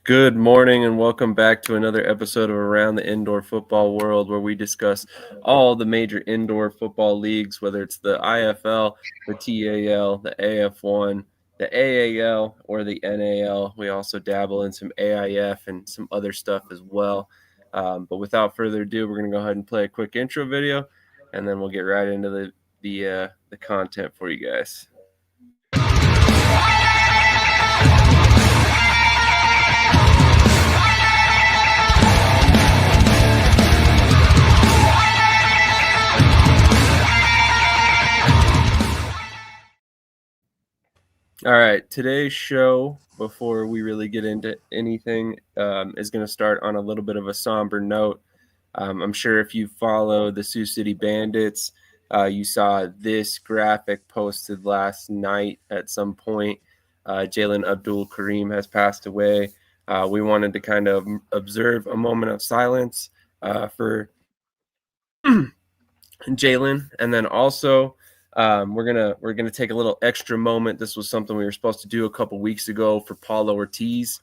Good morning and welcome back to another episode of Around the Indoor Football World, where we discuss all the major indoor football leagues, whether it's the IFL, the TAL, the AF1, the AAL, or the NAL. We also dabble in some AIF and some other stuff as well. But without further ado, we're going to go ahead and play a quick intro video, and then we'll get right into the content for you guys. All right, today's show, before we really get into anything, is going to start on a little bit of a somber note. I'm sure if you follow the Sioux City Bandits, you saw this graphic posted last night at some point. Jalen Abdul Kareem has passed away. We wanted to kind of observe a moment of silence for Jalen, and then also we're gonna take a little extra moment. This was something we were supposed to do a couple weeks ago for Paulo Ortiz.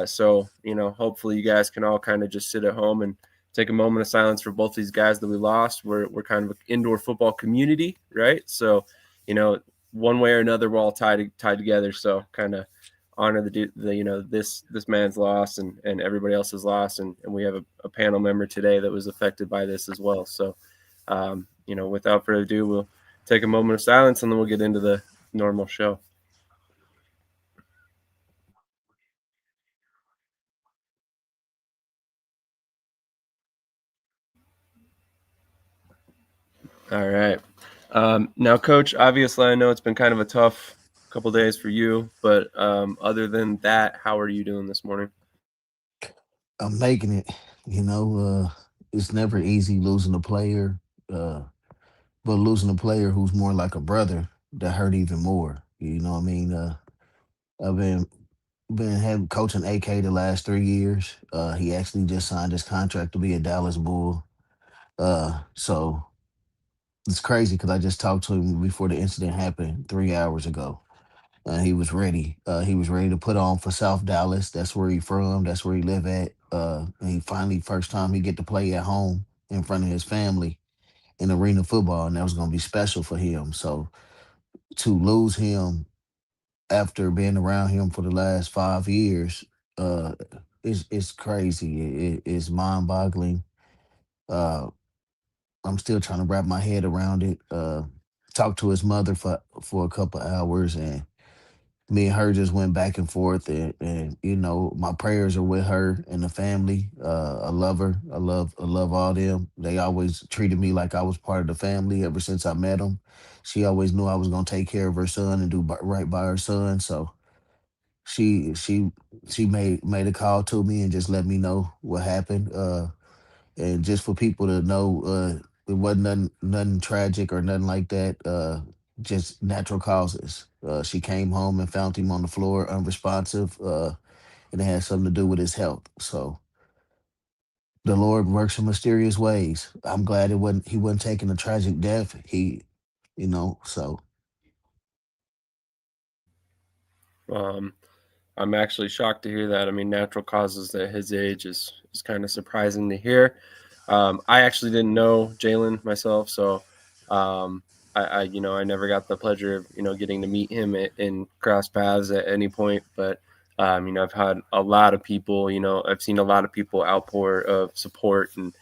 So hopefully you guys can all kind of just sit at home and take a moment of silence for both these guys that we lost. We're kind of an indoor football community, right? So one way or another we're all tied together. So kind of honor this man's loss and everybody else's loss, and we have a panel member today that was affected by this as well. So without further ado, we'll take a moment of silence and then we'll get into the normal show. All right. Now, Coach, obviously I know it's been kind of a tough couple days for you, but other than that, how are you doing this morning? I'm making it. It's never easy losing a player, uh, but losing a player who's more like a brother that hurt even more. You know what I mean? I've been having coaching AK the last 3 years. He actually just signed his contract to be a Dallas Bull. So it's crazy because I just talked to him before the incident happened 3 hours ago. He was ready. He was ready to put on for South Dallas. That's where he from. That's where he live at. And he finally first time he get to play at home in front of his family in arena football, and that was gonna be special for him. So to lose him after being around him for the last 5 years, uh, it's crazy. It's mind boggling. Uh, I'm still trying to wrap my head around it. Talked to his mother for a couple hours, and me and her just went back and forth, and my prayers are with her and the family. I love her. I love all them. They always treated me like I was part of the family ever since I met them. She always knew I was gonna take care of her son and do right by her son. So she she she made a call to me and just let me know what happened. And just for people to know, it wasn't nothing tragic or nothing like that. Just natural causes. She came home and found him on the floor, unresponsive, and it had something to do with his health. So the Lord works in mysterious ways. I'm glad he wasn't taking a tragic death. So Um, I'm actually shocked to hear that. I mean, natural causes at his age is kind of surprising to hear. I actually didn't know Jalen myself, so um, I never got the pleasure of getting to meet him in cross paths at any point. But I've had a lot of people. I've seen a lot of people outpour of support, and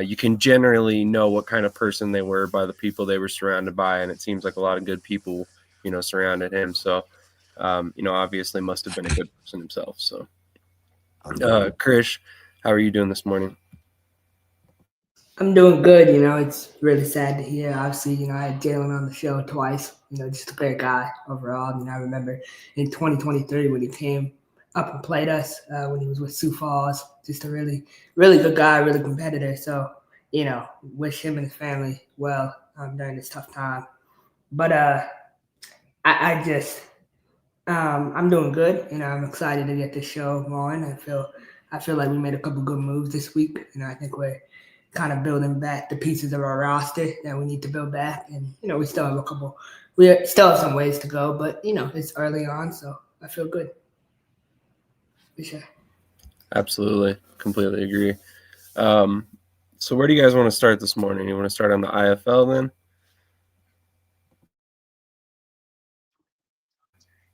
you can generally know what kind of person they were by the people they were surrounded by, and it seems like a lot of good people surrounded him. So obviously must have been a good person himself. So, Krish, how are you doing this morning? I'm doing good. It's really sad to hear. Obviously, I had Jalen on the show twice. Just a great guy overall. I remember in 2023 when he came up and played us when he was with Sioux Falls. Just a really, really good guy, really competitor. So, wish him and his family well during this tough time. But I just, I'm doing good. I'm excited to get this show going. I feel like we made a couple good moves this week. I think we're kind of building back the pieces of our roster that we need to build back. And, we still have some ways to go, but, it's early on, so I feel good. For sure. Absolutely, completely agree. Um, so where do you guys want to start this morning? You want to start on the IFL then?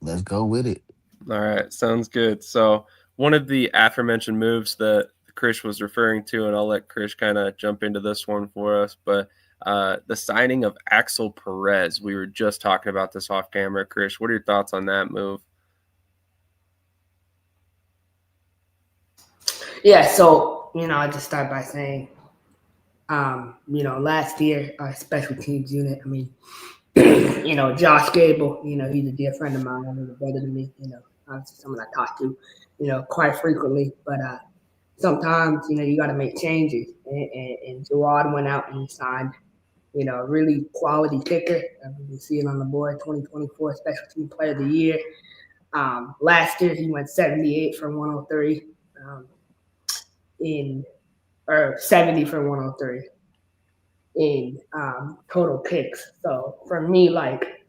Let's go with it. All right, sounds good. So one of the aforementioned moves that Krish was referring to, and I'll let Krish kind of jump into this one for us, but the signing of Axel Perez. We were just talking about this off camera. Krish, what are your thoughts on that move? Yeah, so I just start by saying, last year our special teams unit. I mean, Josh Gable. He's a dear friend of mine. He's a brother to me. Obviously someone I talk to, quite frequently. But sometimes, you got to make changes. And Gerard went out and he signed, a really quality kicker. You see it on the board, 2024 Special Team Player of the Year. Last year he went 78 for 103 in or 70 for 103 in total kicks. So for me, like,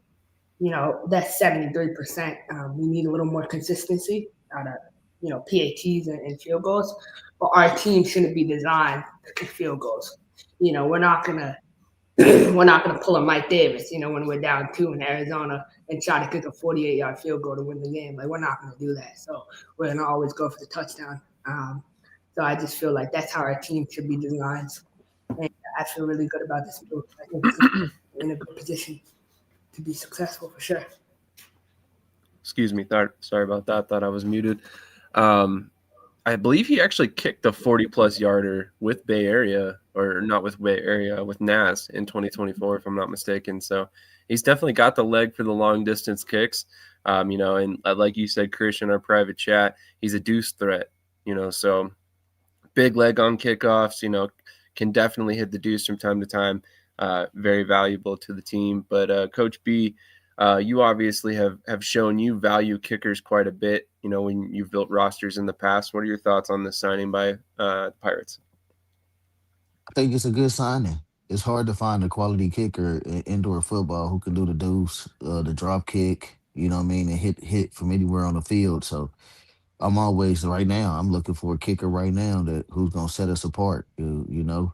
that's 73%. We need a little more consistency out of, PATs and field goals. But our team shouldn't be designed to kick field goals. We're not gonna we're not gonna pull a Mike Davis, when we're down two in Arizona and try to kick a 48-yard field goal to win the game. Like we're not gonna do that. So we're gonna always go for the touchdown. So I just feel like that's how our team should be designed. And I feel really good about this move. I think it's in a good position to be successful for sure. Excuse me. Sorry about that. Thought I was muted. Um, I believe he actually kicked a 40-plus yarder with Bay Area, or not with Bay Area, with Nas in 2024, if I'm not mistaken. So he's definitely got the leg for the long distance kicks. And like you said, Krish, in our private chat, he's a deuce threat. So big leg on kickoffs. Can definitely hit the deuce from time to time. Very valuable to the team. But Coach B, you obviously have shown you value kickers quite a bit. When you've built rosters in the past. What are your thoughts on this signing by the Pirates? I think it's a good signing. It's hard to find a quality kicker in indoor football who can do the deuce, the drop kick. You know what I mean, and hit from anywhere on the field. So I'm always right now. I'm looking for a kicker right now that who's gonna set us apart. I know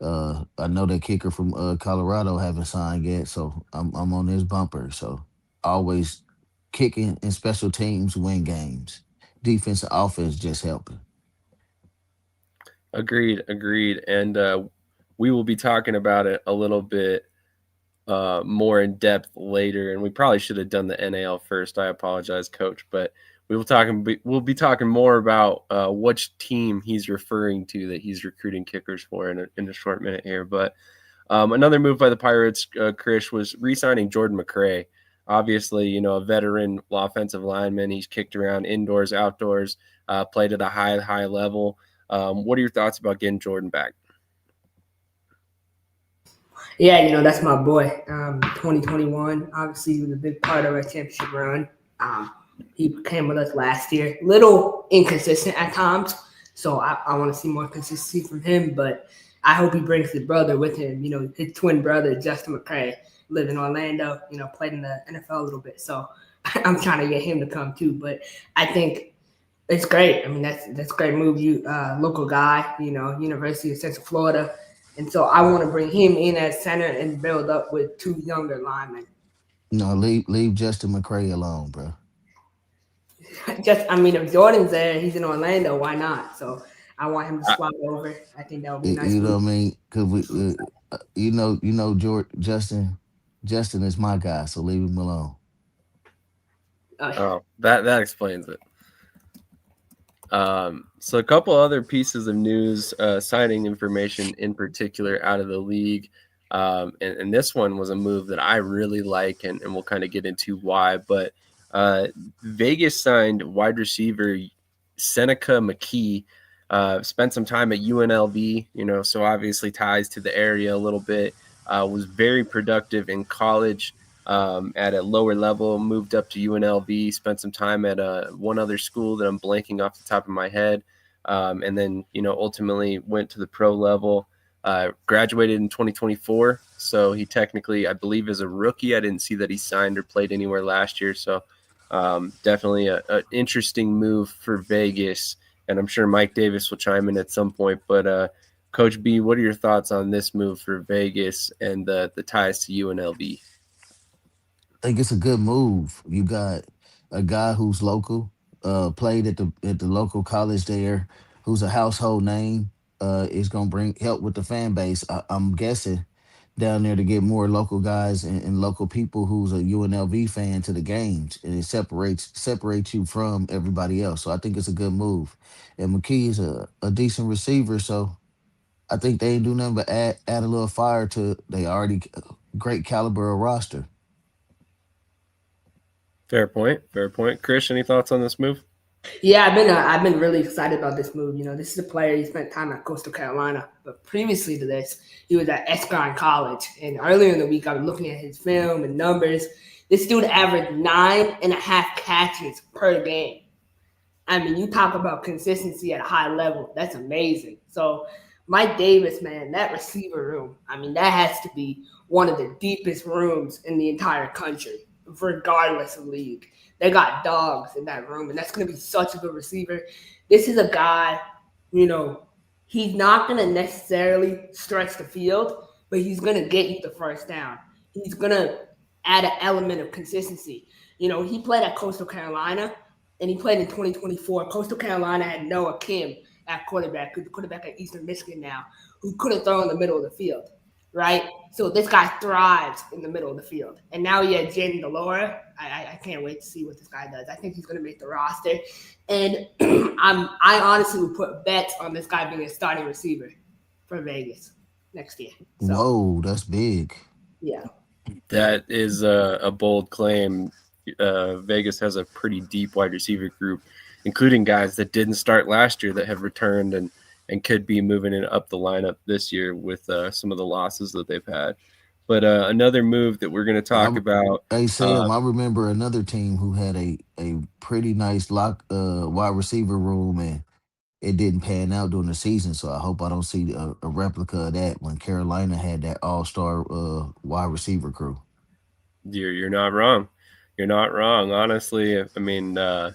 that kicker from Colorado haven't signed yet, so I'm on this bumper. So always kicking and special teams win games. Defense and offense just helping. Agreed. And we will be talking about it a little bit more in depth later. And we probably should have done the NAL first. I apologize, Coach, but we'll be talking more about which team he's referring to that he's recruiting kickers for in a short minute here. But another move by the Pirates, Krish, was re-signing Jordan McRae. Obviously, a veteran offensive lineman. He's kicked around indoors, outdoors, played at a high level. What are your thoughts about getting Jordan back? Yeah, that's my boy. 2021, obviously, he was a big part of our championship run. Um, he came with us last year. Little inconsistent at times, so I want to see more consistency from him. But I hope he brings his brother with him. His twin brother, Justin McCray, lived in Orlando. Played in the NFL a little bit. So I'm trying to get him to come too. But I think it's great. I mean, that's a great move. You local guy, University of Central Florida, and so I want to bring him in as center and build up with two younger linemen. No, leave Justin McCray alone, bro. Just, I mean, if Jordan's there, he's in Orlando. Why not? So I want him to slide over. I think that would be a nice You know move. what I mean? Cause George Justin is my guy, so leave him alone. Oh, yeah. Oh, that explains it. So a couple other pieces of news, signing information in particular out of the league. And this one was a move that I really like, and we'll kind of get into why. But Vegas signed wide receiver Seneca McKee, spent some time at UNLV, so obviously ties to the area a little bit, was very productive in college. At a lower level, moved up to UNLV, spent some time at one other school that I'm blanking off the top of my head, and then ultimately went to the pro level. Graduated in 2024, so he technically, I believe, is a rookie. I didn't see that he signed or played anywhere last year, so definitely an interesting move for Vegas and I'm sure Mike Davis will chime in at some point. But Coach B, what are your thoughts on this move for Vegas and the ties to UNLV? Think it's a good move. You got a guy who's local, played at the local college there, who's a household name. Is gonna bring help with the fan base. I'm guessing down there to get more local guys and local people who's a UNLV fan to the games, and it separates you from everybody else. So I think it's a good move. And McKee is a decent receiver, so I think they ain't do nothing but add a little fire to they already great caliber of roster. Fair point. Fair point. Krish, any thoughts on this move? Yeah, I've been really excited about this move. You know, this is a player he spent time at Coastal Carolina, but previously to this, he was at Estime College. And earlier in the week, I was looking at his film and numbers. This dude averaged 9.5 catches per game. I mean, you talk about consistency at a high level. That's amazing. So, Mike Davis, man, that receiver room, I mean, that has to be one of the deepest rooms in the entire country, regardless of league. They got dogs in that room, and that's going to be such a good receiver. This is a guy, you know, he's not going to necessarily stretch the field, but he's going to get you the first down. He's going to add an element of consistency. You know, he played at Coastal Carolina and he played in 2024. Coastal Carolina had Noah Kim at quarterback, who's the quarterback at Eastern Michigan now, who couldn't throw in the middle of the field, right? So this guy thrives in the middle of the field. And now he had Jaden Delora. I can't wait to see what this guy does. I think he's going to make the roster. And I honestly would put bets on this guy being a starting receiver for Vegas next year. So, Whoa, that's big. yeah. That is a bold claim. Vegas has a pretty deep wide receiver group, including guys that didn't start last year that have returned and could be moving it up the lineup this year with some of the losses that they've had. But another move that we're going to I, talk about. hey Uh, Sam, I remember another team who had a pretty nice lock wide receiver room, and it didn't pan out during the season. So I hope I don't see a replica of that when Carolina had that all star wide receiver crew. you're not wrong. You're not wrong. Honestly, I mean, I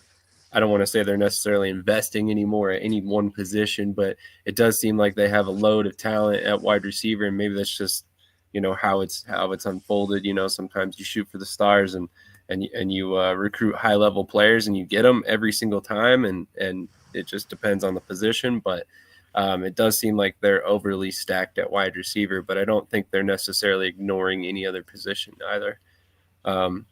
don't want to say they're necessarily investing anymore at any one position, but it does seem like they have a load of talent at wide receiver, and maybe that's just how it's unfolded. Sometimes you shoot for the stars and you recruit high level players and you get them every single time, and it just depends on the position, but. It does seem like they're overly stacked at wide receiver, but I don't think they're necessarily ignoring any other position either. Um,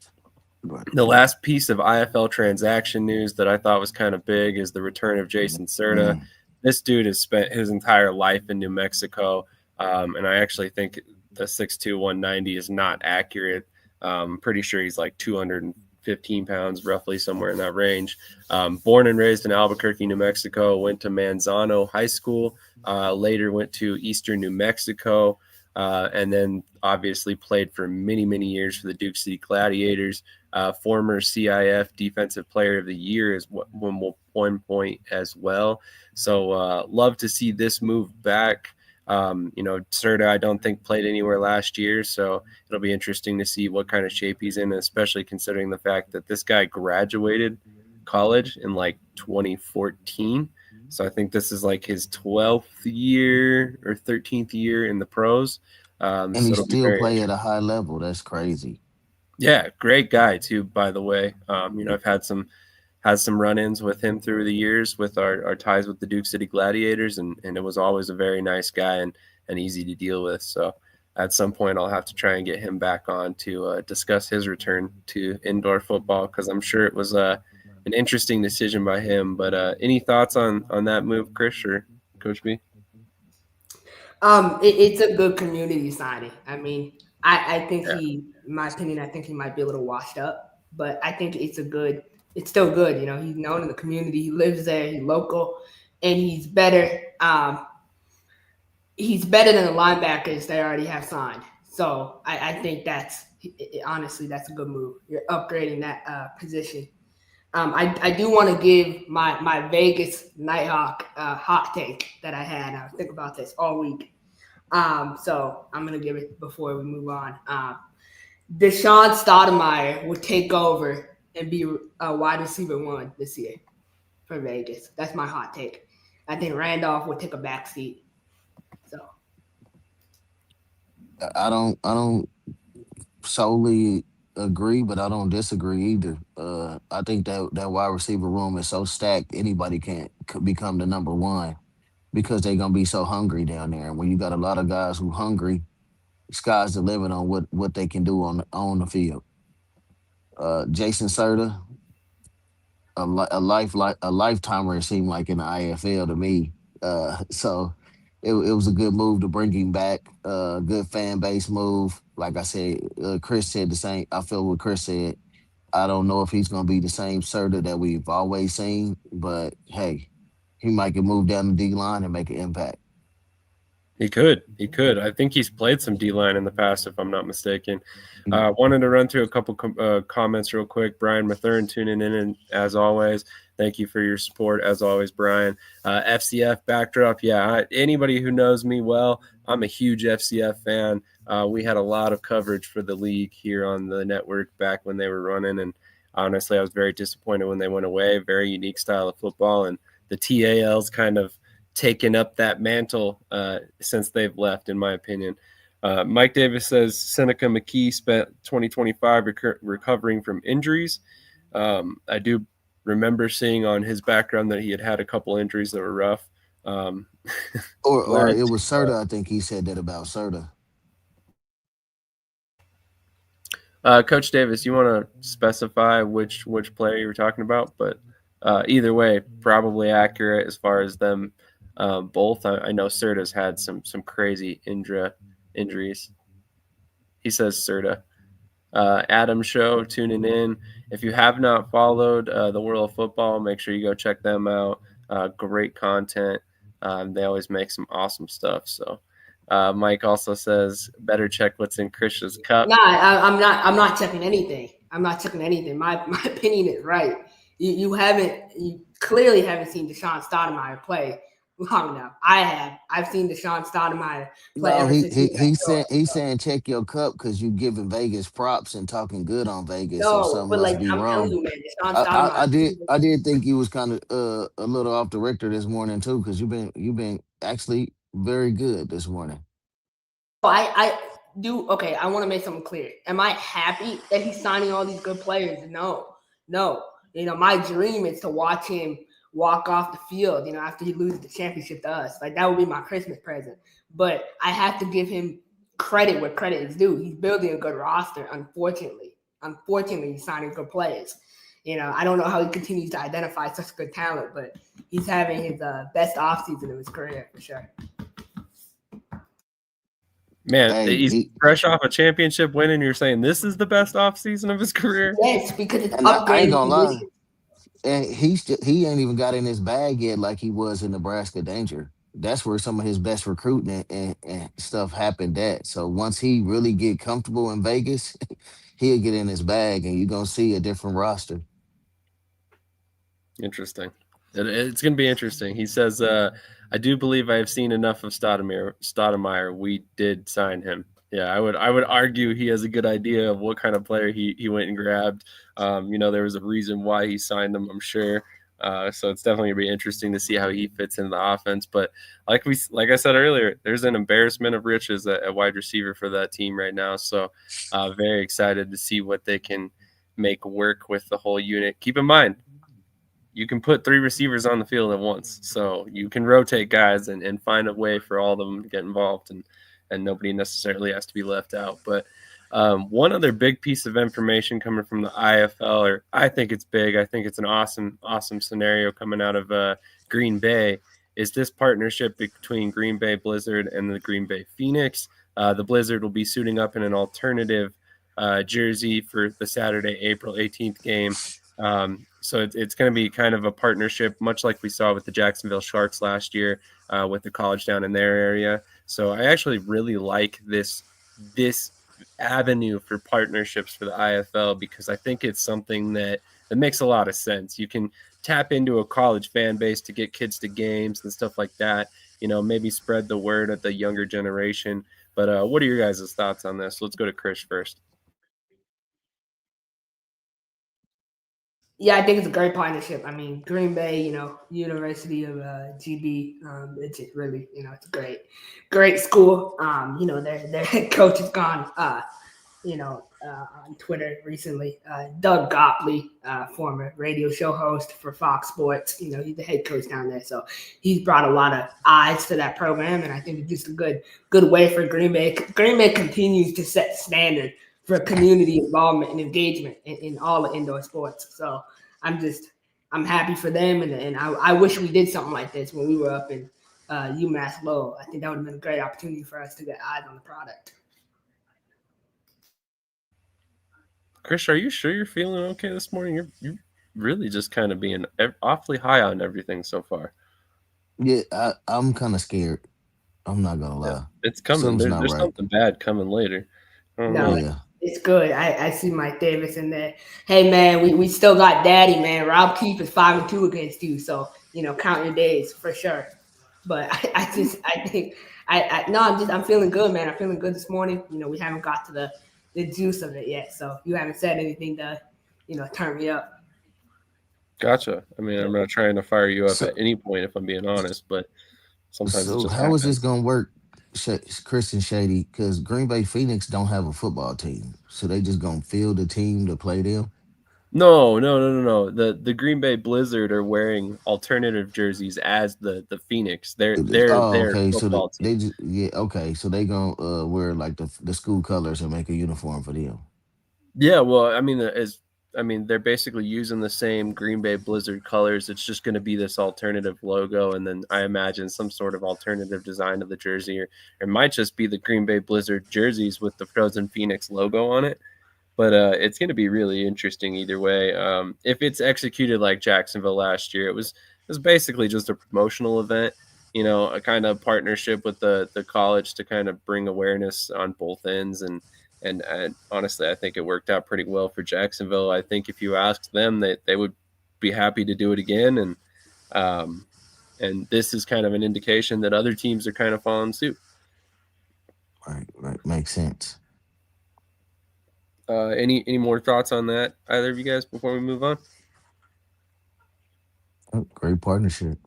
Right. the last piece of IFL transaction news that I thought was kind of big is the return of Jason Serta. Mm. This dude has spent his entire life in New Mexico, and I actually think the 6'2", 190 is not accurate. Pretty sure he's like 215 pounds, roughly somewhere in that range. Born and raised in Albuquerque, New Mexico, went to Manzano High School, later went to Eastern New Mexico, and then obviously played for many, many years for the Duke City Gladiators. Former CIF Defensive Player of the Year is one point as well. So love to see this move back. Serta, I don't think played anywhere last year, so it'll be interesting to see what kind of shape he's in, especially considering the fact that this guy graduated college in like 2014. So I think this is like his 12th year or 13th year in the pros. And So he it'll be still very play at a interesting. high level. That's crazy. Yeah, great guy too, by the way. I've had some run-ins with him through the years with our ties with the Duke City Gladiators, and it was always a very nice guy and easy to deal with. So at some point, I'll have to try and get him back on to discuss his return to indoor football because I'm sure it was an interesting decision by him. But any thoughts on that move, Chris or Coach B? It's a good community signing. I mean, I think Yeah, in my opinion, I think he might be a little washed up, but I think it's still good. You know, he's known in the community, he lives there, he's local, and he's better than the linebackers they already have signed. So I think honestly, that's a good move. You're upgrading that position. I do want to give my Vegas Nighthawk hot take that I had. I was thinking about this all week. So I'm gonna give it before we move on. Deshaun Stoudemire will take over and be a wide receiver one this year. for Vegas. That's my hot take. I think Randolph would take a back seat. So I don't solely agree, but I don't disagree either. I think that wide receiver room is so stacked, anybody can could become the number one because they're gonna be so hungry down there. And when you got a lot of guys who hungry, sky's the limit on what they can do on the field. Jason Serta, a lifetimer. It seemed like in the IFL to me. So it was a good move to bring him back. Good fan base move. Like I said, Chris said the same. I feel what Chris said. I don't know if he's going to be the same Serta that we've always seen, but hey, he might get moved down the D line and make an impact. He could. He could. I think he's played some D line in the past, if I'm not mistaken. Mm. Wanted to run through a couple comments real quick. Brian Mathern tuning in, and as always, thank you for your support. As always, Brian. FCF backdrop. Yeah, anybody who knows me well, I'm a huge FCF fan. We had a lot of coverage for the league here on the network back when they were running, and honestly, I was very disappointed when they went away. Very unique style of football, and the TAL's kind of taken up that mantle since they've left, in my opinion. Mike Davis says Seneca McKee spent 2025 recovering from injuries. I do remember seeing on his background that he had a couple injuries that were rough. Um, Or glad it to, was Serta. I think he said that about Serta. Coach Davis, you want to specify which player you were talking about? But either way, probably accurate as far as them both. I know Serta's had some crazy injuries. He says Serta. Adam Show tuning in. If you have not followed the World of Football, make sure you go check them out. Great content. They always make some awesome stuff. So, Mike also says, better check what's in Krish's cup. nah, I'm not. I'm not checking anything. I'm not checking anything. My opinion is right. You haven't. You clearly haven't seen Deshaun Stoudemire play long enough. I have. I've seen Deshaun Stoudemire play No, ever he since he he was at he's saying Georgia. he's saying check your cup because you giving Vegas props and talking good on Vegas, so No, something but must like be I'm telling wrong. you, man, Deshaun I Stoudemire. did think you was kind of a little off the Richter this morning too, because you've been actually very good this morning. I do okay. I want to make something clear. Am I happy that he's signing all these good players? No, no. My dream is to watch him walk off the field. After he loses the championship to us, like that would be my Christmas present. But I have to give him credit where credit is due. He's building a good roster. Unfortunately, he's signing good players. I don't know how he continues to identify such good talent, but he's having his best offseason of his career for sure. Man, Hey, he's fresh off a championship win, and you're saying this is the best offseason of his career? Yes, because it's and I ain't upgrading gonna lie, position. and he ain't even got in his bag yet like he was in Nebraska Danger. That's where some of his best recruiting and stuff happened at. So once he really get comfortable in Vegas, he'll get in his bag, and you're gonna see a different roster. Interesting. It's going to be interesting. He says, "I do believe I have seen enough of Stoudemire. We did sign him. Yeah, I would argue he has a good idea of what kind of player he went and grabbed. There was a reason why he signed him. I'm sure. So it's definitely going to be interesting to see how he fits into the offense. But like I said earlier, there's an embarrassment of riches at wide receiver for that team right now. So very excited to see what they can make work with the whole unit. Keep in mind, you can put three receivers on the field at once. So you can rotate guys and find a way for all of them to get involved, and nobody necessarily has to be left out. But one other big piece of information coming from the IFL, or I think it's big, I think it's an awesome scenario coming out of Green Bay, is this partnership between Green Bay Blizzard and the Green Bay Phoenix. The Blizzard will be suiting up in an alternative jersey for the Saturday, April 18th game. So it's going to be kind of a partnership, much like we saw with the Jacksonville Sharks last year with the college down in their area. So I actually really like this avenue for partnerships for the IFL because I think it's something that makes a lot of sense. You can tap into a college fan base to get kids to games and stuff like that. Maybe spread the word at the younger generation. But what are your guys' thoughts on this? Let's go to Krish first. Yeah, I think it's a great partnership. I mean, Green Bay, University of GB, it's just really, it's a great school. Their head coach has gone, on Twitter recently. Doug Gottlieb, former radio show host for Fox Sports, he's the head coach down there. So he's brought a lot of eyes to that program, and I think it's just a good way for Green Bay. Green Bay continues to set standard for community involvement and engagement in all the indoor sports. So I'm just I'm happy for them, and I wish we did something like this when we were up in UMass Lowell. I think that would have been a great opportunity for us to get eyes on the product. Krish, are you sure you're feeling okay this morning? You're really just kind of being awfully high on everything so far. Yeah, I'm kind of scared. I'm not gonna Yeah, lie. it's coming. Something's not There's right. something bad coming later. I don't No, know. Yeah. it's good. I see Mike Davis in there. Hey man, we still got Daddy, man. Rob Keefe is 5-2 against you, so count your days for sure. But I think I no, I'm feeling good, man. I'm feeling good this morning. We haven't got to the juice of it yet, so you haven't said anything to turn me up. Gotcha. I mean, I'm not trying to fire you up So at any point if I'm being honest, but sometimes it so just how is this happens. gonna work, Chris and Shady? Because Green Bay Phoenix don't have a football team, so they just gonna field a team to play them. No, no, no, no, no. The Green Bay Blizzard are wearing alternative jerseys as the Phoenix. They're Oh, their okay. So football team. they just yeah, okay. So they gonna wear like the school colors and make a uniform for them. Yeah, well, I mean, they're basically using the same Green Bay Blizzard colors. It's just going to be this alternative logo, and then I imagine some sort of alternative design of the jersey, or it might just be the Green Bay Blizzard jerseys with the Frozen Phoenix logo on it. But it's going to be really interesting either way. If it's executed like Jacksonville last year, it was basically just a promotional event, a kind of partnership with the college to kind of bring awareness on both ends. And honestly, I think it worked out pretty well for Jacksonville. I think if you asked them, they would be happy to do it again. Um, and this is kind of an indication that other teams are kind of following suit. Right, right, makes sense. Any more thoughts on that, either of you guys, before we move on? Oh, great partnership.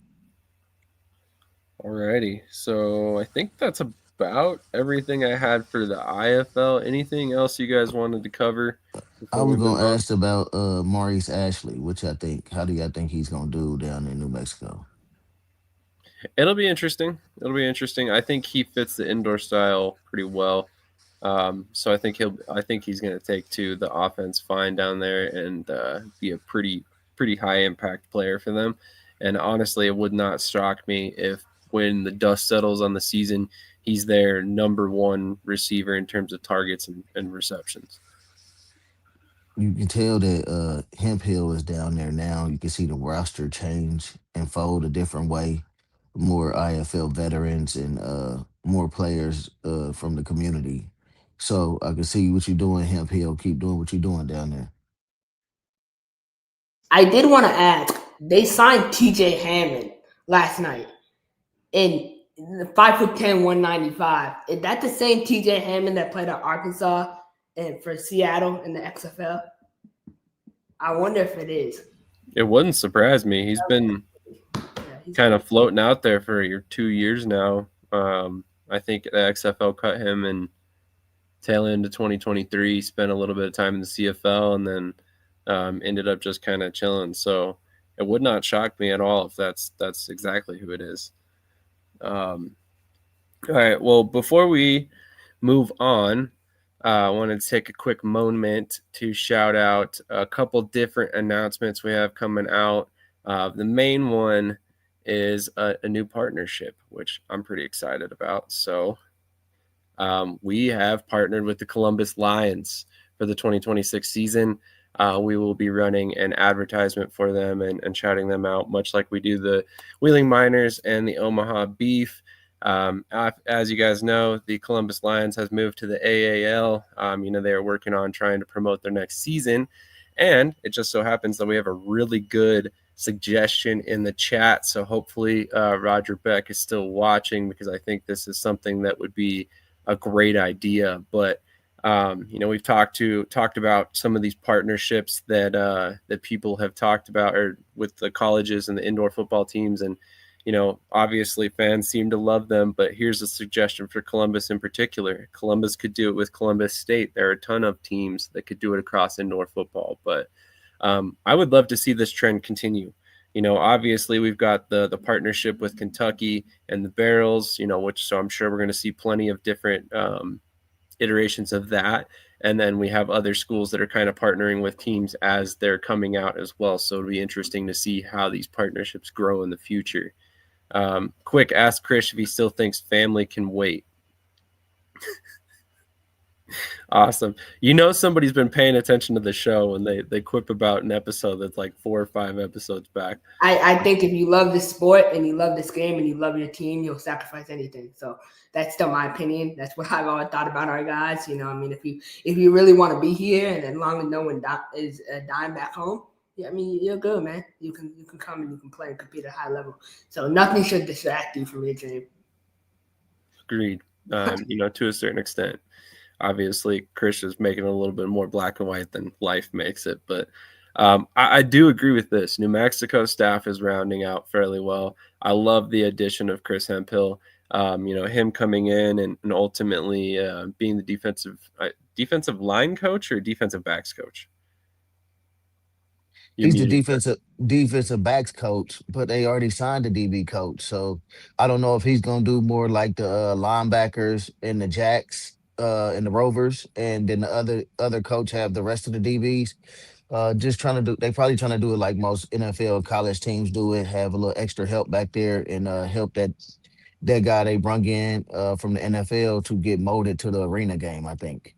Alrighty, so I think that's about everything I had for the IFL. Anything else you guys wanted to cover I before was we gonna move on? ask about Maurice Ashley, which I think. How do y'all think he's gonna do down in New Mexico? It'll be interesting. It'll be interesting. I think he fits the indoor style pretty well. So I think he's going to take to the offense fine down there and be a pretty high impact player for them. And honestly, it would not shock me if when the dust settles on the season, he's their number one receiver in terms of targets and receptions. You can tell that Hemp Hill is down there now. You can see the roster change and fold a different way. More IFL veterans and more players from the community. So I can see what you're doing, Hemp Hill. Keep doing what you're doing down there. I did want to ask. They signed T.J. Hammond last night in 5'10", 195. Is that the same T.J. Hammond that played at Arkansas and for Seattle in the XFL? I wonder if it is. It wouldn't surprise me. He's been Yeah, he's kind pretty. of floating out there for 2 years now. I think the XFL cut him in tail end of 2023, spent a little bit of time in the CFL, and then ended up just kind of chilling. So it would not shock me at all if that's exactly who it is. Um, all right. Well, before we move on, I wanted to take a quick moment to shout out a couple different announcements we have coming out. The main one is a new partnership, which I'm pretty excited about. So we have partnered with the Columbus Lions for the 2026 season. We will be running an advertisement for them and shouting them out, much like we do the Wheeling Miners and the Omaha Beef. As you guys know, the Columbus Lions has moved to the AAL. They are working on trying to promote their next season. And it just so happens that we have a really good suggestion in the chat. So hopefully Roger Beck is still watching, because I think this is something that would be a great idea. But We've talked about some of these partnerships that people have talked about, or with the colleges and the indoor football teams, and obviously fans seem to love them. But here's a suggestion for Columbus in particular. Columbus could do it with Columbus State. There are a ton of teams that could do it across indoor football, but I would love to see this trend continue. Obviously we've got the partnership with Kentucky and the Barrels, which, so I'm sure we're going to see plenty of different iterations of that. And then we have other schools that are kind of partnering with teams as they're coming out as well. So it'll be interesting to see how these partnerships grow in the future. Quick, ask Krish if he still thinks family can wait. Awesome. Somebody's been paying attention to the show when they quip about an episode that's like 4 or 5 episodes back. I think if you love this sport and you love this game and you love your team, you'll sacrifice anything. So that's still my opinion. That's what I've always thought about our guys. If you really want to be here, and as long as no one is dying back home, yeah, I mean, you're good, man. You can come and you can play and compete at a high level. So nothing should distract you from your dream. Agreed. To a certain extent. Obviously, Krish is making it a little bit more black and white than life makes it. But I do agree with this. New Mexico staff is rounding out fairly well. I love the addition of Chris Hemphill. Him coming in and ultimately being the defensive line coach or defensive backs coach. He's the defensive backs coach, but they already signed the DB coach. So I don't know if he's gonna do more like the linebackers and the Jacks and the Rovers, and then the other coach have the rest of the DBs. Just trying to do. They probably trying to do it like most NFL college teams do it. Have a little extra help back there and help that guy they brung in from the NFL to get molded to the arena game. I think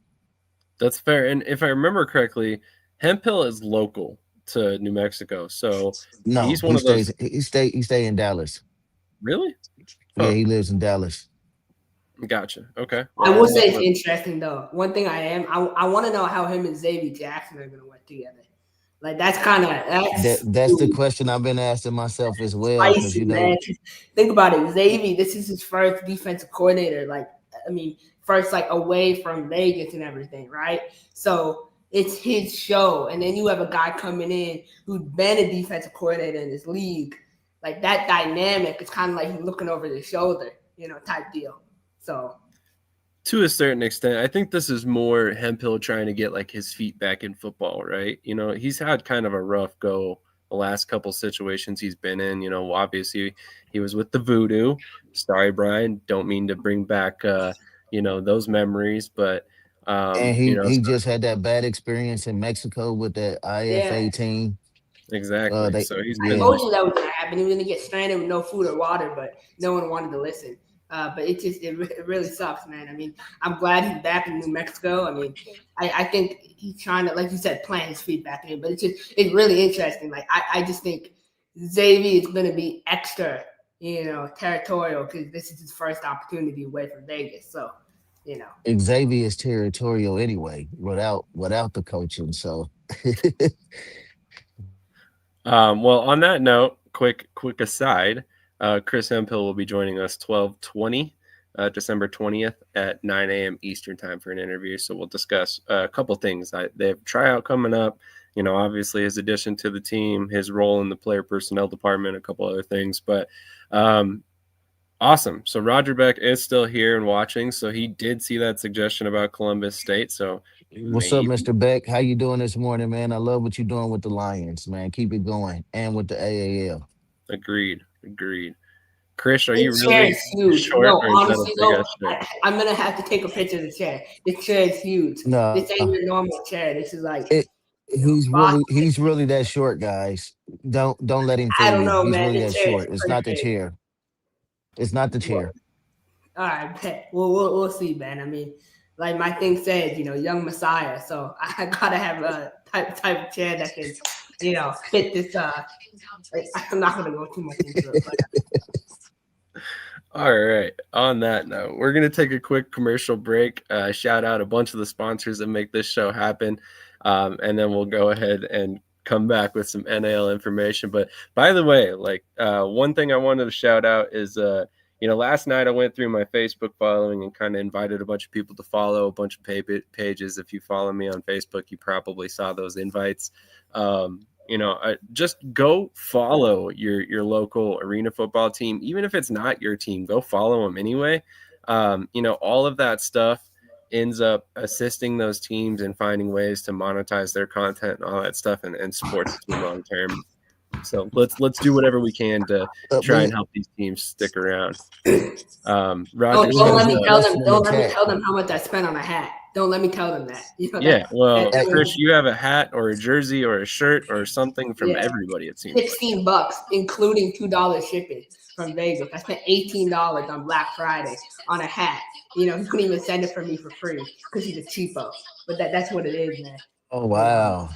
that's fair. And if I remember correctly, Hemphill is local to New Mexico, so no, he's one of those. He stay in Dallas. Really? Yeah, Huh. he lives in Dallas. Gotcha. Okay. Well, I will say it's interesting though. One thing I want to know how him and Xavier Jackson are going to work together. Like that's that's the question I've been asking myself as well. Because spicy, man. Think about it, Xavier. This is his first defensive coordinator. First away from Vegas and everything, right? So it's his show, and then you have a guy coming in who's been a defensive coordinator in this league. Like that dynamic, it's kind of like he's looking over his shoulder, type deal. So, to a certain extent, I think this is more Hemphill trying to get like his feet back in football, right? He's had kind of a rough go the last couple situations he's been in. Obviously he was with the Voodoo. Sorry, Brian, don't mean to bring back those memories, but and he just had that bad experience in Mexico with that IFA team. Exactly. So I told you that was going to happen. He was going to get stranded with no food or water, but no one wanted to listen. But it really sucks, man. I mean, I'm glad he's back in New Mexico. I mean, I think he's trying to, like you said, plant his feet back in. But it's really interesting. Like I just think Xavier is going to be extra, territorial because this is his first opportunity away from Vegas. So, Xavier is territorial anyway, without the coaching. So, well, on that note, quick aside. Chris Hemphill will be joining us 12/20, December 20th at 9 a.m. Eastern time for an interview. So we'll discuss a couple things. They have a tryout coming up. Obviously his addition to the team, his role in the player personnel department, a couple other things. But awesome. So Roger Beck is still here and watching. So he did see that suggestion about Columbus State. So what's up, Mr. Beck? How you doing this morning, man? I love what you're doing with the Lions, man. Keep it going, and with the AAL. Agreed. Krish, are you really short? No, honestly, though, I'm gonna have to take a picture of the chair. This chair is huge. No, this ain't your normal chair. This is like he's really that short, guys. Don't let him fool I don't you. know, He's man. really This that chair short. It's not the chair. It's not the chair. All right, bet. We'll see, man. I mean, like my thing says, young Messiah. So I gotta have a type of chair that can, fit this. I'm not gonna go too much into it. But, all right. On that note, we're going to take a quick commercial break. Shout out a bunch of the sponsors that make this show happen. And then we'll go ahead and come back with some NAL information. But by the way, one thing I wanted to shout out is, last night I went through my Facebook following and kind of invited a bunch of people to follow a bunch of pages. If you follow me on Facebook, you probably saw those invites. Just go follow your local arena football team, even if it's not your team. Go follow them anyway. All of that stuff ends up assisting those teams in finding ways to monetize their content and all that stuff and support the team long term. So let's do whatever we can to try and We help these teams stick around. Don't Roger we don't got a let says, me good tell them. question in the Don't let me chat. tell them how much I spent on a hat. Don't let me tell them that. yeah, That well, Hey, Krish, you have a hat or a jersey or a shirt or something from yeah, everybody, it seems like. $16, including $2 shipping from Vegas. I spent $18 on Black Friday on a hat. He couldn't even send it for me for free because he's a cheapo. But that's what it is, man. oh You know, wow.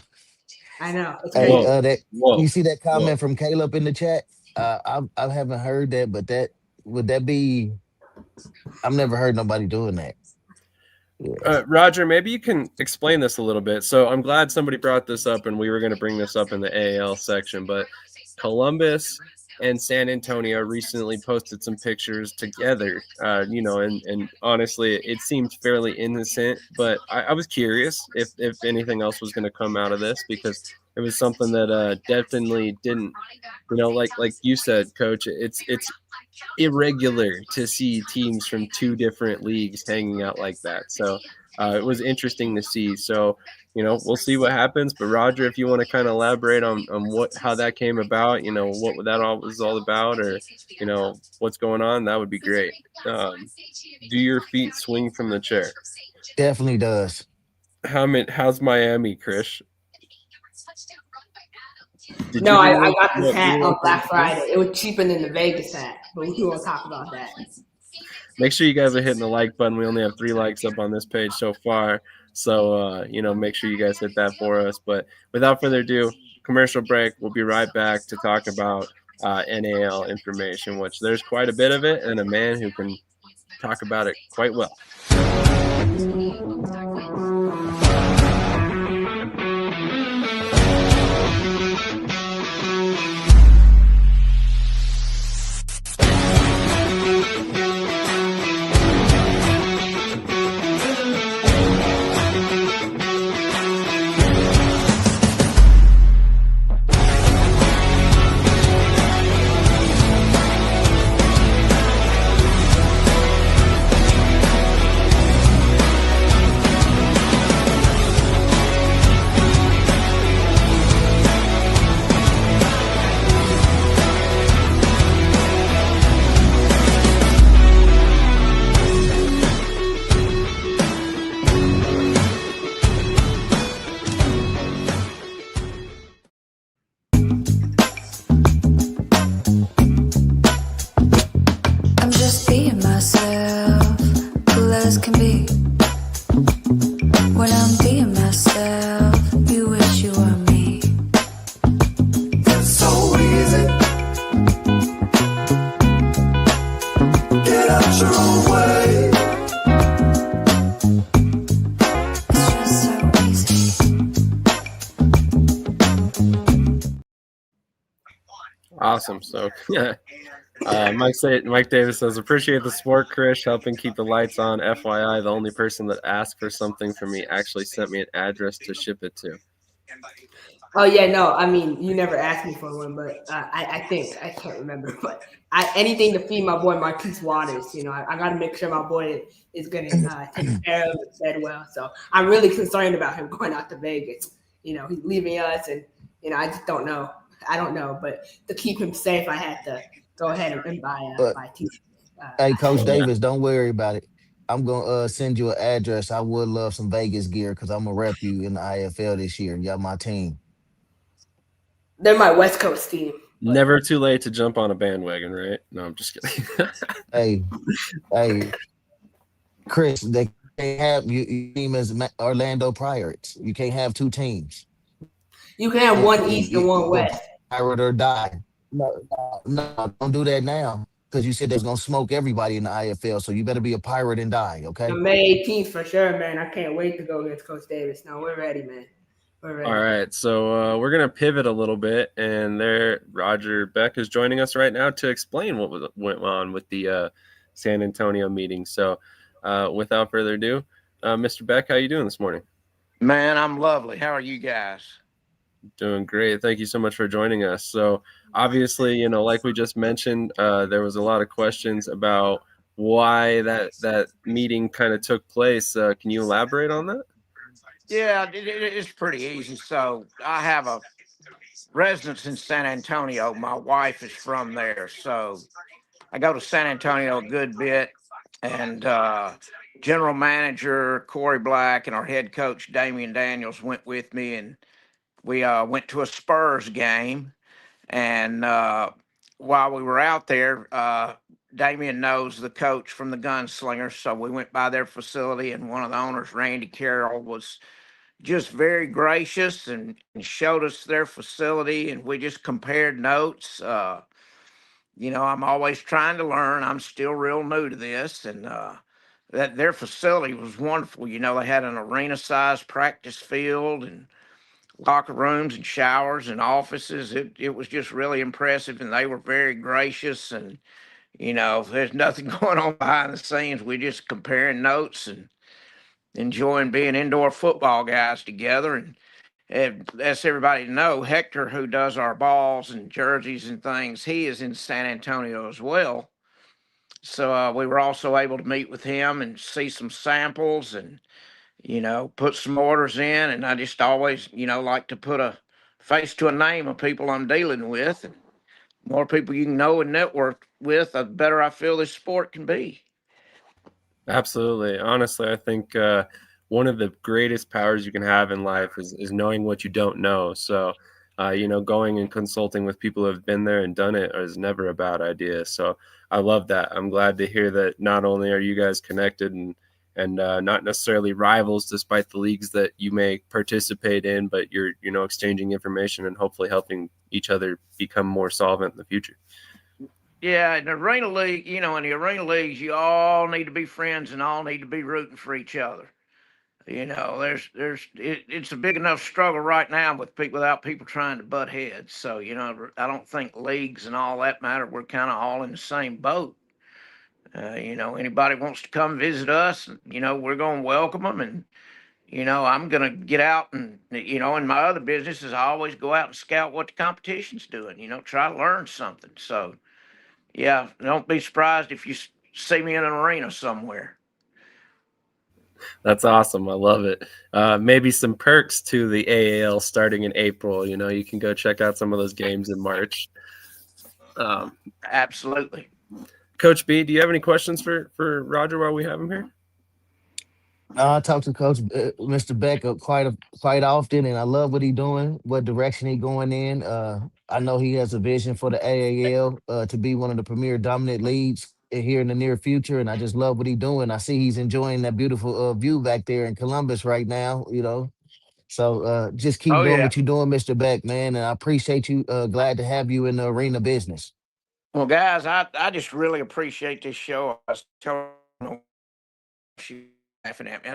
I know it's Hey, crazy. Whoa, that you whoa, see that whoa. comment from Caleb in the chat? I haven't heard that, but that would that be? I've never heard nobody doing that. Yeah, Roger, maybe you can explain this a little bit. So I'm glad somebody brought this up, and we were going to bring this up in the AAL section. But Columbus and San Antonio recently posted some pictures together. And honestly, it seemed fairly innocent. But I was curious if anything else was going to come out of this because it was something that definitely didn't. Like you said, Coach, it's irregular to see teams from two different leagues hanging out like that. So it was interesting to see. So we'll see what happens. But Roger, if you want to kind of elaborate on how that came about, what that all was all about, or what's going on, that would be great. Do your feet swing from the chair? definitely does. How's Miami, Krish? Did No, you I, do I got this what you hat on wanted to Black do? Friday. It was cheaper than the Vegas hat, but we won't talk about that. Make sure you guys are hitting the like button. We only have 3 likes up on this page so far. So, make sure you guys hit that for us. But without further ado, commercial break. We'll be right back to talk about NAL information, which there's quite a bit of it, and a man who can talk about it quite well. I'm just being myself, cool as can be. When I'm being myself, you wish you were me. It's so easy. Get out your own way. It's just so easy. Awesome. So, Mike Davis says, appreciate the support, Krish, helping keep the lights on. FYI, the only person that asked for something from me actually sent me an address to ship it to. Oh yeah, no, I mean you never asked me for one, but I think I can't remember, but anything to feed my boy Marquise Waters. I got to make sure my boy is gonna take care of and fed well. So I'm really concerned about him going out to Vegas. He's leaving us, and I just don't know. I don't know, but to keep him safe, I had to go ahead and But buy t hey, Coach Yeah. Davis, don't worry about it. I'm gonna send you an address. I would love some Vegas gear because I'm gonna rep you in the IFL this year. Y'all my team. They're my West Coast team, but Never too late to jump on a bandwagon, right? No, I'm just kidding. Hey, hey, Chris, they can't have you team as Orlando Pirates. You can't have two teams. you can have one East and one Either West. pirate or die. No, don't do that now because you said there's gonna smoke everybody in the IFL. So you better be a pirate and die. Okay. On May 18th for sure, man. I can't wait to go against Coach Davis. No, we're ready, man. All All right. right, so we're gonna pivot a little bit, and there, Roger Beck is joining us right now to explain went on with the San Antonio meeting. So, without further ado, Mr. Beck, how you doing this morning? Man, I'm lovely. How are you guys? Doing great. Thank you so much for joining us. So, obviously, like we just mentioned, there was a lot of questions about why that meeting kind of took place. Can you elaborate on that? Yeah, it's pretty easy. So I have a residence in San Antonio. My wife is from there, so I go to San Antonio a good bit. And general manager Corey Black and our head coach Damian Daniels went with me, and we went to a Spurs game. And while we were out there, Damien knows the coach from the Gunslingers, so we went by their facility, and one of the owners, Randy Carroll, was just very gracious and showed us their facility, and we just compared notes. I'm always trying to learn. I'm still real new to this, and that their facility was wonderful. They had an arena-sized practice field and locker rooms and showers and offices. It was just really impressive, and they were very gracious. And there's nothing going on behind the scenes. We just comparing notes and enjoying being indoor football guys together. And that's everybody to know. Hector, who does our balls and jerseys and things, he is in San Antonio as well. So we were also able to meet with him and see some samples and put some orders in. And I just always, like to put a face to a name of people I'm dealing with. And more people you can know and network with, the better I feel this sport can be. Absolutely. Honestly, I think one of the greatest powers you can have in life is knowing what you don't know. So, going and consulting with people who have been there and done it is never a bad idea. So, I love that. I'm glad to hear that not only are you guys connected and not necessarily rivals, despite the leagues that you may participate in, but you're exchanging information and hopefully helping each other become more solvent in the future. Yeah, in the arena league, in the arena leagues, you all need to be friends and all need to be rooting for each other. It's a big enough struggle right now with people without people trying to butt heads. So I don't think leagues and all that matter. We're kind of all in the same boat. Anybody wants to come visit us, we're going to welcome them. And I'm going to get out and in my other businesses, I always go out and scout what the competition's doing. Try to learn something. So yeah, don't be surprised if you see me in an arena somewhere. That's awesome. I love it. Maybe some perks to the AAL starting in April. You can go check out some of those games in March. Absolutely. Coach B, do you have any questions for Roger while we have him here? I talk to Coach Mr. Beck quite often, and I love what he doing, what direction he going in. I know he has a vision for the AAL to be one of the premier dominant leagues here in the near future, and I just love what he doing. I see he's enjoying that beautiful view back there in Columbus right now. So just keep Oh doing yeah. what you're doing, Mr. Beck, man, and I appreciate you. Glad to have you in the arena business. Well, guys, I just really appreciate this show. I was telling she laughing at me.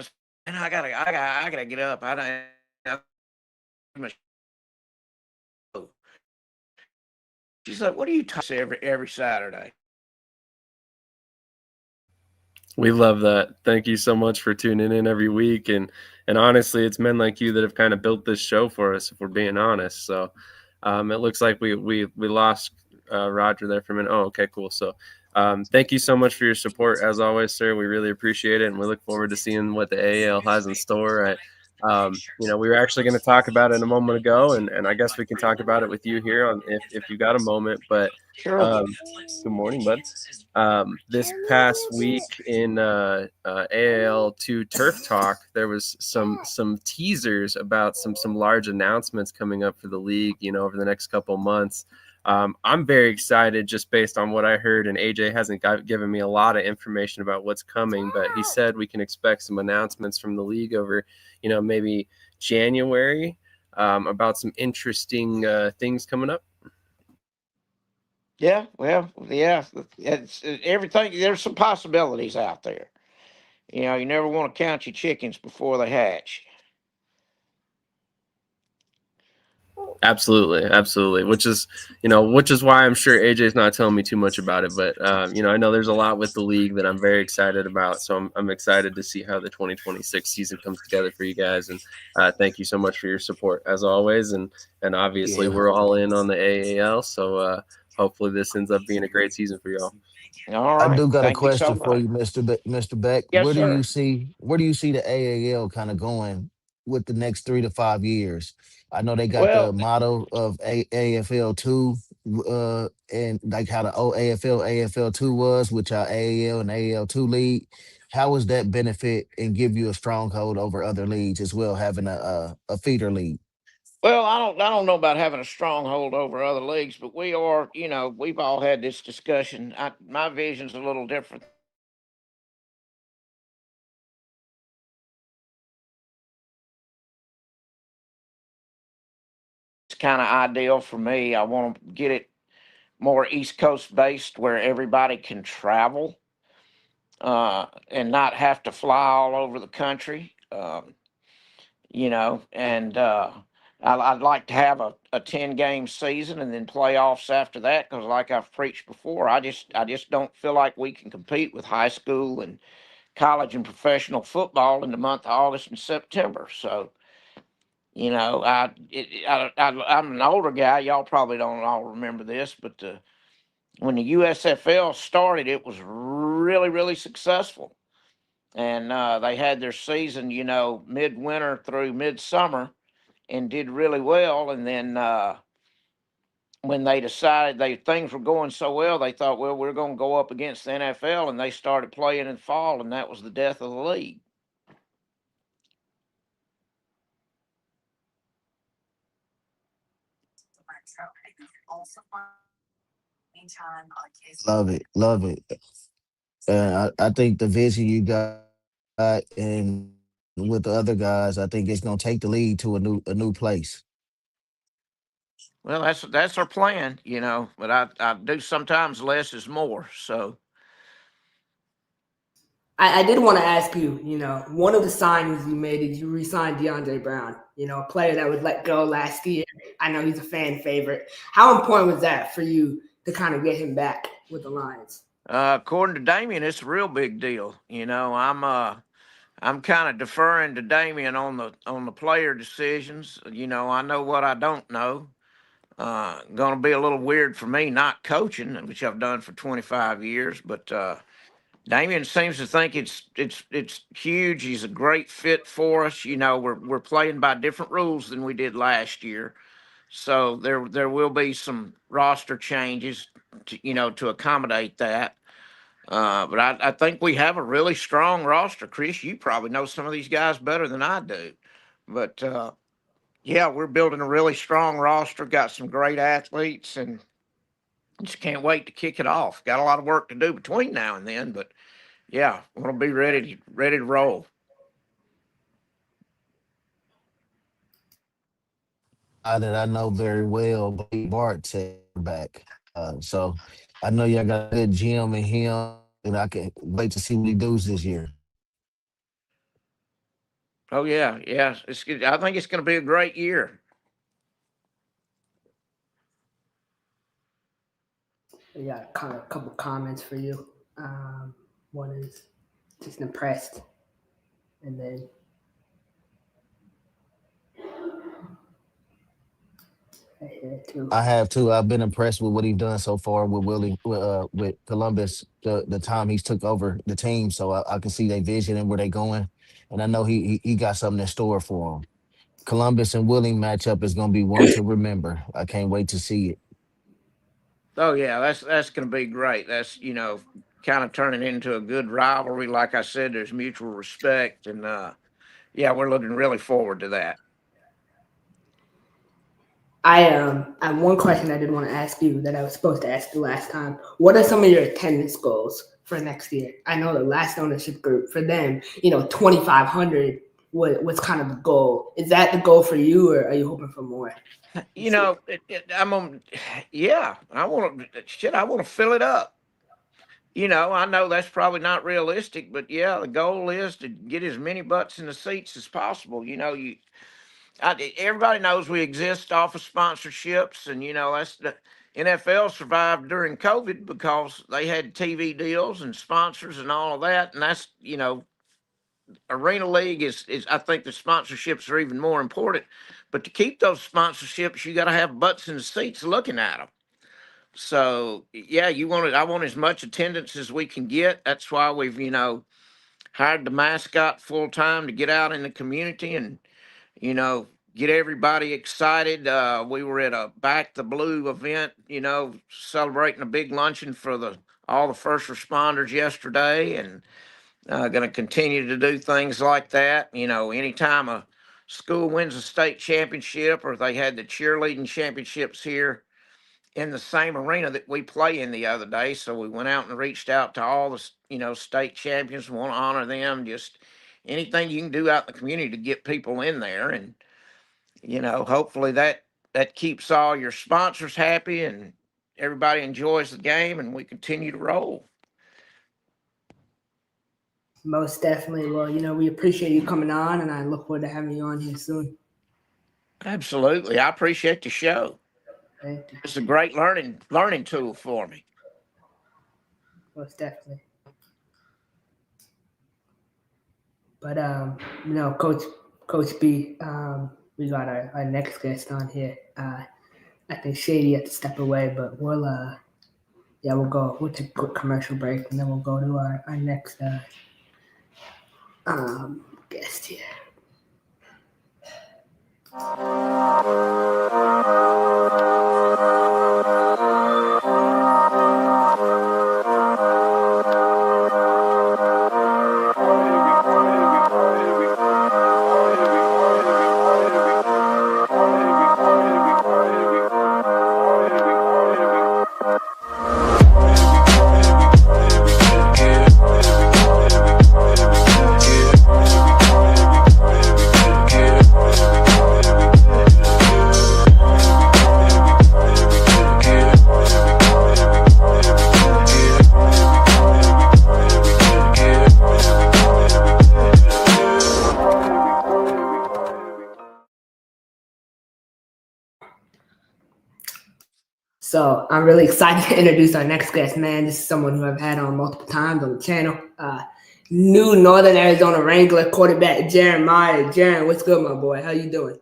Man, I gotta get up. She's like, "What are you talking every Saturday?" We love that. Thank you so much for tuning in every week. And honestly, it's men like you that have kind of built this show for us, if we're being honest. So it looks like we lost Roger there for a minute. Oh, okay, cool. So thank you so much for your support as always, sir. We really appreciate it, and we look forward to seeing what the AAL has in store. We were actually going to talk about it a moment ago, and I guess we can talk about it with you here on if you got a moment. But Sure. um, good morning, bud. This past week in AAL2 Turf Talk, there was some teasers about some large announcements coming up for the league, over the next couple months. I'm very excited just based on what I heard, and AJ hasn't given me a lot of information about what's coming, but he said we can expect some announcements from the league over, maybe January, about some interesting things coming up. Yeah. Well, yeah. It's everything. There's some possibilities out there. You never want to count your chickens before they hatch. Absolutely, absolutely. Which is why I'm sure AJ's not telling me too much about it. But I know there's a lot with the league that I'm very excited about. So I'm excited to see how the 2026 season comes together for you guys. And thank you so much for your support as always. And obviously Yeah. we're all in on the AAL. So hopefully this ends up being a great season for y'all. All I right. do got a Thank you so question for much. you, Mr. Beck. Yes, sir. Where do you see the AAL kind of going with the next 3 to 5 years? I know they got the Well, motto of AFL two, and like how the old AFL two was, which our AAL and AAL two league. How does that benefit and give you a stronghold over other leagues as well, having a feeder league? I don't know about having a stronghold over other leagues, but we are, we've all had this discussion. My vision's a little different than yours. It's kind of ideal for me. I want to get it more East Coast based where everybody can travel and not have to fly all over the country. And I'd like to have a 10 game season and then playoffs after that because, like I've preached before, I just don't feel like we can compete with high school and college and professional football in the month of August and September. So, I'm an older guy. Y'all probably don't all remember this, but when the USFL started, it was really, really successful. And they had their season, midwinter through midsummer and did really well. And then when they decided things were going so well, they thought, well, we're going to go up against the NFL, and they started playing in fall, and that was the death of the league. Love it, love it. I think the vision you got and with the other guys, I think it's gonna take the league to a new place. Well, that's our plan, but I do sometimes less is more. So I did want to ask you, one of the signings you made is you re-signed DeAndre Brown, a player that was let go last year. I know he's a fan favorite. How important was that for you to kind of get him back with the Lions? according to Damien, it's a real big deal. I'm kind of deferring to Damien on the player decisions. I know what I don't know. Going to be a little weird for me not coaching, which I've done for 25 years. But Damien seems to think it's huge. He's a great fit for us. We're playing by different rules than we did last year, so there will be some roster changes to accommodate that. But I think we have a really strong roster. Chris, you probably know some of these guys better than I do, but yeah, we're building a really strong roster. Got some great athletes, and just can't wait to kick it off. Got a lot of work to do between now and then, but yeah, want to be ready to roll. That I know very well, Bart said back. So I know y'all got a good gym in him, and I can wait to see what he does this year. Oh yeah, yeah. I think it's going to be a great year. I got kind of a couple comments for you. One is just impressed, and then here too. I have too. I've been impressed with what he's done so far with Willie, with Columbus. The time he's took over the team, so I can see their vision and where they going, and I know he got something in store for him. Columbus and Willie matchup is going to be one to remember. I can't wait to see it. Oh yeah, that's going to be great. That's kind of turning into a good rivalry. Like I said, there's mutual respect, and yeah, we're looking really forward to that. I have one question I did want to ask you that I was supposed to ask you last time. What are some of your attendance goals for next year? I know the last ownership group for them, 2,500 was kind of the goal. Is that the goal for you, or are you hoping for more this year? I'm on. Yeah, I want to. Shit, I want to fill it up. I know that's probably not realistic, but yeah, the goal is to get as many butts in the seats as possible. Everybody knows we exist off of sponsorships, and that's the NFL survived during COVID because they had TV deals and sponsors and all of that, and that's Arena League is I think the sponsorships are even more important, but to keep those sponsorships, you got to have butts in the seats looking at them. So yeah, I want as much attendance as we can get. That's why we've hired the mascot full time to get out in the community and you know, get everybody excited. We were at a Back the Blue event, celebrating a big luncheon for the all the first responders yesterday, and going to continue to do things like that. Anytime a school wins a state championship, or they had the cheerleading championships here in the same arena that we play in the other day. So we went out and reached out to all the state champions. Want to honor them. Just anything you can do out in the community to get people in there, and hopefully that keeps all your sponsors happy and everybody enjoys the game and we continue to roll. Most definitely. Well, we appreciate you coming on, and I look forward to having you on here soon. Absolutely. I appreciate the show. Thank you. It's a great learning tool for me. Most definitely. But Coach B, we got our next guest on here. I think Shady had to step away, but we'll take a quick commercial break, and then we'll go to our next guest here. So I'm really excited to introduce our next guest, man. This is someone who I've had on multiple times on the channel. New Northern Arizona Wrangler quarterback, Jeremiah. Jaren, what's good, my boy? How you doing?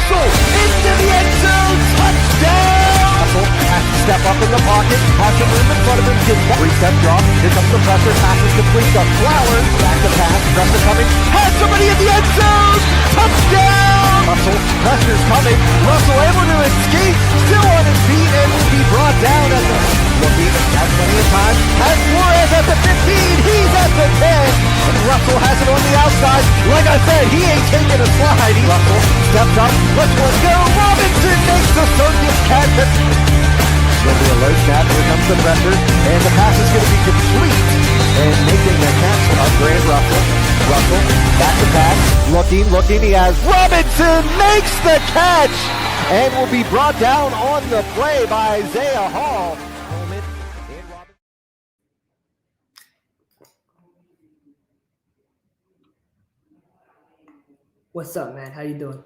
Into the end zone, touchdown! Russell has to step up in the pocket, has some room in front of him, gets that three-step drop, here comes the pressure, passes complete to Flowers, back to pass, pressure coming, has somebody in the end zone, touchdown! Russell, pressure's coming, Russell able to escape, still on his feet, and will be brought down at the looking, has plenty of time, has Flores at the 15, he's at the 10, and Russell has it on the outside, like I said, he ain't taking a slide, Russell steps up, let's one go, Robinson makes the circus catch. Going to be a low snap, here comes the pressure, and the pass is going to be complete, and making the catch of Grant Russell. Russell, back to pass, looking, he has Robinson makes the catch, and will be brought down on the play by Isaiah Hall. What's up, man? How you doing?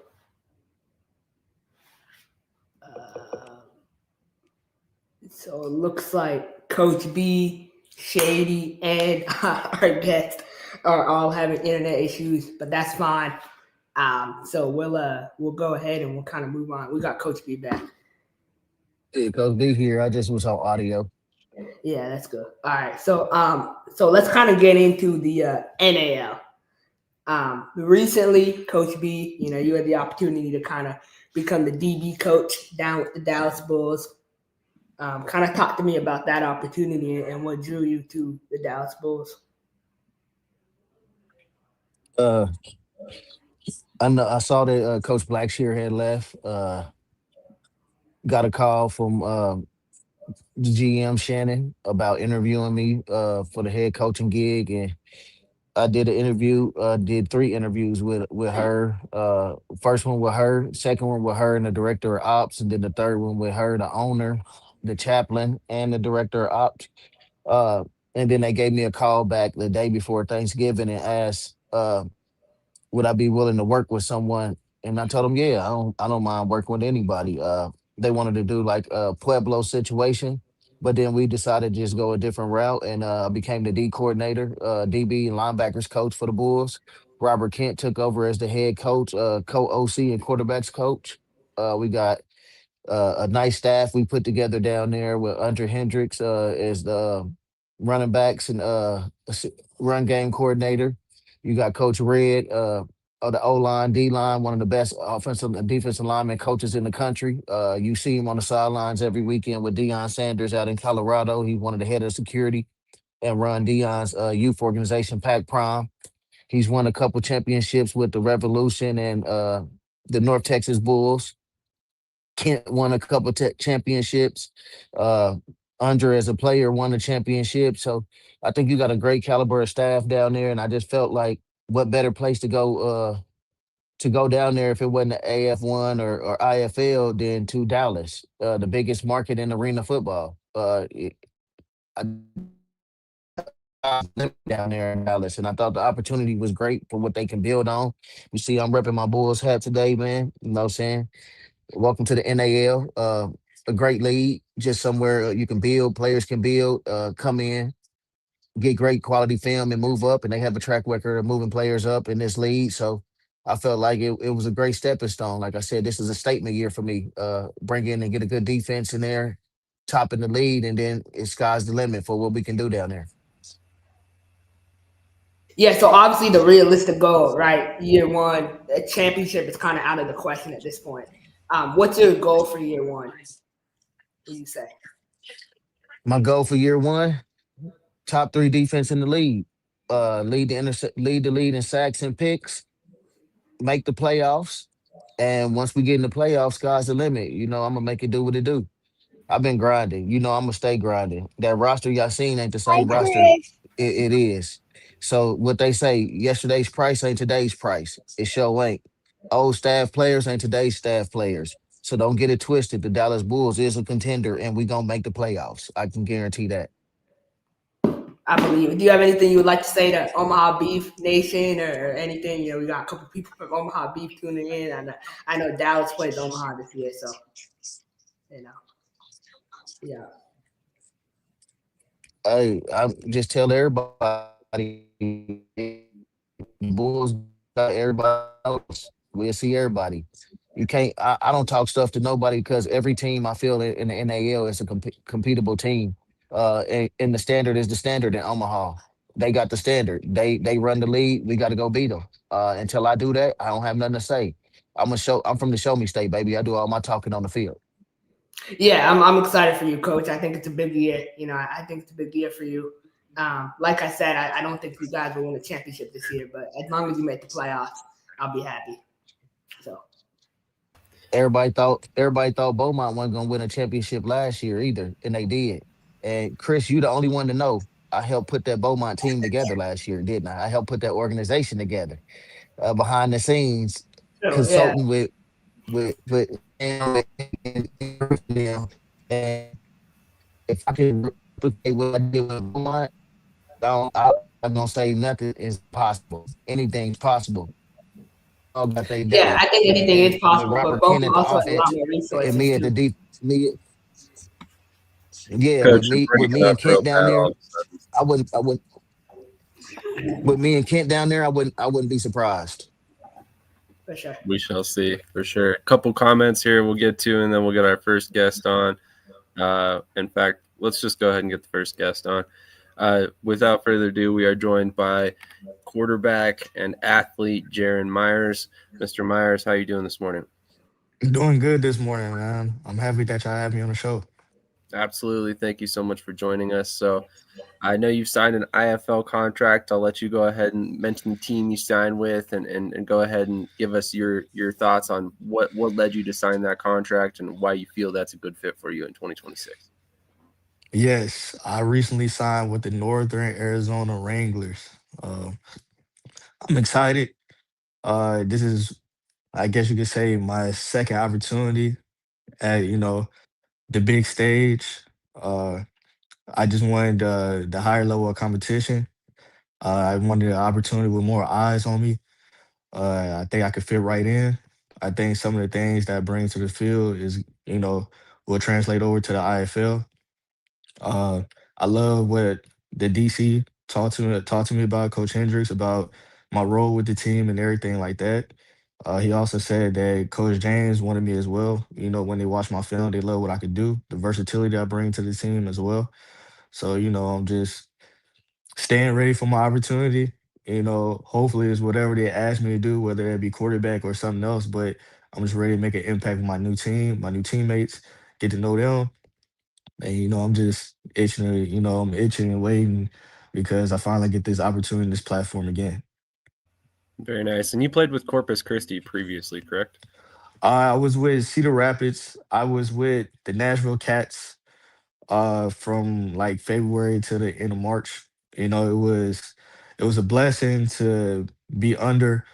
So it looks like Coach B, Shady, and our guest are all having internet issues, but that's fine. So we'll go ahead and we'll kind of move on. We got Coach B back. Hey, Coach B here. I just was on audio. Yeah, that's good. All right. So let's kind of get into the NAL. Recently, Coach B, you had the opportunity to kind of become the DB coach down with the Dallas Bulls. Kind of talk to me about that opportunity and what drew you to the Dallas Bulls. I know I saw that Coach Blackshear had left. Got a call from the GM Shannon about interviewing me for the head coaching gig, and I did an interview. Did three interviews with her. First one with her, second one with her and the director of ops, and then the third one with her, the owner, the chaplain, and the director of ops. Uh, and then they gave me a call back the day before Thanksgiving and asked, would I be willing to work with someone? And I told them, yeah, I don't mind working with anybody. They wanted to do like a Pueblo situation, but then we decided to just go a different route, and I became the D coordinator, DB and linebackers coach for the Bulls. Robert Kent took over as the head coach, co OC and quarterbacks coach. We got a nice staff we put together down there with Andre Hendricks as the running backs and run game coordinator. You got Coach Red of the O line, D line, one of the best offensive and defensive lineman coaches in the country. You see him on the sidelines every weekend with Deion Sanders out in Colorado. He's one of the head of security and run Deion's youth organization, Pac Prime. He's won a couple championships with the Revolution and the North Texas Bulls. Kent won a couple championships. Uh, Andre, as a player, won a championship. So I think you got a great caliber of staff down there, and I just felt like what better place to go down there if it wasn't the AF1 or IFL than to Dallas, the biggest market in arena football. I down there in Dallas, and I thought the opportunity was great for what they can build on. You see, I'm repping my Bulls hat today, man. You know what I'm saying? Welcome to the NAL. A great league, just somewhere you can build, players can build, come in, get great quality film and move up. And they have a track record of moving players up in this league. So I felt like it was a great stepping stone. Like I said, this is a statement year for me. Bring in and get a good defense in there, top in the lead, and then it's sky's the limit for what we can do down there. Yeah, so obviously the realistic goal, right? Year one, a championship is kind of out of the question at this point. What's your goal for year one? What do you say? My goal for year one, top three defense in the league. Lead the lead in sacks and picks, make the playoffs. And once we get in the playoffs, sky's the limit. I'm gonna make it do what it do. I've been grinding. I'm gonna stay grinding. That roster y'all seen ain't the Hi, same roster Chris. it is. So what they say, yesterday's price ain't today's price. It sure ain't. Old staff players ain't today's staff players. So don't get it twisted. The Dallas Bulls is a contender, and we gonna make the playoffs. I can guarantee that. I believe it. Do you have anything you would like to say to Omaha Beef Nation or anything? We got a couple people from Omaha Beef tuning in. I know Dallas plays Omaha this year, so you know, yeah. Hey, I just tell everybody, Bulls got everybody else. We'll see everybody. You can't. I don't talk stuff to nobody because every team I feel in the NAL is a competable team. And the standard is the standard in Omaha. They got the standard. They run the league. We got to go beat them. Until I do that, I don't have nothing to say. I'm from the show me state, baby. I do all my talking on the field. Yeah, I'm excited for you, Coach. I think it's a big year. I think it's a big year for you. Like I said, I don't think you guys will win a championship this year, but as long as you make the playoffs, I'll be happy. So Everybody thought Beaumont wasn't gonna win a championship last year either, and they did. And Chris, you the only one to know. I helped put that Beaumont team together last year, didn't I? I helped put that organization together behind the scenes, so yeah, consulting with them. And if I can replicate what I did with Beaumont, I'm gonna say nothing is possible. Anything's possible. All got they yeah, day, I think anything is and with possible, but Robert both Kent at the also has a lot offense more and resources me at the too. deep me. Yeah, Coach, you're with breaking me up and real Kent down bad all there, of a sudden. I wouldn't with me and Kent down there, I wouldn't be surprised. For sure. We shall see for sure. A couple comments here we'll get to, and then we'll get our first guest on. In fact, let's just go ahead and get the first guest on. Without further ado, we are joined by quarterback and athlete Jaron Myers. Mr. Myers, how you doing this morning? Doing good this morning, man. I'm happy that y'all have me on the show. Absolutely. Thank you so much for joining us. So I know you've signed an IFL contract. I'll let you go ahead and mention the team you signed with and go ahead and give us your thoughts on what led you to sign that contract and why you feel that's a good fit for you in 2026. Yes, I recently signed with the Northern Arizona Wranglers. Uh, I'm excited. This is, I guess you could say, my second opportunity at the big stage. Uh, I just wanted the higher level of competition. I wanted an opportunity with more eyes on me. I think I could fit right in. I think some of the things that I bring to the field is, will translate over to the IFL. Uh, I love what the DC talked to me about Coach Hendricks about my role with the team and everything like that. He also said that Coach James wanted me as well. When they watch my film, they love what I could do, the versatility I bring to the team as well. So, I'm just staying ready for my opportunity. Hopefully it's whatever they ask me to do, whether it be quarterback or something else. But I'm just ready to make an impact with my new team, my new teammates, get to know them. And I'm just itching to, I'm itching and waiting because I finally get this opportunity, this platform again. Very nice. And you played with Corpus Christi previously, correct? I was with Cedar Rapids. I was with the Nashville Cats from like February to the end of March. It was a blessing to be under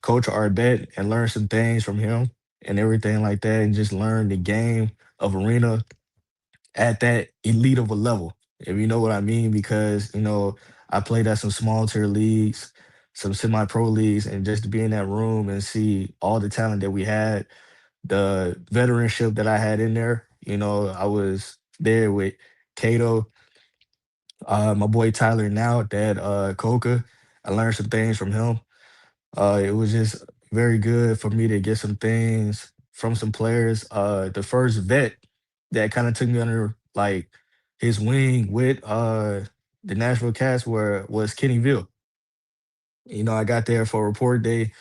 Coach Arbet and learn some things from him and everything like that, and just learn the game of arena at that elite of a level, if you know what I mean. Because I played at some small tier leagues, some semi-pro leagues, and just to be in that room and see all the talent that we had, the veteranship that I had in there. I was there with Cato, my boy Tyler now, Dad Coca. I learned some things from him. It was just very good for me to get some things from some players. The first vet that kind of took me under like his wing with the Nashville Cats was Kenny Ville. I got there for report day.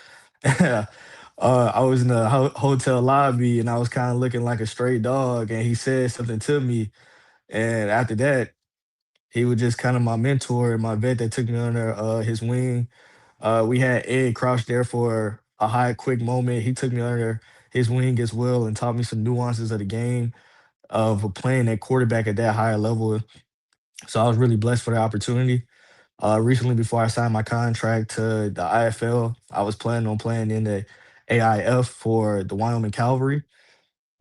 I was in the hotel lobby and I was kind of looking like a stray dog, and he said something to me. And after that, he was just kind of my mentor and my vet that took me under his wing. We had Ed Crouch there for a high, quick moment. He took me under his wing as well and taught me some nuances of the game of playing at quarterback at that higher level. So I was really blessed for the opportunity. Recently, before I signed my contract to the IFL, I was planning on playing in the AIF for the Wyoming Cavalry.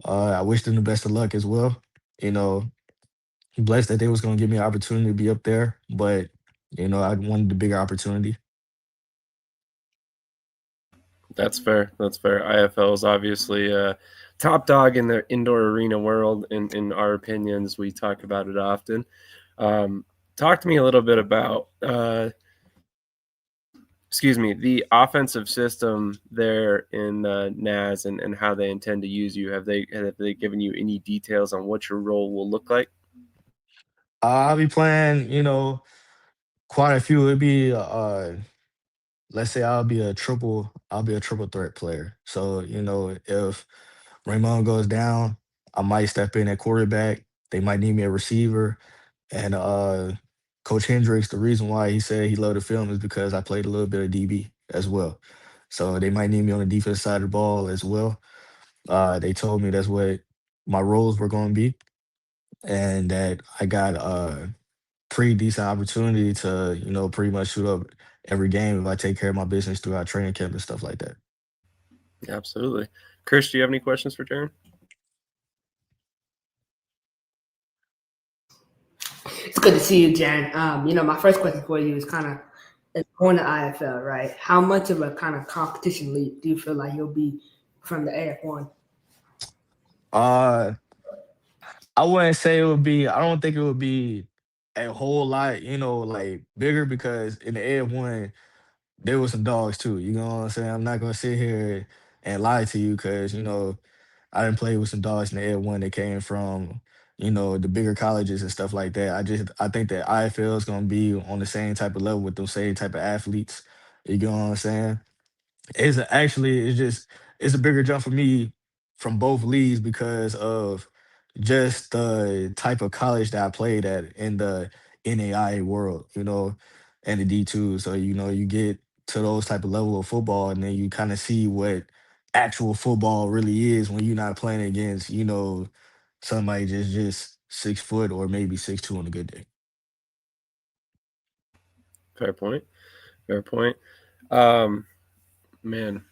I wish them the best of luck as well. You know, blessed that they was going to give me an opportunity to be up there, but I wanted the bigger opportunity. That's fair. That's fair. IFL is obviously a top dog in the indoor arena world. In our opinions, we talk about it often. Um, Talk to me a little bit about, excuse me, the offensive system there in NAS and how they intend to use you. Have they given you any details on what your role will look like? I'll be playing, quite a few. It'd be let's say I'll be a triple threat player. So, if Raymond goes down, I might step in at quarterback. They might need me a receiver. And Coach Hendricks, the reason why he said he loved the film is because I played a little bit of DB as well. So they might need me on the defense side of the ball as well. They told me that's what my roles were going to be, and that I got pretty decent opportunity to, pretty much shoot up every game if I take care of my business throughout training camp and stuff like that. Absolutely. Chris, do you have any questions for Jaron? It's good to see you, Jan. My first question for you is kind of on the IFL, right? How much of a kind of competition league do you feel like you'll be from the AF1? Uh, I wouldn't say it would be. I don't think it would be a whole lot, like bigger, because in the AF1 there was some dogs too. You know what I'm saying? I'm not gonna sit here and lie to you because I didn't play with some dogs in the AF1 that came from the bigger colleges and stuff like that. I think that IFL is gonna be on the same type of level with those same type of athletes. You know what I'm saying? It's a bigger jump for me from both leagues because of just the type of college that I played at in the NAIA world, and the D2. So you get to those type of level of football, and then you kind of see what actual football really is when you're not playing against somebody just 6 foot or maybe 6'2" on a good day. Fair point. Fair point. Um, man,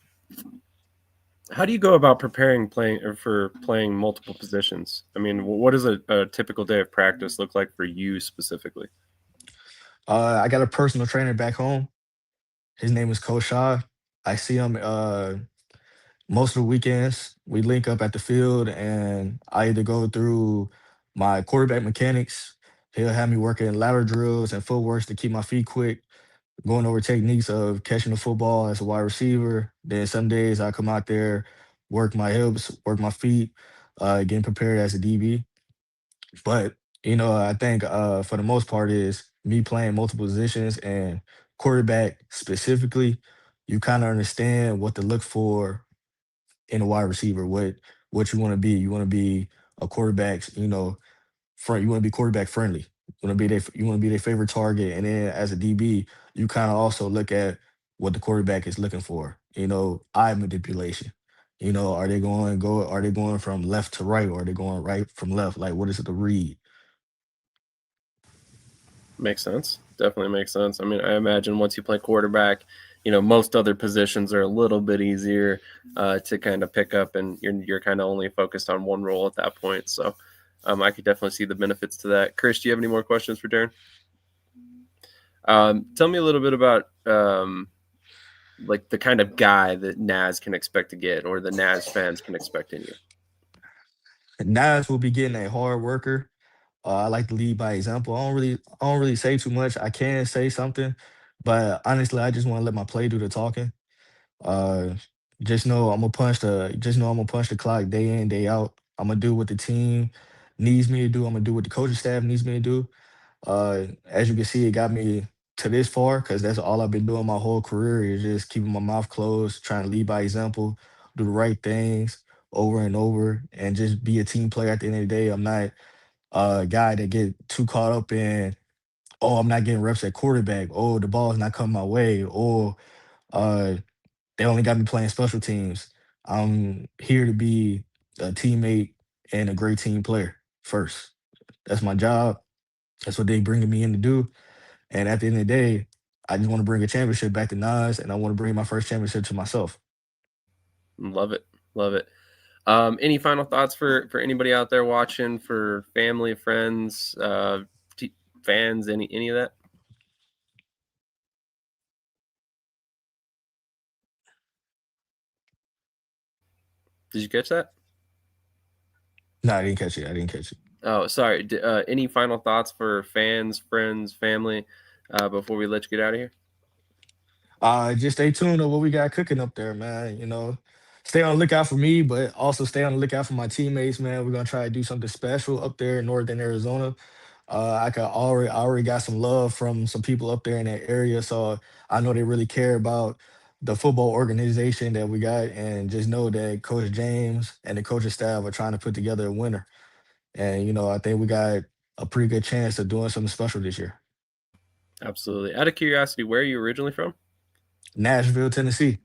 how do you go about preparing playing or for playing multiple positions? I mean, what does a typical day of practice look like for you specifically? I got a personal trainer back home. His name is Coach Shaw. I see him most of the weekends. We link up at the field, and I either go through my quarterback mechanics. He'll have me working ladder drills and footworks to keep my feet quick, going over techniques of catching the football as a wide receiver. Then some days I come out there, work my hips, work my feet, getting prepared as a DB. But I think for the most part is me playing multiple positions and quarterback specifically. You kind of understand what to look for in a wide receiver, what you want to be. You want to be a quarterback, front. You want to be quarterback friendly. You want to be their favorite target. And then as a DB, you kind of also look at what the quarterback is looking for. Eye manipulation. Are they going from left to right, or are they going right from left? Like, what is it to read? Makes sense. Definitely makes sense. I mean, I imagine once you play quarterback, most other positions are a little bit easier to kind of pick up, and you're kind of only focused on one role at that point. So, I could definitely see the benefits to that. Chris, do you have any more questions for Darren? Tell me a little bit about like the kind of guy that Naz can expect to get, or the Naz fans can expect in you. Nas will be getting a hard worker. I like to lead by example. I don't really say too much. I can say something, but honestly, I just want to let my play do the talking. Uh, just know I'm gonna punch the clock day in, day out. I'm gonna do what the team needs me to do. I'm gonna do what the coaching staff needs me to do. As you can see, it got me to this far because that's all I've been doing my whole career is just keeping my mouth closed, trying to lead by example, do the right things over and over, and just be a team player. At the end of the day, I'm not a guy that get too caught up in, oh, I'm not getting reps at quarterback, oh, the ball's not coming my way, or uh, they only got me playing special teams. I'm here to be a teammate and a great team player first. That's my job. That's what they bringing me in to do. And at the end of the day, I just want to bring a championship back to Nas, and I want to bring my first championship to myself. Love it, love it. Any final thoughts for anybody out there watching, for family, friends, fans, any of that? Did you catch that? No, I didn't catch it. I didn't catch it. Oh, sorry. Any final thoughts for fans, friends, family before we let you get out of here? Just stay tuned to what we got cooking up there, man. Stay on the lookout for me, but also stay on the lookout for my teammates, man. We're gonna try to do something special up there in northern Arizona. I already got some love from some people up there in that area, so I know they really care about the football organization that we got, and just know that Coach James and the coaching staff are trying to put together a winner. And I think we got a pretty good chance of doing something special this year. Absolutely. Out of curiosity, where are you originally from? Nashville, Tennessee.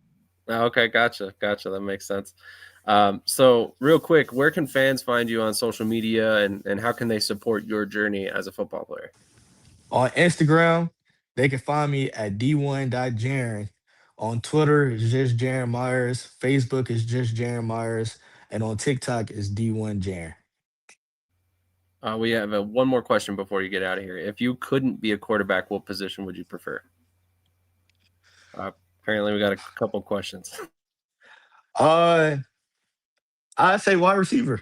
Oh, okay, gotcha. That makes sense. So, real quick, where can fans find you on social media, and how can they support your journey as a football player? On Instagram, they can find me at d1.jaren. On Twitter, it's just Jaren Myers. Facebook is just Jaren Myers. And on TikTok, it's D1Jaren. We have one more question before you get out of here. If you couldn't be a quarterback, what position would you prefer? Uh, Apparently, we got a couple questions. Uh, I say wide receiver.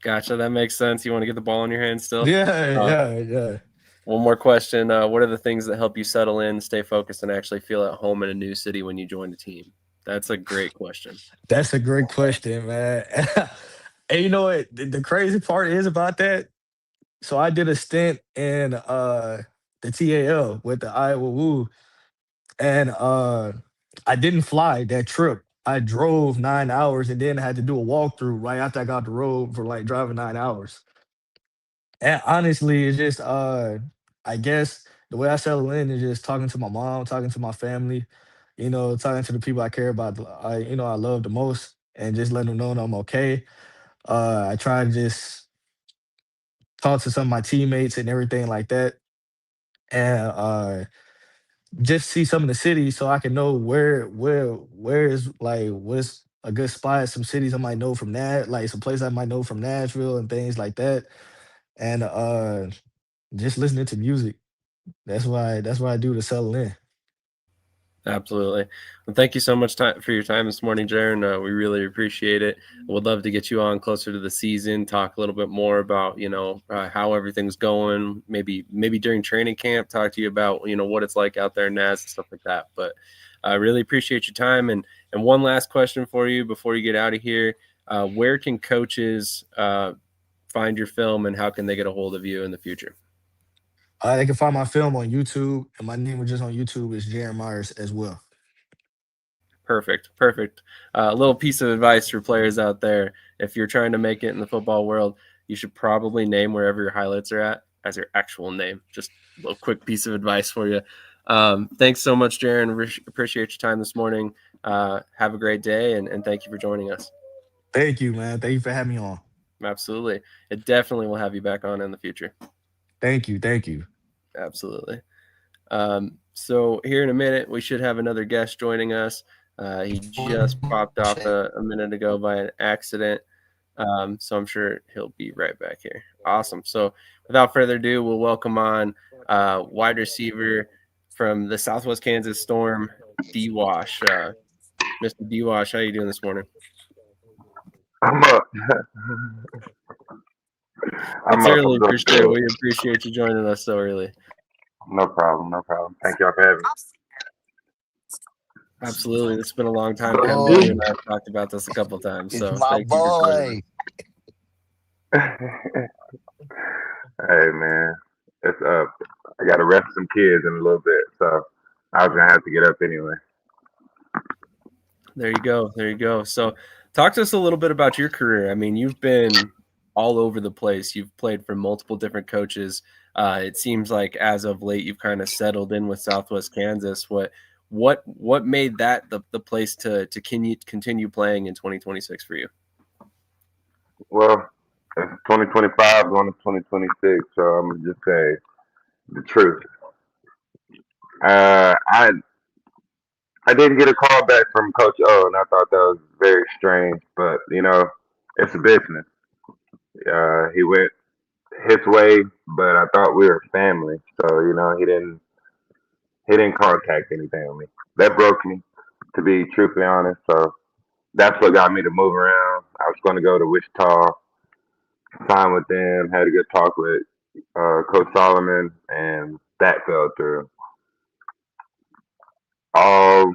Gotcha. That makes sense. You want to get the ball in your hands still? Yeah, Uh, yeah, yeah. One more question. What are the things that help you settle in, stay focused, and actually feel at home in a new city when you join the team? That's a great question. That's a great question, man. And you know what? The crazy part is about that. So I did a stint in the TAL with the Iowa Woo, and I didn't fly that trip. I drove 9 hours and then I had to do a walkthrough right after I got the road for like driving 9 hours. And honestly, it's just I guess the way I settle in is just talking to my mom, talking to my family, talking to the people I care about, I love the most, and just letting them know that I'm okay. I try to just talk to some of my teammates and everything like that, and just see some of the cities so I can know where is like what's a good spot. Some cities I might know from that, like some places I might know from Nashville and things like that, and just listening to music. That's why I do to settle in. Absolutely. Well, thank you so much for your time this morning, Jaron. We really appreciate it. Would love to get you on closer to the season, talk a little bit more about, how everything's going. Maybe during training camp, talk to you about, what it's like out there in Naz and stuff like that. But I really appreciate your time. And one last question for you before you get out of here. Where can coaches find your film, and how can they get a hold of you in the future? They can find my film on YouTube, and my name is just on YouTube is Jaron Myers as well. Perfect. Perfect. A little piece of advice for players out there. If you're trying to make it in the football world, you should probably name wherever your highlights are at as your actual name. Just a little quick piece of advice for you. Thanks so much, Jaron. Appreciate your time this morning. Have a great day, and thank you for joining us. Thank you, man. Thank you for having me on. Absolutely. It definitely will have you back on in the future. Thank you. Thank you. Absolutely. So here in a minute, we should have another guest joining us. He just popped off a minute ago by an accident. So I'm sure he'll be right back here. Awesome. So without further ado, we'll welcome on wide receiver from the Southwest Kansas Storm, D Wash. Mr. D Wash, how you doing this morning? I'm up. I'm It's up. I'm early doing for sure. good. We appreciate you joining us so early. No problem. No problem. Thank y'all for having Absolutely. It's been a long time coming. You Boy, and I have talked about this a couple times. it's So my thank you for joining us. boy. me. Hey man, it's up. I got to rest some kids in a little bit, so I was gonna have to get up anyway. There you go. There you go. So, talk to us a little bit about your career. I mean, you've been all over the place. You've played for multiple different coaches. It seems like as of late, you've kind of settled in with Southwest Kansas. What made that the place to continue playing in 2026 for you? Well, it's 2025 going to 2026, so I'm gonna just say the truth. Uh, I I didn't get a call back from Coach O, and I thought that was very strange. But it's a business. He went his way, but I thought we were family. So he didn't contact anything with me. That broke me, to be truthfully honest. So that's what got me to move around. I was going to go to Wichita, sign with them, had a good talk with Coach Solomon, and that fell through. All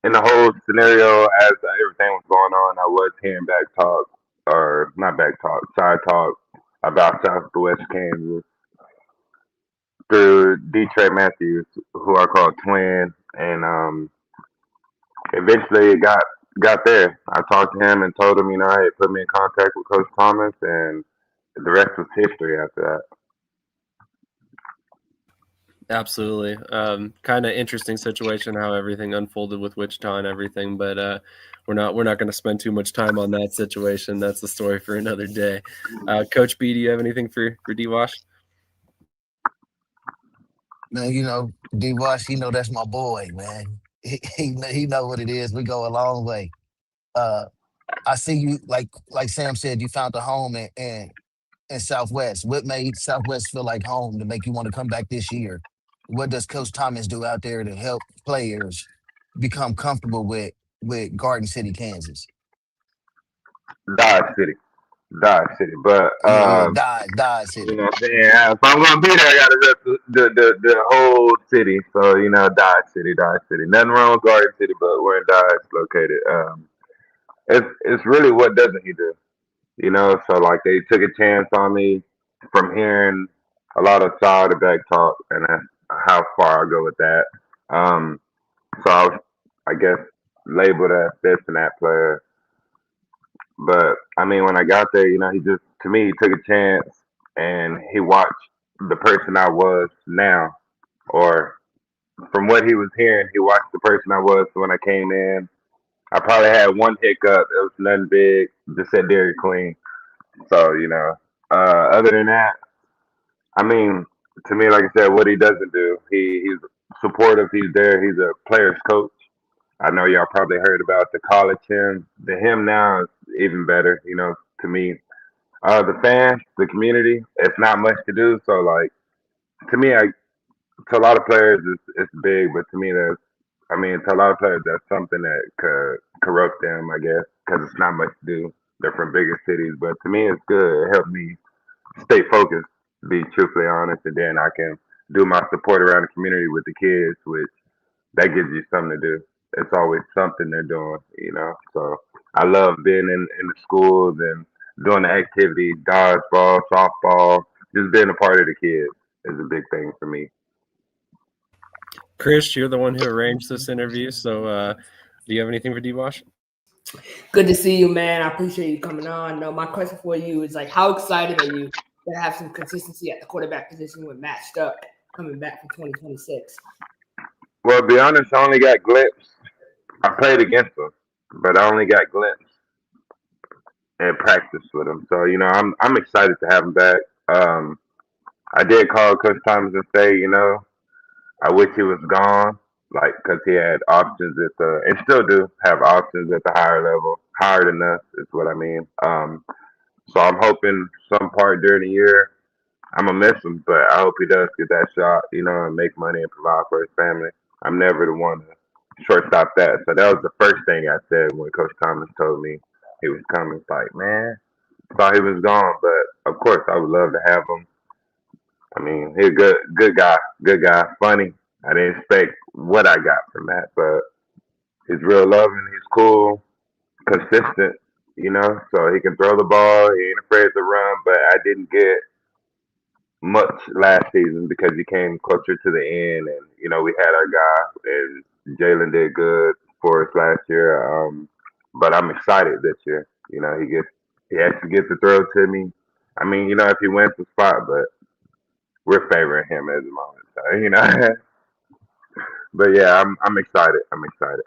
in the whole scenario, as everything was going on, I was hearing back talk, or not back talk, side talk about Southwest Kansas through Detroit Matthews, who I call Twin, and eventually it got there. I talked to him and told him, he put me in contact with Coach Thomas, and the rest was history after that. Absolutely. Kind of interesting situation how everything unfolded with Wichita and everything, but we're not going to spend too much time on that situation. That's the story for another day. Coach B, do you have anything for D Wash? Man, D Wash, that's my boy, man. He know what it is. We go a long way. Uh I see you like Sam said, you found a home in Southwest. What made Southwest feel like home to make you want to come back this year? What does Coach Thomas do out there to help players become comfortable with Garden City, Kansas? Dodge City, Dodge City. But Yeah, Dodge City. what I'm saying? If I'm gonna be there, I gotta rep the whole city. So Dodge City, Dodge City. Nothing wrong with Garden City, but where Dodge located. It's really what doesn't he do? So like they took a chance on me from hearing a lot of side to back talk, and that's how far I go with that. Um, so I guess, labeled as this and that player. But I mean, when I got there, he just to me he took a chance and he watched the person I was now, or from what he was hearing, he watched the person I was when I came in. I probably had one hiccup. It was nothing big. Just said Dairy Queen. So other than that. I mean, to me, like I said, what he doesn't do, he's supportive. He's there. He's a player's coach. I know y'all probably heard about the college him. The him now is even better. To me, the fans, the community, it's not much to do. So like to me, to a lot of players, it's big, but to me, to a lot of players, that's something that could corrupt them, I guess, because it's not much to do. They're from bigger cities, but to me, it's good. It helped me stay focused, be truthfully honest, and then I can do my support around the community with the kids, which that gives you something to do. It's always something they're doing. So I love being in the schools and doing the activities, dodgeball, softball, just being a part of the kids is a big thing for me. Krish, you're the one who arranged this interview, so do you have anything for D-Wash? Good to see you, man. I appreciate you coming on. No, my question for you is like, how excited are you to have some consistency at the quarterback position with Matt Stuck coming back for 2026? Well, to be honest, I only got glimpses. I played against him, but I only got glimpses and practice with him. So I'm excited to have him back. Um, I did call Coach Thomas and say, I wish he was gone, like because he had options at the and still do have options at the higher level, higher than us is what I mean. So I'm hoping some part during the year I'm gonna miss him, but I hope he does get that shot, and make money and provide for his family. I'm never the one to shortstop that. So that was the first thing I said when Coach Thomas told me he was coming. It's like, man, thought he was gone, but of course I would love to have him. I mean, he's a good guy, funny. I didn't expect what I got from that, but he's real loving. He's cool, consistent, so he can throw the ball. He ain't afraid to run, but I didn't get much last season because he came closer to the end, and we had our guy, and Jalen did good for us last year. But I'm excited this year. He actually gets to throw to me. I mean, if he wins the spot, but we're favoring him at the moment. So. But yeah, I'm excited. I'm excited.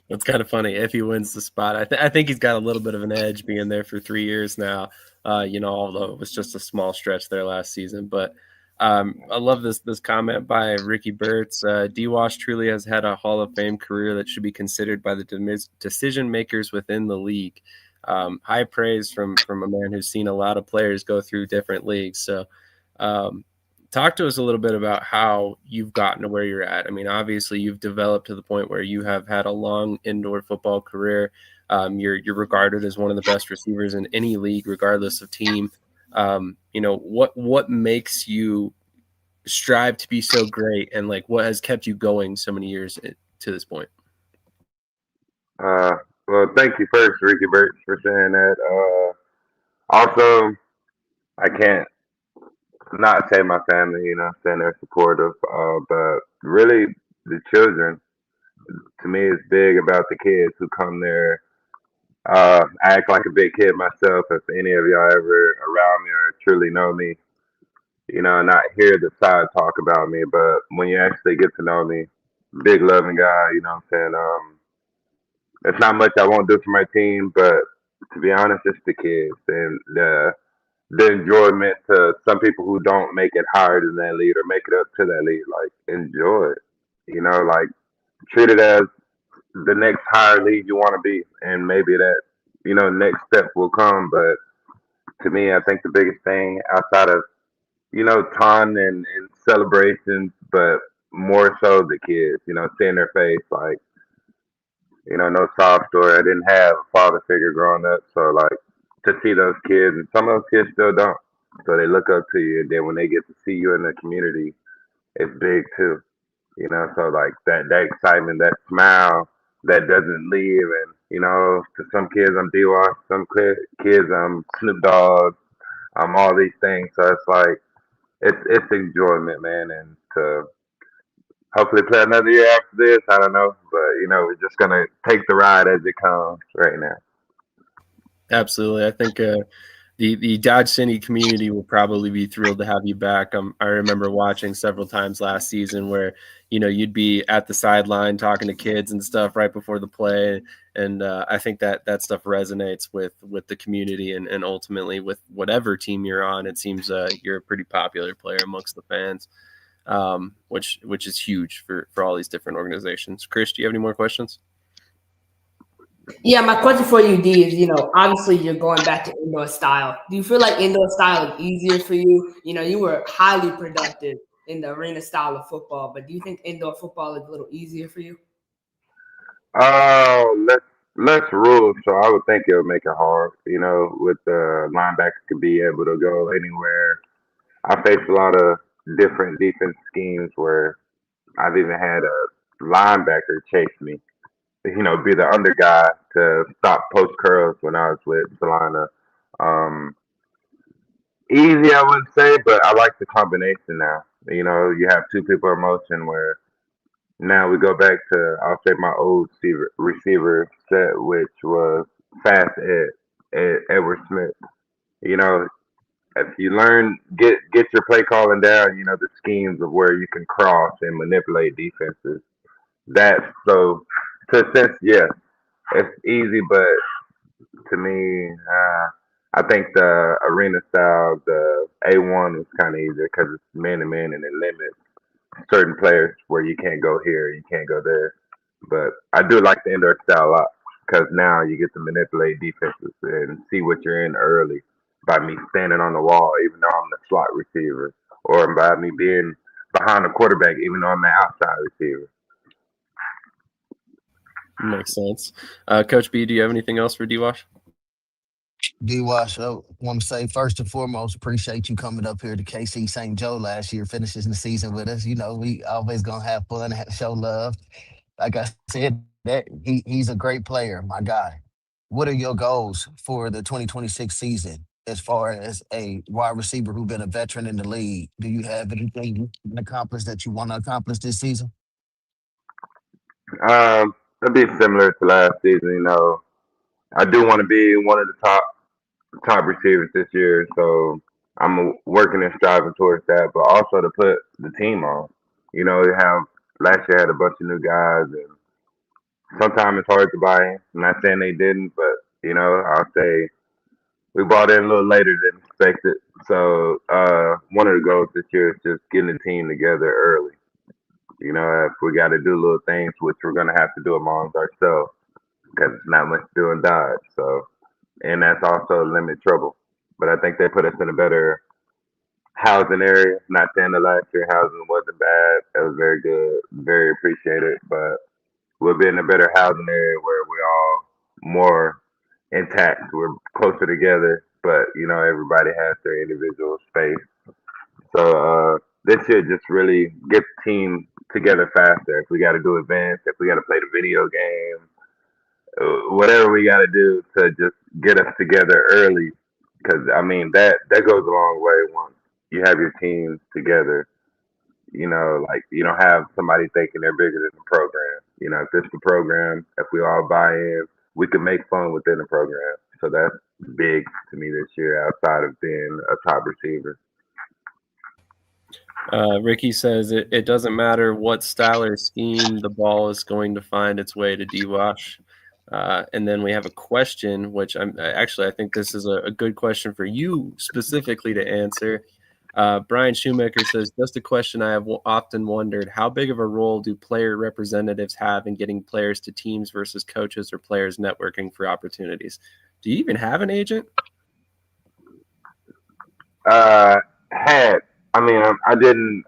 It's kind of funny if he wins the spot. I think he's got a little bit of an edge being there for 3 years now. Although it was just a small stretch there last season. But I love this comment by Ricky Burtz. D-Wash truly has had a Hall of Fame career that should be considered by the decision makers within the league. High praise from a man who's seen a lot of players go through different leagues. So talk to us a little bit about how you've gotten to where you're at. I mean, obviously you've developed to the point where you have had a long indoor football career. You're regarded as one of the best receivers in any league, regardless of team. What makes you strive to be so great, and like what has kept you going so many years to this point? Well, thank you first, Ricky Burks, for saying that. Also, I can't not say my family, saying they're supportive. But really, the children, to me, is big about the kids who come there. I act like a big kid myself. If any of y'all ever around me or truly know me, not hear the side talk about me, but when you actually get to know me, big loving guy, what I'm saying? It's not much I won't do for my team, but to be honest, it's the kids and the enjoyment to some people who don't make it higher than that lead or make it up to that lead. Like enjoy it, like treat it as the next higher lead you want to be, and maybe that next step will come. But to me, I think the biggest thing outside of ton and celebrations, but more so the kids, seeing their face, like no sob story. I didn't have a father figure growing up, so like to see those kids, and some of those kids still don't. So they look up to you, and then when they get to see you in the community, it's big too. So like that excitement, that smile that doesn't leave, and to some kids I'm D-Wash, some kids I'm Snoop Dogg, I'm all these things. So it's like it's enjoyment, man, and to hopefully play another year after this. I don't know, but we're just gonna take the ride as it comes right now. Absolutely. I think the Dodge City community will probably be thrilled to have you back. I remember watching several times last season where, you'd be at the sideline talking to kids and stuff right before the play. And I think that stuff resonates with the community and ultimately with whatever team you're on. It seems you're a pretty popular player amongst the fans, which is huge for all these different organizations. Krish, do you have any more questions? Yeah, my question for you, D, is obviously you're going back to indoor style. Do you feel like indoor style is easier for you? You were highly productive in the arena style of football, but do you think indoor football is a little easier for you? Less rules, so I would think it would make it hard. With the linebackers could be able to go anywhere. I faced a lot of different defense schemes where I've even had a linebacker chase me. Be the under guy to stop post curls when I was with Salina. Um, Easy, I wouldn't say, but I like the combination now. You have two people in motion where now we go back to I'll say my old receiver set, which was fast Edward Smith. You know, if you learn get your play calling down, the schemes of where you can cross and manipulate defenses. That's so to a sense, yes, it's easy, but to me, I think the arena style, the A1 was kind of easier because it's man to man and it limits certain players where you can't go here, you can't go there. But I do like the indoor style a lot because now you get to manipulate defenses and see what you're in early by me standing on the wall, even though I'm the slot receiver, or by me being behind the quarterback, even though I'm the outside receiver. Makes sense. Coach B, do you have anything else for D-Wash? D Wash, I want to say first and foremost, appreciate you coming up here to KC St. Joe last year, finishing the season with us. We always gonna have fun, show love. Like I said, he's a great player, my guy. What are your goals for the 2026 season as far as a wide receiver who's been a veteran in the league? Do you have anything you can accomplish that you want to accomplish this season? It'll be similar to last season. I do want to be one of the top receivers this year, so I'm working and striving towards that. But also to put the team on. You have last year had a bunch of new guys, and sometimes it's hard to buy in. I'm not saying they didn't, but I'll say we bought in a little later than expected. So one of the goals this year is just getting the team together early. If we got to do little things, which we're gonna have to do amongst ourselves, because it's not much to do in Dodge. So, and that's also limit trouble. But I think they put us in a better housing area. Not saying the last year housing wasn't bad. It was very good, very appreciated. But we'll be in a better housing area where we're all more intact. We're closer together, but everybody has their individual space. So this should just really get the team together faster. If we got to do events, if we got to play the video game, whatever we got to do to just get us together early. Because I mean that goes a long way once you have your teams together. Like you don't have somebody thinking they're bigger than the program. If it's the program, if we all buy in, we can make fun within the program. So that's big to me this year, outside of being a top receiver. Ricky says it doesn't matter what style or scheme, the ball is going to find its way to D-Wash. And then we have a question, which I think this is a good question for you specifically to answer. Brian Shoemaker says, just a question I have often wondered, how big of a role do player representatives have in getting players to teams versus coaches or players networking for opportunities? Do you even have an agent? Uh, had I mean I didn't.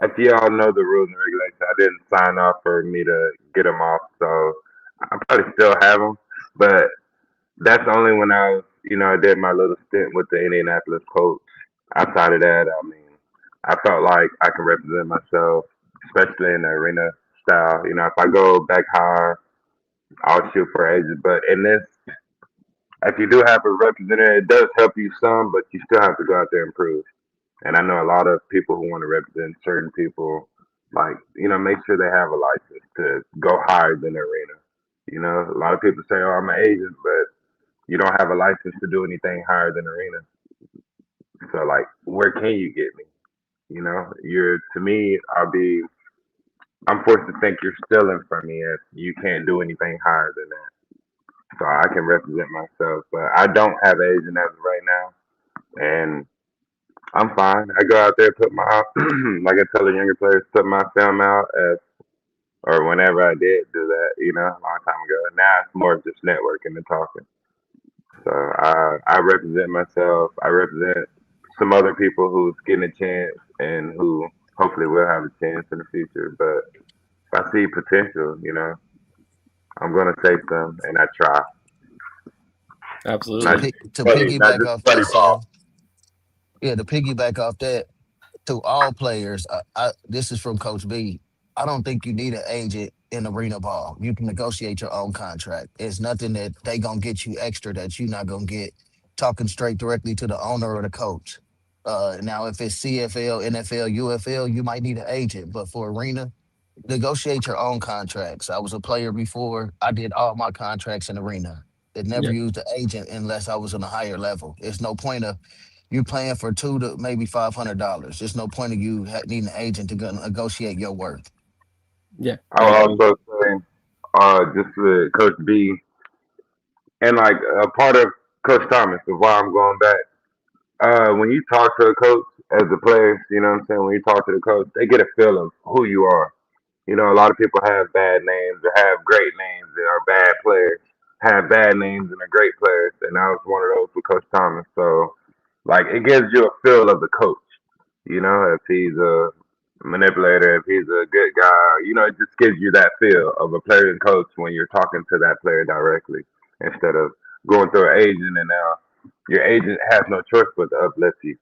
If you all know the rules and regulations, I didn't sign off for me to get them off. So I probably still have them, but that's only when I did my little stint with the Indianapolis Colts. Outside of that, I mean, I felt like I could represent myself, especially in the arena style. If I go back higher, I'll shoot for agents. But in this, if you do have a representative, it does help you some, but you still have to go out there and prove. And I know a lot of people who want to represent certain people, like, make sure they have a license to go higher than the arena. A lot of people say, oh, I'm an agent, but you don't have a license to do anything higher than arena. So, like, where can you get me? You're, to me, I'll be I'm forced to think you're stealing from me if you can't do anything higher than that. So I can represent myself, but I don't have an agent as of right now, and I'm fine. I go out there, put my like I tell the younger players, put my film out as or whenever I did do that, a long time ago. Now it's more of just networking and talking. So I represent myself. I represent some other people who's getting a chance and who hopefully will have a chance in the future. But if I see potential, I'm gonna take them and I try. To Absolutely. Not just pick to study, not piggyback just off study that, ball. Sam. Yeah, to piggyback off that, to all players, this is from Coach B. I don't think you need an agent in arena ball. You can negotiate your own contract. It's nothing that they gonna get you extra that you not gonna get talking straight directly to the owner or the coach. Now, if it's CFL, NFL, UFL, you might need an agent, but for arena, negotiate your own contracts. I was a player before. I did all my contracts in arena. It never Yeah. used an agent unless I was on a higher level. It's no point of you playing for two to maybe $500. There's no point of you needing an agent to go negotiate your worth. Yeah. I I would agree. also say, just with Coach B and like a part of Coach Thomas of why I'm going back. When you talk to a coach as a player, you know what I'm saying? When you talk to the coach, they get a feel of who you are. A lot of people have bad names or have great names and are bad players, have bad names and are great players. And I was one of those with Coach Thomas. So, like, it gives you a feel of the coach. If he's a manipulator, if he's a good guy, it just gives you that feel of a player and coach when you're talking to that player directly instead of going through an agent and now your agent has no choice but to uplift you.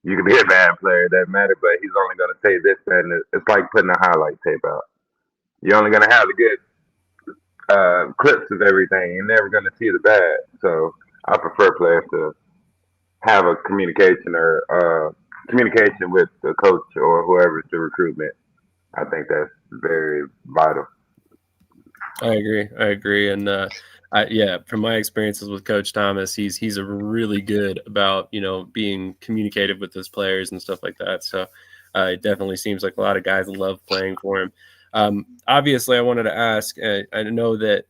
You can be a bad player, it doesn't matter, but he's only going to say this, that, and it's like putting a highlight tape out. You're only gonna have the good clips of everything. You're never gonna see the bad. So I prefer players to have a communication with the coach or whoever's the recruitment. I think that's very vital. I agree. I agree. And yeah, from my experiences with Coach Thomas, he's a really good about being communicative with his players and stuff like that. So it definitely seems like a lot of guys love playing for him. Obviously, I wanted to ask. I know that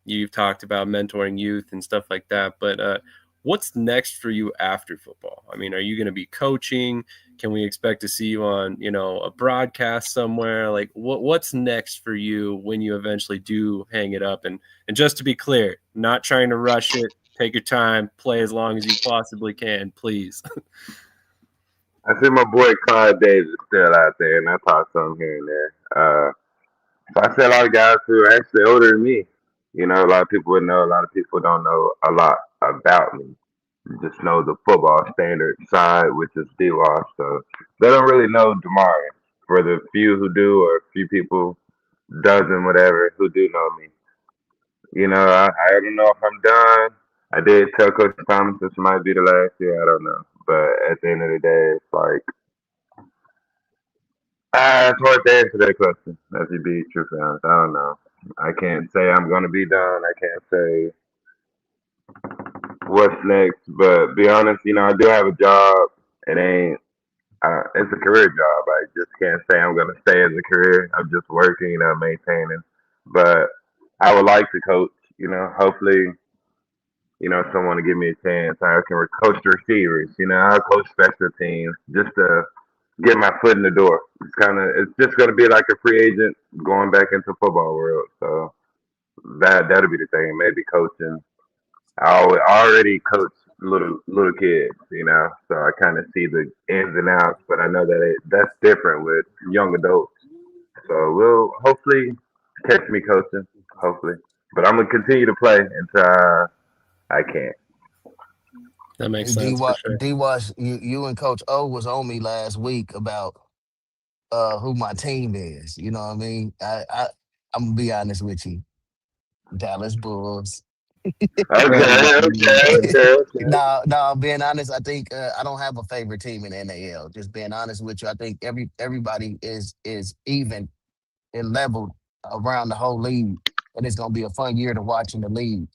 you've talked about mentoring youth and stuff like that, but what's next for you after football? I mean, are you going to be coaching? Can we expect to see you on a broadcast somewhere? Like what's next for you when you eventually do hang it up? And just to be clear, not trying to rush it. Take your time, play as long as you possibly can, please. I see my boy Clyde Davis still out there, and I talk to him here and there. So I see a lot of guys who are actually older than me. A lot of people would know. A lot of people don't know a lot about me. Just know the football standard side, which is D-Wash. So they don't really know Demarius. For the few who do, or a few people, dozen, whatever, who do know me. I don't know if I'm done. I did tell Coach Thomas this might be the last year. I don't know. But at the end of the day, it's like, it's hard to answer that question, as you be truthfully honest. I don't know. I can't say I'm going to be done. I can't say what's next. But be honest, I do have a job. It ain't it's a career job. I just can't say I'm going to stay as a career. I'm just working, maintaining. But I would like to coach. Hopefully, someone to give me a chance. I can coach the receivers. I'll coach special teams just to get my foot in the door. It's just going to be like a free agent going back into football world. So that'll be the thing. Maybe coaching. Already coach little kids, so I kind of see the ins and outs, but I know that that's different with young adults. So we'll hopefully catch me coaching, hopefully. But I'm gonna continue to play until I can't. That makes D sense for Wash, sure. you and Coach O was on me last week about who my team is. You know what I mean? I'm gonna be honest with you, Dallas Bulls. Okay, okay, okay, okay. No, being honest, I think I don't have a favorite team in NAL. Just being honest with you, I think everybody is even and leveled around the whole league, and it's gonna be a fun year to watch in the league.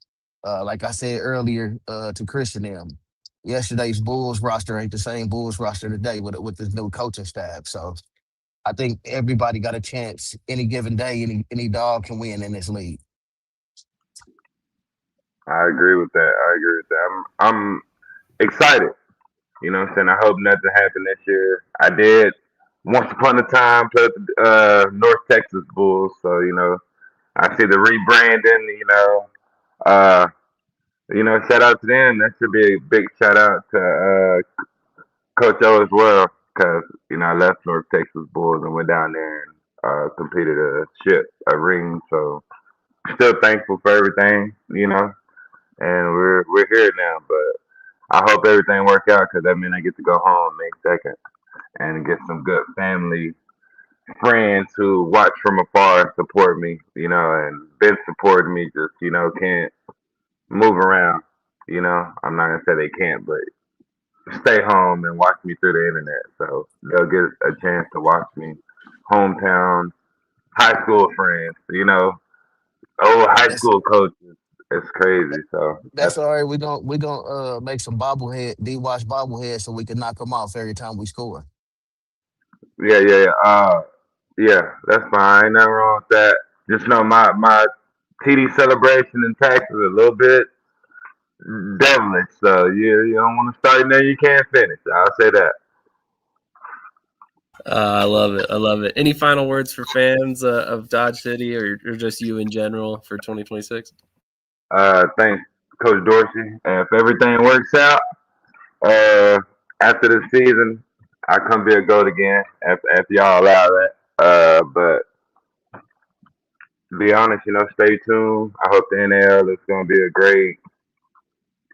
Like I said earlier to Christian M, yesterday's Bulls roster ain't the same Bulls roster today with this new coaching staff. So I think everybody got a chance any given day. Any dog can win in this league. I agree with that. I agree with that. I'm excited. You know what I'm saying? I hope nothing happened this year. I did once upon a time play with the North Texas Bulls, so I see the rebranding. Uh, shout out to them. That should be a big shout out to Coach O as well, because I left North Texas Bulls and went down there and competed a ring. So still thankful for everything, and we're here now. But I hope everything work out because that means I get to go home May 2nd and get some good family friends who watch from afar and support me, and been supporting me. Just can't move around. I'm not gonna say they can't, but stay home and watch me through the internet. So they'll get a chance to watch me. Hometown, high school friends, old high That's school coaches. It's crazy. So that's all right. We gonna make some bobblehead D-Wash bobblehead so we can knock them off every time we score. yeah. Yeah, that's fine. Ain't nothing wrong with that. Just know my TD celebration in Texas is a little bit devilish. So you don't want to start and then you can't finish. I'll say that. I love it. I love it. Any final words for fans of Dodge City or just you in general for 2026? Thanks, Coach Dorsey. If everything works out, after the season, I come be a goat again if y'all allow that. But to be honest, stay tuned. I hope the NL is gonna be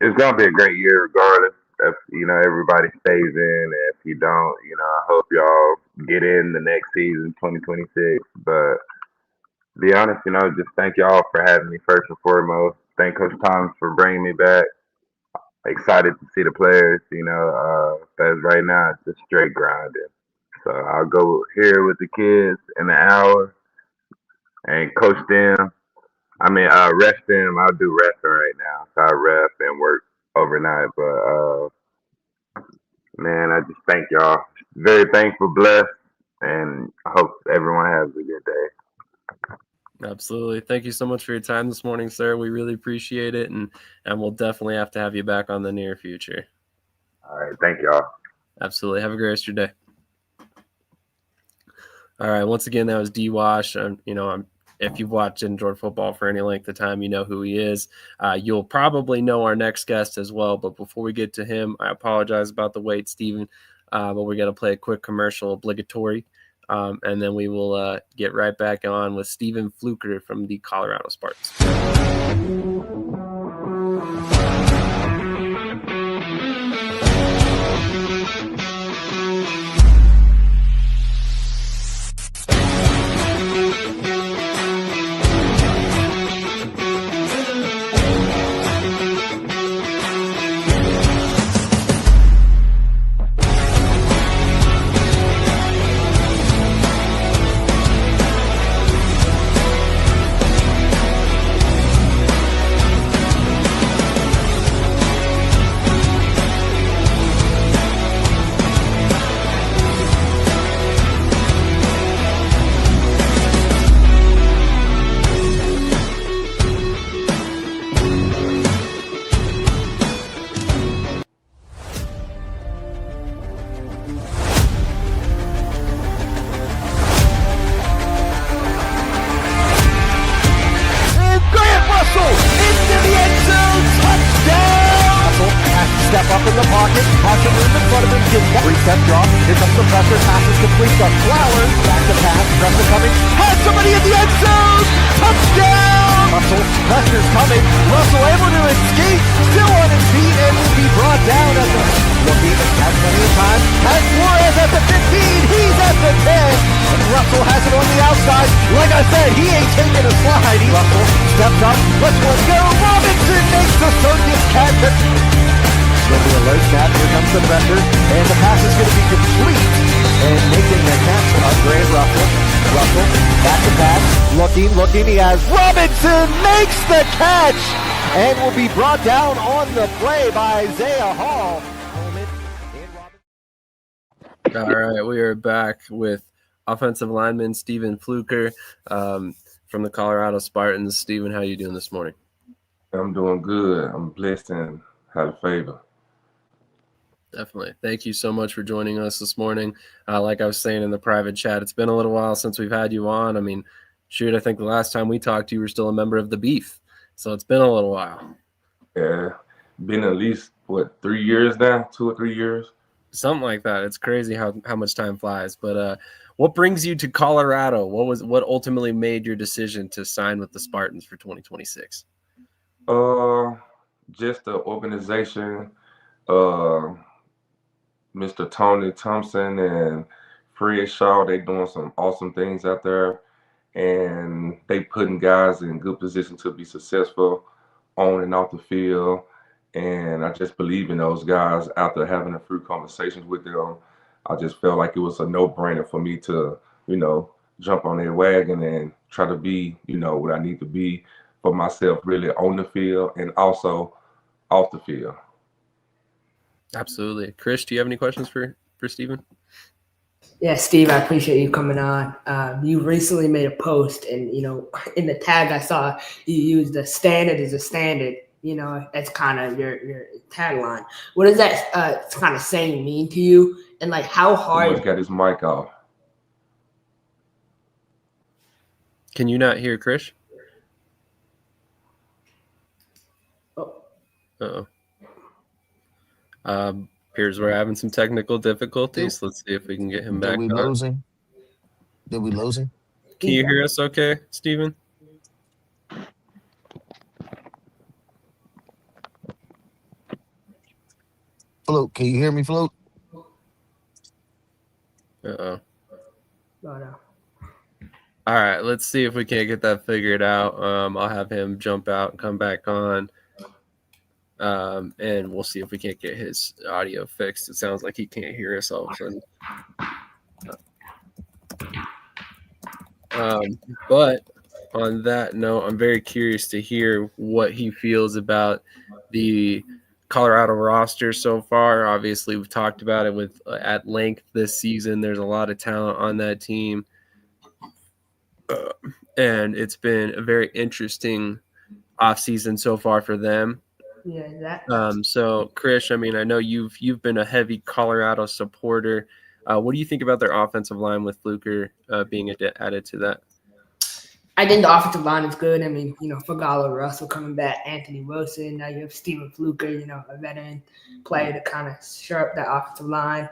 it's gonna be a great year regardless. If everybody stays in, if you don't, I hope y'all get in the next season, 2026. But to be honest, just thank y'all for having me first and foremost. Thank Coach Thomas for bringing me back. Excited to see the players, because right now it's just straight grinding. So I'll go here with the kids in an hour and coach them. I mean, rest them. I'll do resting right now. So I rest and work overnight. But man, I just thank y'all. Very thankful, blessed, and I hope everyone has a good day. Absolutely. Thank you so much for your time this morning, sir. We really appreciate it, and we'll definitely have to have you back on the near future. All right. Thank y'all. Absolutely. Have a great rest of your day. All right. Once again, that was D-Wash. If you've watched and enjoyed football for any length of time, you know who he is. You'll probably know our next guest as well. But before we get to him, I apologize about the wait, Steven. But we're going to play a quick commercial obligatory. And then we will get right back on with Steven Fluker from the Colorado Spartans. He has Robinson makes the catch and will be brought down on the play by Isaiah Hall. All right, we are back with offensive lineman Steven Fluker from the Colorado Spartans. Steven, how you doing this morning? I'm doing good. I'm blessed and have a favor. Definitely. Thank you so much for joining us this morning. Like I was saying in the private chat, it's been a little while since we've had you on. I mean, shoot, I think the last time we talked, you were still a member of the Beef. So it's been a little while. Yeah, been at least, 3 years now? 2 or 3 years? Something like that. It's crazy how much time flies. But what brings you to Colorado? What ultimately made your decision to sign with the Spartans for 2026? Just the organization, uh, Mr. Tony Thompson and Fred Shaw, they doing some awesome things out there, and they putting guys in good position to be successful on and off the field. And I just believe in those guys. After having a few conversations with them, I just felt like it was a no-brainer for me to, jump on their wagon and try to be, what I need to be for myself, really on the field and also off the field. Absolutely. Krish, do you have any questions for Steven? Yeah, Steve, I appreciate you coming on. You recently made a post, and in the tag I saw you used the standard is a standard. That's kind of your tagline. What does that kind of saying mean to you? And like, how He hard? must got his mic off. Can you not hear Krish? Oh. Uh-oh. Appears we're having some technical difficulties. Let's see if we can get him Did back we on. losing? Did we losing? Can you hear us okay, Steven? Float, can you hear me, Float? Uh-oh. No. All right, let's see if we can't get that figured out. I'll have him jump out and come back on. And we'll see if we can't get his audio fixed. It sounds like he can't hear us all of a sudden. But on that note, I'm very curious to hear what he feels about the Colorado roster so far. Obviously, we've talked about it with at length this season. There's a lot of talent on that team. And it's been a very interesting offseason so far for them. Yeah, So Krish, I mean, I know you've been a heavy Colorado supporter. What do you think about their offensive line with Fluker being added to that? I think the offensive line is good. I mean, Fagalo Russell coming back, Anthony Wilson. Now you have Steven Fluker, a veteran player to kind of shore up that offensive line.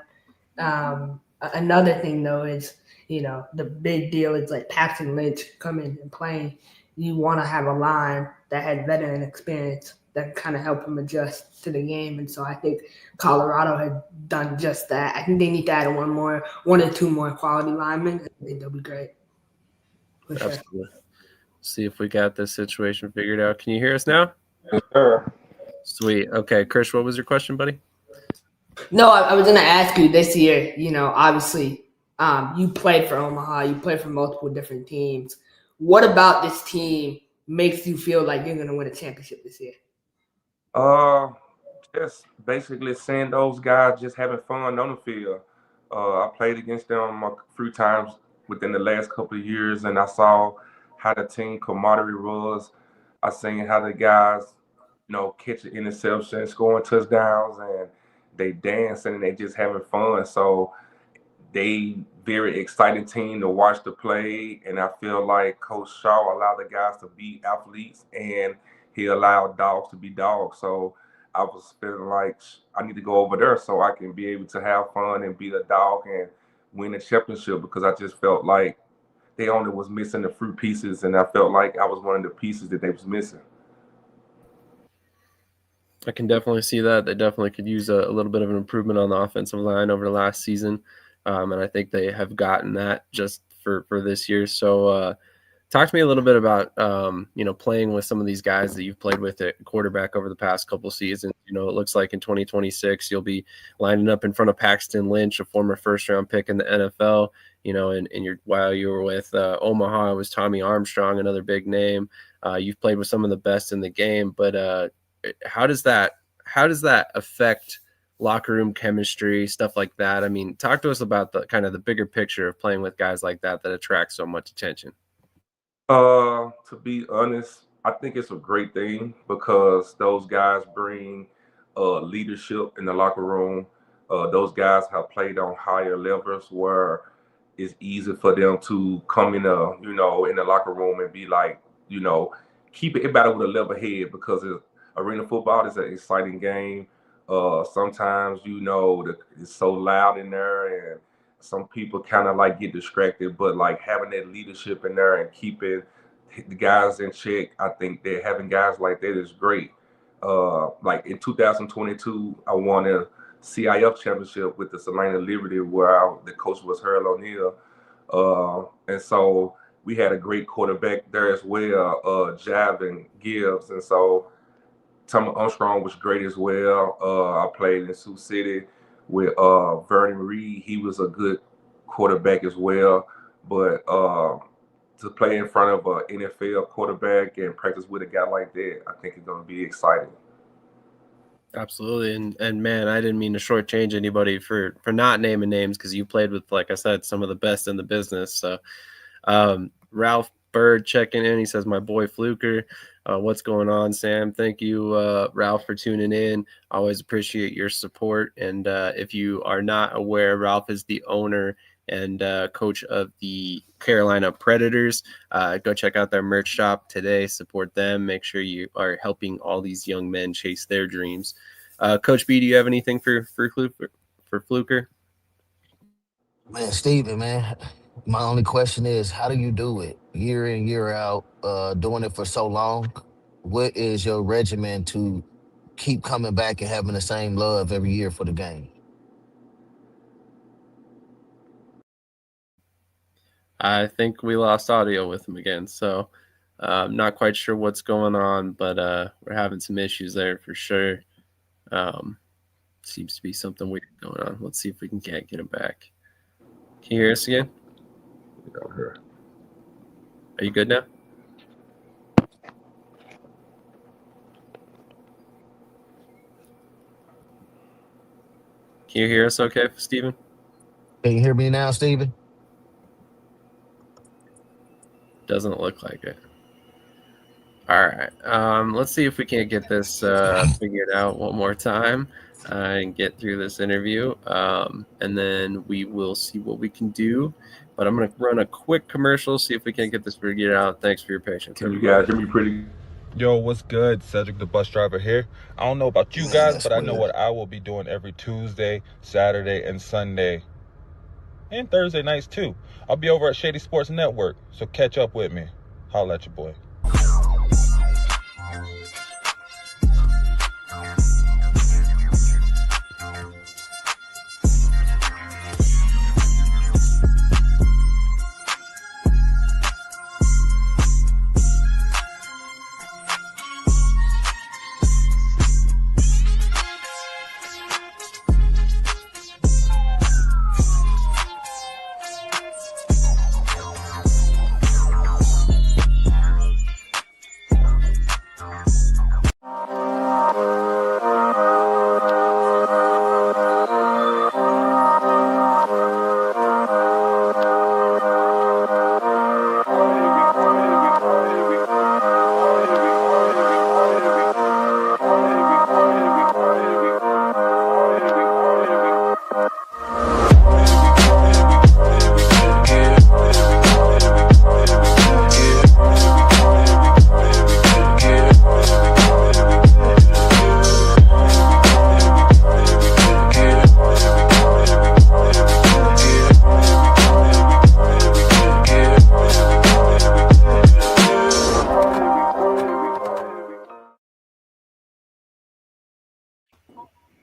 Another thing, though, is, the big deal is like Paxton Lynch coming and playing. You want to have a line that had veteran experience that can kind of help him adjust to the game. And so I think Colorado had done just that. I think they need to add one or two more quality linemen. I think they'll be great. For sure. Absolutely. See if we got this situation figured out. Can you hear us now? Yes, sir. Sweet. Okay, Krish, what was your question, buddy? No, I was going to ask you this year, obviously you played for Omaha, you played for multiple different teams. What about this team makes you feel like you're going to win a championship this year? Just basically seeing those guys just having fun on the field. I played against them a few times within the last couple of years, and I saw how the team camaraderie was. I seen how the guys, catching interceptions, scoring touchdowns, and they dancing and they just having fun. So they very exciting team to watch the play, and I feel like Coach Shaw allowed the guys to be athletes, and he allowed dogs to be dogs. So I was feeling like I need to go over there so I can be able to have fun and be a dog and win a championship, because I just felt like they only was missing the fruit pieces, and I felt like I was one of the pieces that they was missing. I can definitely see that. They definitely could use a little bit of an improvement on the offensive line over the last season. And I think they have gotten that just for this year. So talk to me a little bit about, playing with some of these guys that you've played with at quarterback over the past couple seasons. It looks like in 2026, you'll be lining up in front of Paxton Lynch, a former first-round pick in the NFL. And while you were with Omaha, it was Tommy Armstrong, another big name. You've played with some of the best in the game, but how does that affect locker room chemistry, stuff like that. I mean, talk to us about the kind of the bigger picture of playing with guys like that attracts so much attention. To be honest, I think it's a great thing because those guys bring leadership in the locker room. Those guys have played on higher levels where it's easy for them to come in in the locker room and be like, you know, keep it better with a level head because arena football is an exciting game. Sometimes, it's so loud in there and some people kind of like get distracted, but like having that leadership in there and keeping the guys in check, I think that having guys like that is great. Like in 2022, I won a CIF championship with the Salina Liberty, where the coach was Harold O'Neal, and so we had a great quarterback there as well, Javin Gibbs, and so Tom Armstrong was great as well. I played in Sioux City with Vernon Reed. He was a good quarterback as well. But to play in front of an NFL quarterback and practice with a guy like that, I think it's going to be exciting. Absolutely, and man, I didn't mean to shortchange anybody for not naming names because you played with, like I said, some of the best in the business. So, Ralph Bird checking in. He says, "My boy Fluker, what's going on, Sam? Thank you, Ralph, for tuning in. Always appreciate your support. And if you are not aware, Ralph is the owner and coach of the Carolina Predators. Go check out their merch shop today. Support them. Make sure you are helping all these young men chase their dreams. Coach B, do you have anything for Fluker? Man, Steven, man, my only question is, how do you do it year in, year out, doing it for so long? What is your regimen to keep coming back and having the same love every year for the game? I think we lost audio with him again, so I'm not quite sure what's going on, but we're having some issues there for sure. Um, Seems to be something weird going on. Let's see if we can't get him back. Can you hear us again? Yeah, Are you good now? Can you hear us okay, Steven? Can you hear me now, Steven? Doesn't look like it. All right. Let's see if we can't get this figured out one more time and get through this interview. And then we will see what we can do. But I'm going to run a quick commercial, see if we can get this figured out. Thanks for your patience. Can you guys hear me pretty? Yo, what's good? Cedric the bus driver here. I don't know about you Man, guys, that's but I know weird. what I will be doing every Tuesday, Saturday, and Sunday. And Thursday nights too. I'll be over at Shady Sports Network, so catch up with me. Holla at your boy.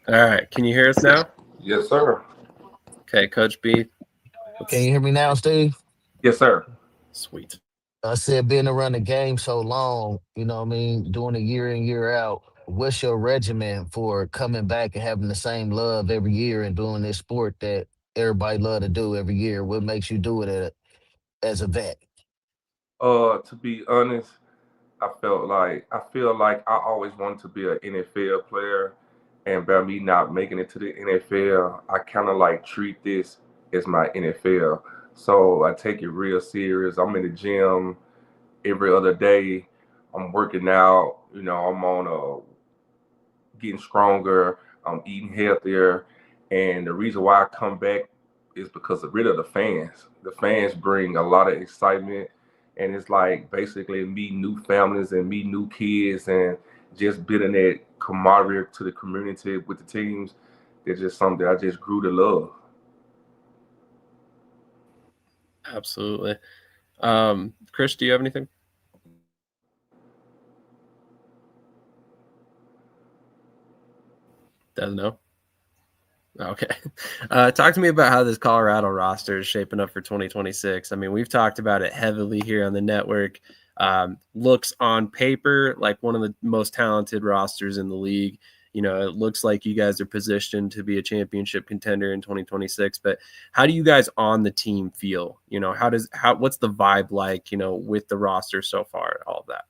All right. Can you hear us now? Yes, sir. Okay, Coach B. Can you hear me now, Steve? Yes, sir. Sweet. I said, being around the game so long, you know what I mean, doing it year in, year out. What's your regimen for coming back and having the same love every year and doing this sport that everybody love to do every year? What makes you do it as a vet? To be honest, I feel like I always wanted to be an NFL player, And by me not making it to the NFL, I kind of like treat this as my NFL. So I take it real serious. I'm in the gym every other day. I'm working out. I'm on getting stronger. I'm eating healthier. And the reason why I come back is because of rid of the fans. The fans bring a lot of excitement, and it's like basically meeting new families and meeting new kids and just building that camaraderie to the community with the teams. It's just something that I just grew to love. Absolutely. Chris, do you have anything? Doesn't know. Okay. Talk to me about how this Colorado roster is shaping up for 2026. I mean, we've talked about it heavily here on the network. Looks on paper like one of the most talented rosters in the league. It looks like you guys are positioned to be a championship contender in 2026. But how do you guys on the team feel? What's the vibe like, with the roster so far, all of that?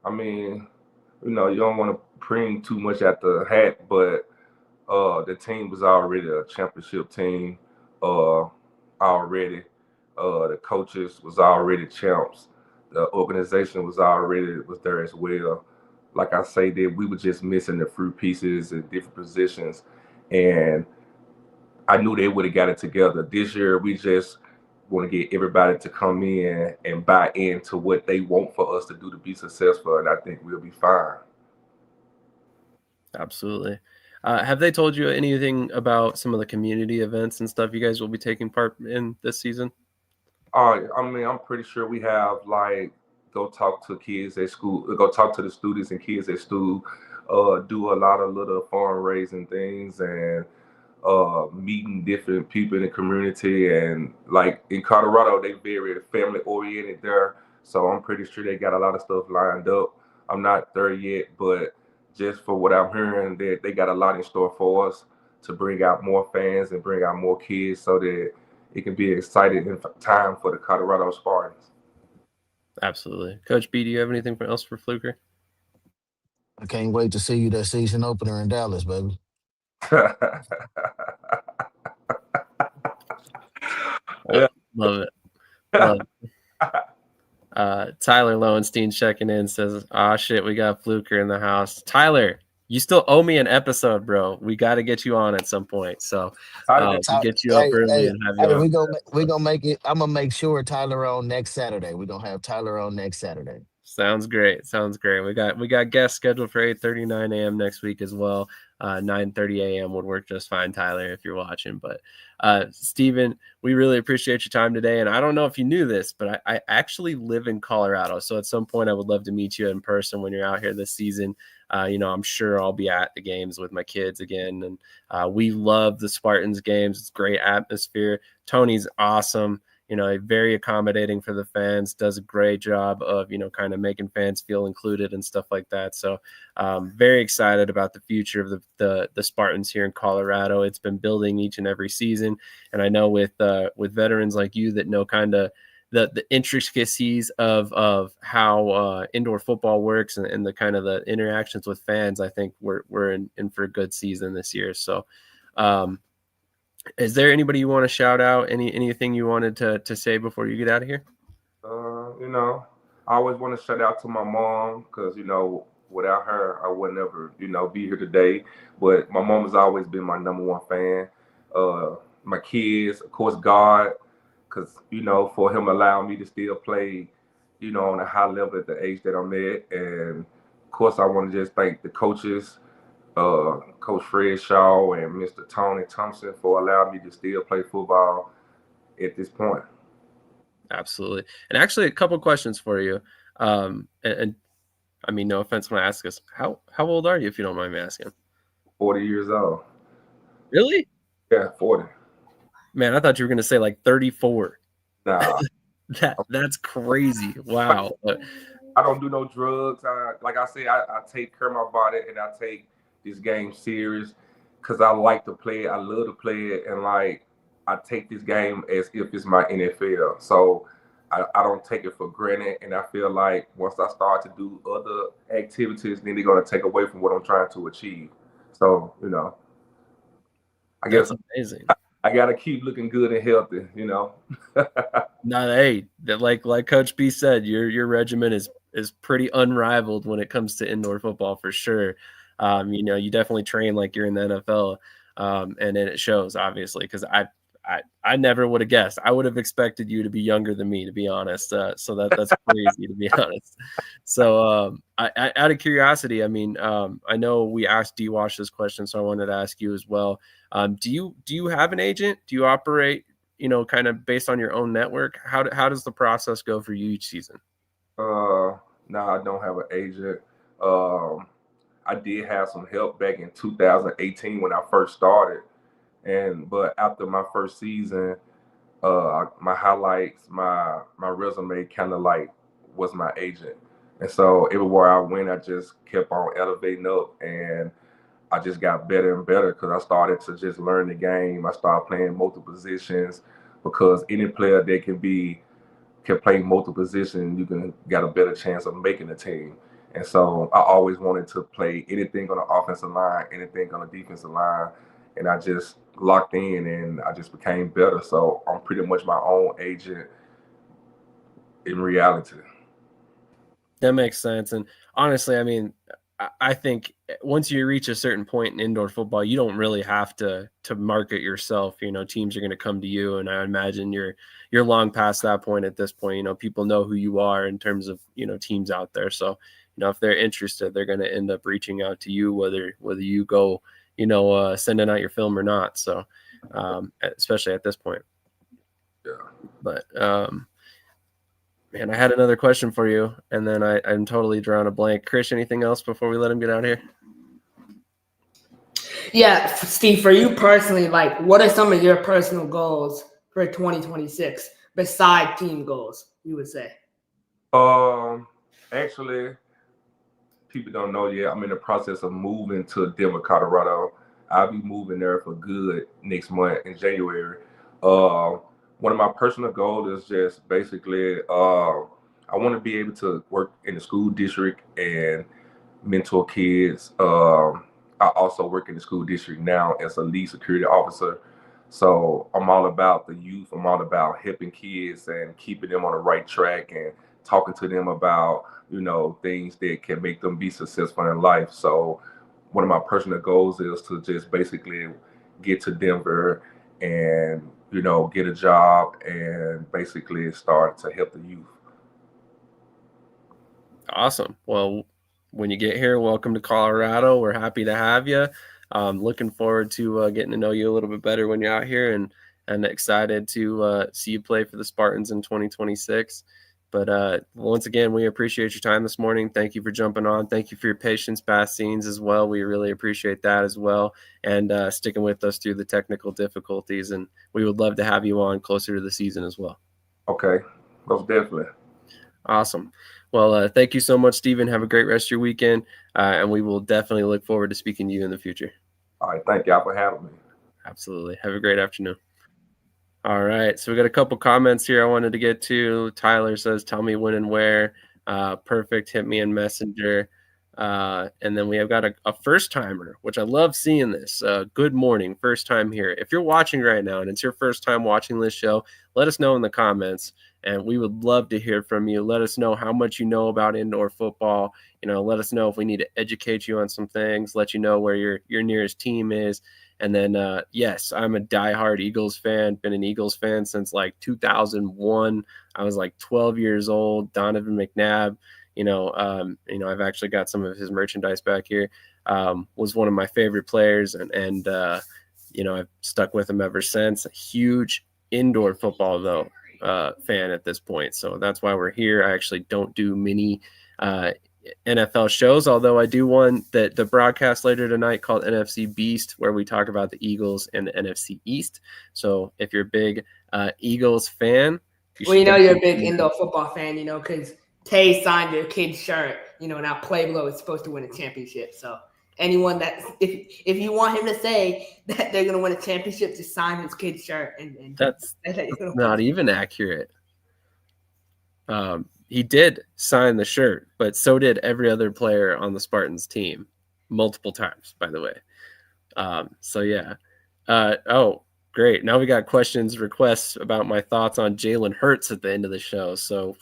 I mean, you don't want to bring too much at the hat, but the team was already a championship team already. The coaches was already champs. The organization was there as well. Like I say, that we were just missing the fruit pieces in different positions, and I knew they would have got it together. This year, we just want to get everybody to come in and buy into what they want for us to do to be successful, and I think we'll be fine. Absolutely. Have they told you anything about some of the community events and stuff you guys will be taking part in this season? I mean, I'm pretty sure we have like go talk to kids at school, go talk to the students and kids at school, do a lot of little fundraising things and meeting different people in the community. And like in Colorado, they very family oriented there, so I'm pretty sure they got a lot of stuff lined up. I'm not there yet, but just for what I'm hearing, they got a lot in store for us to bring out more fans and bring out more kids so that it can be an exciting time for the Colorado Spartans. Absolutely. Coach B, do you have anything else for Fluker? I can't wait to see you that season opener in Dallas, baby. Yeah. Love it. Love it. Tyler Lowenstein checking in says, shit, we got Fluker in the house. Tyler, you still owe me an episode, bro. We got to get you on at some point. So we'll get you up Hey, early hey, and have you hey, on. we gonna make it. I'm gonna make sure Tyler on next Saturday. We're gonna have Tyler on next Saturday. Sounds great. Sounds great. We got guests scheduled for 8:39 a.m. next week as well. 9:30 a.m. would work just fine, Tyler, if you're watching. But Steven, we really appreciate your time today. And I don't know if you knew this, but I actually live in Colorado. So at some point I would love to meet you in person when you're out here this season. I'm sure I'll be at the games with my kids again. And we love the Spartans games. It's great atmosphere. Tony's awesome. Very accommodating for the fans, does a great job of, kind of making fans feel included and stuff like that. So very excited about the future of the Spartans here in Colorado. It's been building each and every season. And I know with veterans like you that know kind of the intricacies of how indoor football works and the kind of the interactions with fans, I think we're in for a good season this year. So is there anybody you want to shout out? Anything you wanted to say before you get out of here? I always want to shout out to my mom because without her, I would never be here today. But my mom has always been my number one fan. My kids, of course, God, because for him allowing me to still play, on a high level at the age that I'm at, and of course, I want to just thank the coaches. Coach Fred Shaw and Mr. Tony Thompson for allowing me to still play football at this point. Absolutely. And actually, a couple questions for you. And I mean, no offense when I ask this. How old are you, if you don't mind me asking? 40 years old. Really? Yeah, 40. Man, I thought you were going to say like 34. Nah. That's crazy. Wow. I don't do no drugs. Like I say, I take care of my body and I take this game serious because I like to play it. I love to play it, and like I take this game as if it's my NFL. So I don't take it for granted, and I feel like once I start to do other activities, then they're gonna take away from what I'm trying to achieve. So I That's guess amazing. I gotta keep looking good and healthy. No, hey, like Coach B said, your regimen is pretty unrivaled when it comes to indoor football for sure. You definitely train like you're in the NFL, and then it shows obviously because I never would have guessed. I would have expected you to be younger than me, to be honest. So that's crazy to be honest. So out of curiosity, I mean, I know we asked D-Wash this question, so I wanted to ask you as well. Do you have an agent? Do you operate, kind of based on your own network? How does the process go for you each season? No, I don't have an agent. Um, I did have some help back in 2018 when I first started, but after my first season, my highlights, my resume kind of like was my agent, and so everywhere I went, I just kept on elevating up, and I just got better and better because I started to just learn the game. I started playing multiple positions because any player that can play multiple positions, you can got a better chance of making the team. And so I always wanted to play anything on the offensive line, anything on the defensive line, and I just locked in and I just became better. So I'm pretty much my own agent in reality. That makes sense. And honestly, I mean, I think once you reach a certain point in indoor football, you don't really have to market yourself. Teams are going to come to you, and I imagine you're long past that point at this point. People know who you are in terms of teams out there. So if they're interested, they're going to end up reaching out to you, whether you go sending out your film or not. So especially at this point. Yeah. But man, I had another question for you, and then I'm totally drawing a blank. Krish, anything else before we let him get out of here? Yeah, Steve, for you personally, like, what are some of your personal goals for 2026 beside team goals, you would say? Actually, people don't know yet. I'm in the process of moving to Denver, Colorado. I'll be moving there for good next month in January. One of my personal goals is just basically I want to be able to work in the school district and mentor kids. I also work in the school district now as a lead security officer. So I'm all about the youth. I'm all about helping kids and keeping them on the right track and talking to them about, things that can make them be successful in life. So one of my personal goals is to just basically get to Denver and, get a job and basically start to help the youth. Awesome. Well, when you get here, welcome to Colorado. We're happy to have you. Looking forward to getting to know you a little bit better when you're out here, and excited to see you play for the Spartans in 2026. But once again, we appreciate your time this morning. Thank you for jumping on. Thank you for your patience past scenes as well. We really appreciate that as well, and sticking with us through the technical difficulties. And we would love to have you on closer to the season as well. Okay, most definitely. Awesome. Well, thank you so much, Stephen. Have a great rest of your weekend, and we will definitely look forward to speaking to you in the future. All right, thank y'all for having me. Absolutely. Have a great afternoon. All right, so we got a couple comments here I wanted to get to. Tyler says, tell me when and where. Perfect, hit me in Messenger. And then we have got a first-timer, which I love seeing this. Good morning, first time here. If you're watching right now and it's your first time watching this show, let us know in the comments, and we would love to hear from you. Let us know how much you know about indoor football. Let us know if we need to educate you on some things, let you know where your nearest team is. And then, yes, I'm a diehard Eagles fan, been an Eagles fan since like 2001. I was like 12 years old. Donovan McNabb, I've actually got some of his merchandise back here, was one of my favorite players. And I've stuck with him ever since. A huge indoor football, though, fan at this point. So that's why we're here. I actually don't do many NFL shows, although I do one that the broadcast later tonight called NFC Beast, where we talk about the Eagles and the NFC East. So if you're a big Eagles fan, you're a big indoor football fan, because Tay signed your kid's shirt, now Pueblo is supposed to win a championship. So anyone that if you want him to say that they're gonna win a championship, just sign his kid's shirt and that's not even accurate. He did sign the shirt, but so did every other player on the Spartans team multiple times, by the way. So yeah. Oh, great. Now we got questions, requests about my thoughts on Jalen Hurts at the end of the show. So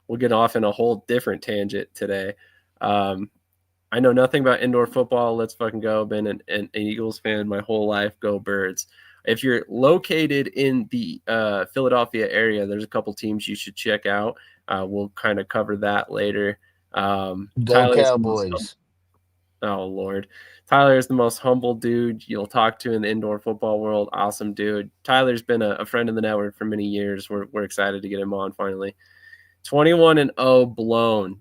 we'll get off in a whole different tangent today. I know nothing about indoor football. Let's fucking go. Been an Eagles fan my whole life. Go Birds. If you're located in the Philadelphia area, there's a couple teams you should check out. We'll kind of cover that later. Go Tyler's the most Cowboys. Oh Lord. Tyler is the most humble dude you'll talk to in the indoor football world. Awesome dude. Tyler's been a friend of the network for many years. We're excited to get him on finally. 21-0 blown.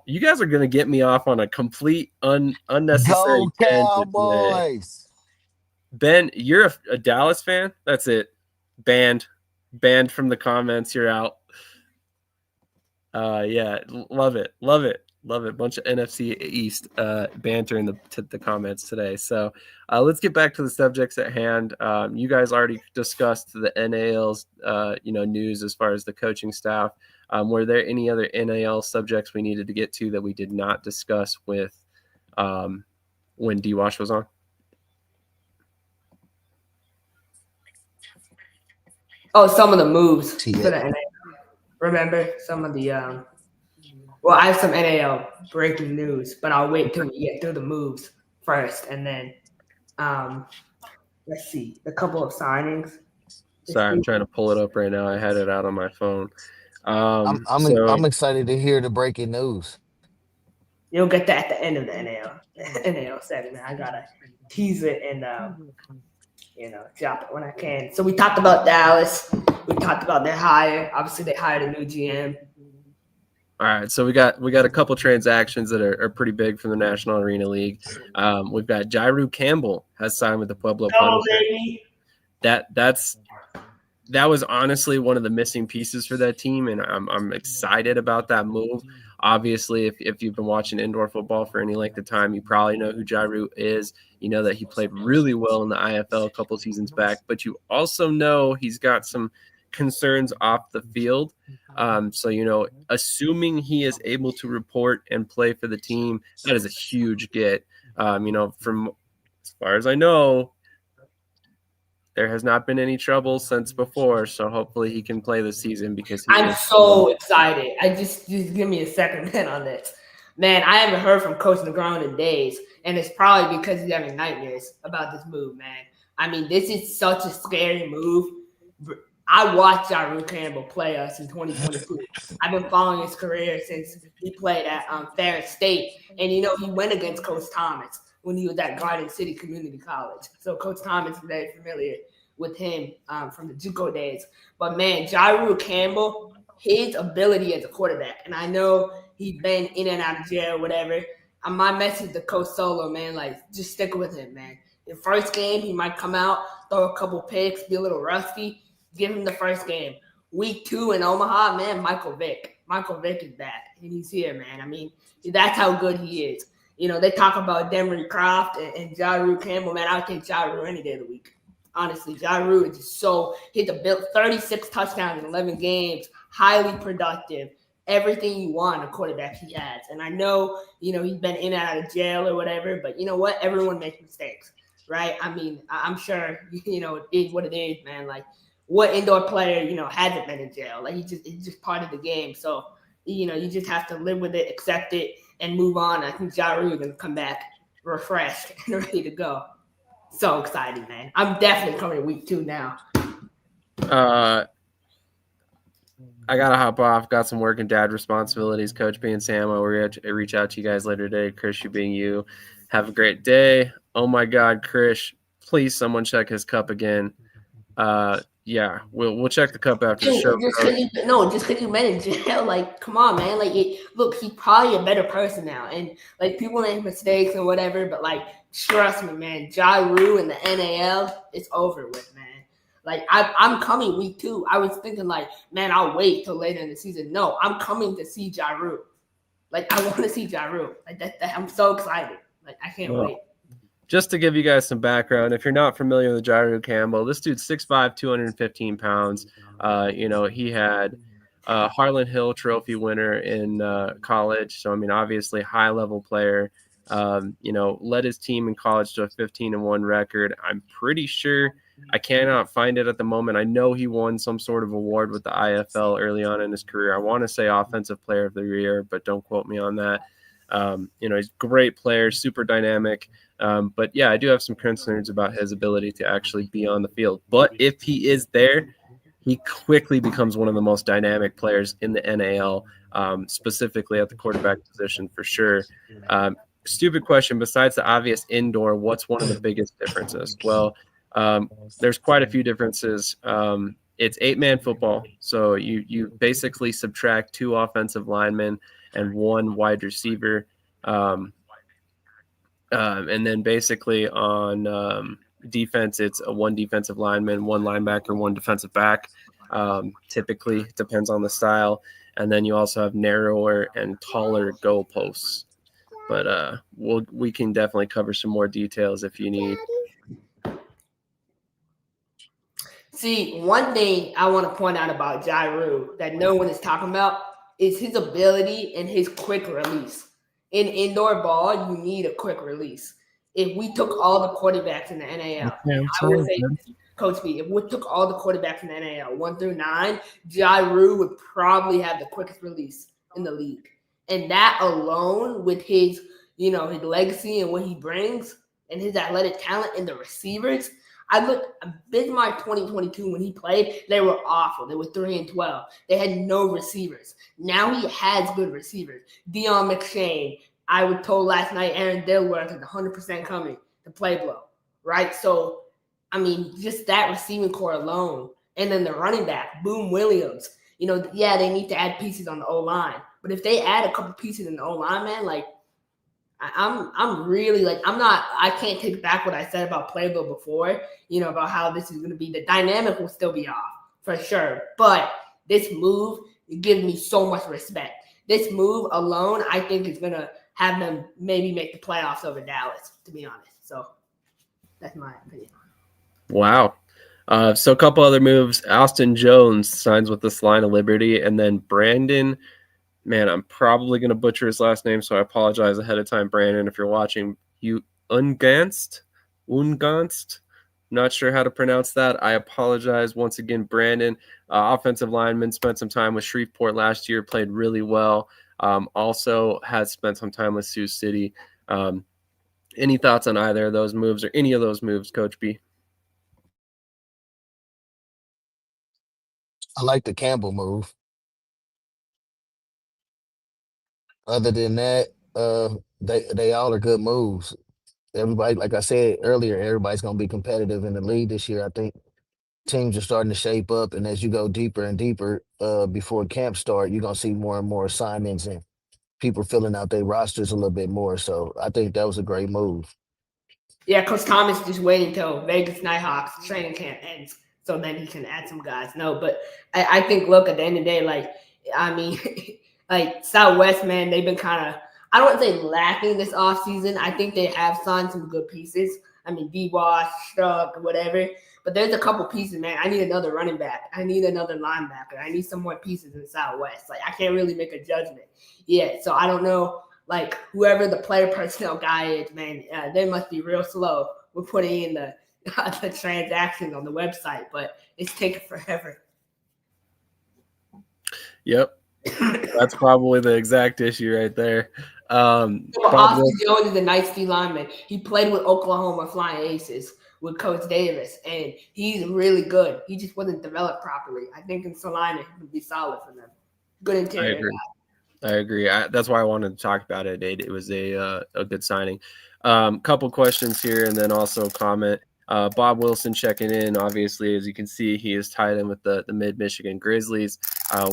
You guys are gonna get me off on a complete unnecessary Go tangent today. Cowboys. Ben, you're a Dallas fan? That's it. Banned from the comments. You're out. Yeah, love it. Bunch of NFC East banter in the comments today. So let's get back to the subjects at hand. You guys already discussed the NAL's news as far as the coaching staff. Were there any other NAL subjects we needed to get to that we did not discuss with when D-Wash was on? Oh, some of the moves Yeah. for the NAL. Remember some of the well, I have some NAL breaking news, but I'll wait till we get through the moves first, and then let's see a couple of signings. Sorry, I'm trying to pull it up right now. I had it out on my phone. I'm excited to hear the breaking news. You'll get that at the end of the NAL segment. I gotta tease it and drop it when I can. So we talked about Dallas. We talked about their hire. Obviously, they hired a new GM. All right, so we got a couple transactions that are pretty big from the National Arena League. We've got Jairo Campbell has signed with the Pueblo Punisher. That was honestly one of the missing pieces for that team, and I'm excited about that move. Obviously, if you've been watching indoor football for any length of time, you probably know who Jairo is. You know that he played really well in the IFL a couple seasons back, but you also know he's got some concerns off the field. So, assuming he is able to report and play for the team, that is a huge get. From as far as I know, there has not been any trouble since before, so hopefully he can play this season because I'm so excited. I just give me a second man on this. Man, I haven't heard from Coach Negron in days, and it's probably because he's having nightmares about this move, man. I mean, this is such a scary move. I watched Jairo Campbell play us in 2022. I've been following his career since he played at Ferris State, and he went against Coach Thomas when he was at Garden City Community College. So Coach Thomas is very familiar with him from the JUCO days. But man, Jairo Campbell, his ability as a quarterback, and I know he's been in and out of jail, whatever. My message to Coach Solo, man, just stick with him, man. The first game, he might come out, throw a couple picks, be a little rusty. Give him the first game. Week 2 in Omaha, man, Michael Vick. Michael Vick is back, and he's here, man. I mean, that's how good he is. They talk about Demery Croft and Jairo Campbell, man. I would take Jairo any day of the week. Honestly, Jairo is just hit the bill, 36 touchdowns in 11 games, highly productive, everything you want in a quarterback he has. And I know, he's been in and out of jail or whatever, but you know what? Everyone makes mistakes, right? I mean, I'm sure, it is what it is, man. What indoor player, hasn't been in jail? It's just part of the game. So, you just have to live with it, accept it, and move on. I think Jairo is going to come back refreshed and ready to go. So excited, man. I'm definitely coming to week 2 now. I got to hop off. Got some work and dad responsibilities. Coach being Sam, I'll reach out to you guys later today. Krish, you being you. Have a great day. Oh, my God, Krish, please someone check his cup again. Yeah, we'll check the cup after the show. Just because you met in jail, come on, man. Look, he's probably a better person now, and people make mistakes and whatever. But trust me, man, Jairo in the NAL, it's over with, man. I'm coming week 2. I was thinking man, I'll wait till later in the season. No, I'm coming to see Jairo. I want to see Jairo. I'm so excited. I can't wait. Just to give you guys some background, if you're not familiar with Jairo Campbell, this dude's 6'5", 215 pounds. He had Harlan Hill Trophy winner in college. So, I mean, obviously high-level player. Led his team in college to a 15-1 record. I'm pretty sure I cannot find it at the moment. I know he won some sort of award with the IFL early on in his career. I want to say Offensive Player of the Year, but don't quote me on that. He's a great player, super dynamic. But yeah, I do have some concerns about his ability to actually be on the field. But if he is there, he quickly becomes one of the most dynamic players in the NAL, specifically at the quarterback position for sure. Stupid question. Besides the obvious indoor, what's one of the biggest differences? Well, there's quite a few differences. It's 8-man football, so you basically subtract 2 offensive linemen and 1 wide receiver. And then basically on defense, it's a 1 defensive lineman, 1 linebacker, 1 defensive back. Typically, depends on the style. And then you also have narrower and taller goalposts. But we can definitely cover some more details if you need. See, one thing I want to point out about Jairo that no one is talking about is his ability and his quick release. In indoor ball, you need a quick release. If we took all the quarterbacks in the NAL, I will say, Coach B, if we took all the quarterbacks in the NAL, 1 through 9, Jairo would probably have the quickest release in the league. And that alone, with his, his legacy and what he brings and his athletic talent and the receivers, I looked Bismarck 2022 when he played, they were awful. They were 3-12. They had no receivers. Now he has good receivers. Dion McShane. I was told last night Aaron Dilworth is 100% coming to play blow, right? So, I mean, just that receiving core alone. And then the running back, Boom Williams. They need to add pieces on the O-line. But if they add a couple pieces in the O-line, man, I'm really I can't take back what I said about Playbook before, about how this is going to be, the dynamic will still be off for sure. But this move gives me so much respect. This move alone, I think, is going to have them maybe make the playoffs over Dallas, to be honest. So that's my opinion. Wow. So a couple other moves. Austin Jones signs with this line of Liberty, and then Brandon. Man, I'm probably going to butcher his last name, so I apologize ahead of time, Brandon, if you're watching. You Unganst? Not sure how to pronounce that. I apologize once again, Brandon. Offensive lineman, spent some time with Shreveport last year, played really well. Also has spent some time with Sioux City. Any thoughts on either of those moves or any of those moves, Coach B? I like the Campbell move. Other than that, they all are good moves. Everybody, like I said earlier, everybody's gonna be competitive in the league this year. I think teams are starting to shape up, and as you go deeper and deeper, before camp start, you're gonna see more and more assignments and people filling out their rosters a little bit more. So I think that was a great move. Yeah, Coach Thomas just waiting till Vegas Nighthawks training camp ends so then he can add some guys. No, but I think, look, at the end of the day, Southwest, man, they've been kind of, I don't want to say lacking this offseason. I think they have signed some good pieces. I mean, D-Wash, Struck, whatever. But there's a couple pieces, man. I need another running back. I need another linebacker. I need some more pieces in Southwest. I can't really make a judgment yet. So I don't know. Whoever the player personnel guy is, man, they must be real slow with putting in the transactions on the website, but it's taking forever. Yep. That's probably the exact issue right there. Austin Jones is a nice D lineman. He played with Oklahoma Flying Aces with Coach Davis, and he's really good. He just wasn't developed properly. I think in Salina, he would be solid for them. Good interior guy. I agree. That's why I wanted to talk about it. It was a good signing. Couple questions here, and then also a comment. Bob Wilson checking in. Obviously, as you can see, he is tied in with the Mid-Michigan Grizzlies,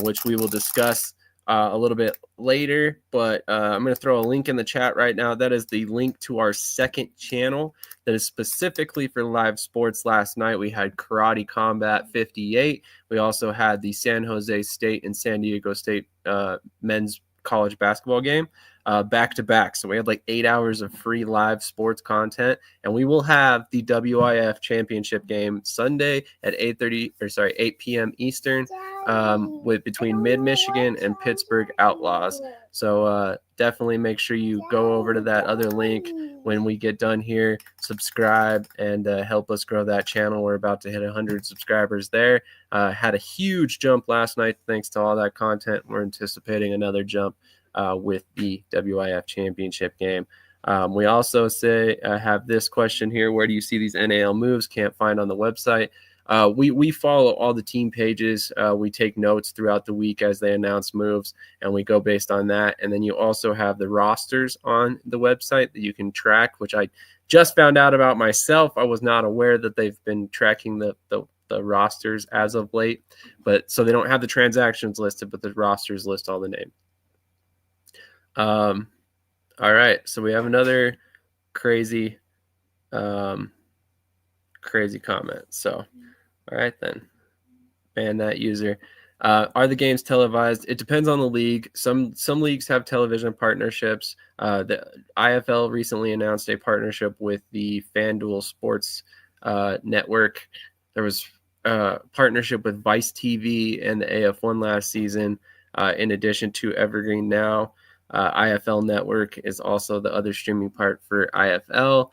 which we will discuss a little bit later. But I'm going to throw a link in the chat right now. That is the link to our second channel that is specifically for live sports. Last night, we had Karate Combat 58. We also had the San Jose State and San Diego State men's college basketball game. back to back. So we had like 8 hours of free live sports content, and we will have the WIF championship game Sunday at 8 p.m. Eastern, with between Mid Michigan and Pittsburgh Outlaws. So definitely make sure you go over to that other link when we get done here, subscribe, and help us grow that channel. We're about to hit 100 subscribers there. Had a huge jump last night thanks to all that content. We're anticipating another jump with the WIF championship game. We also have this question here: where do you see these NAL moves? Can't find on the website. We follow all the team pages. We take notes throughout the week as they announce moves, and we go based on that. And then you also have the rosters on the website that you can track, which I just found out about myself. I was not aware that they've been tracking the rosters as of late, but so they don't have the transactions listed, but the rosters list all the names. All right, so we have another crazy comment. So all right, then. Ban that user. Are the games televised? It depends on the league. Some leagues have television partnerships. The IFL recently announced a partnership with the FanDuel Sports Network. There was a partnership with Vice TV and the AF1 last season, in addition to Evergreen Now. IFL Network is also the other streaming part for IFL.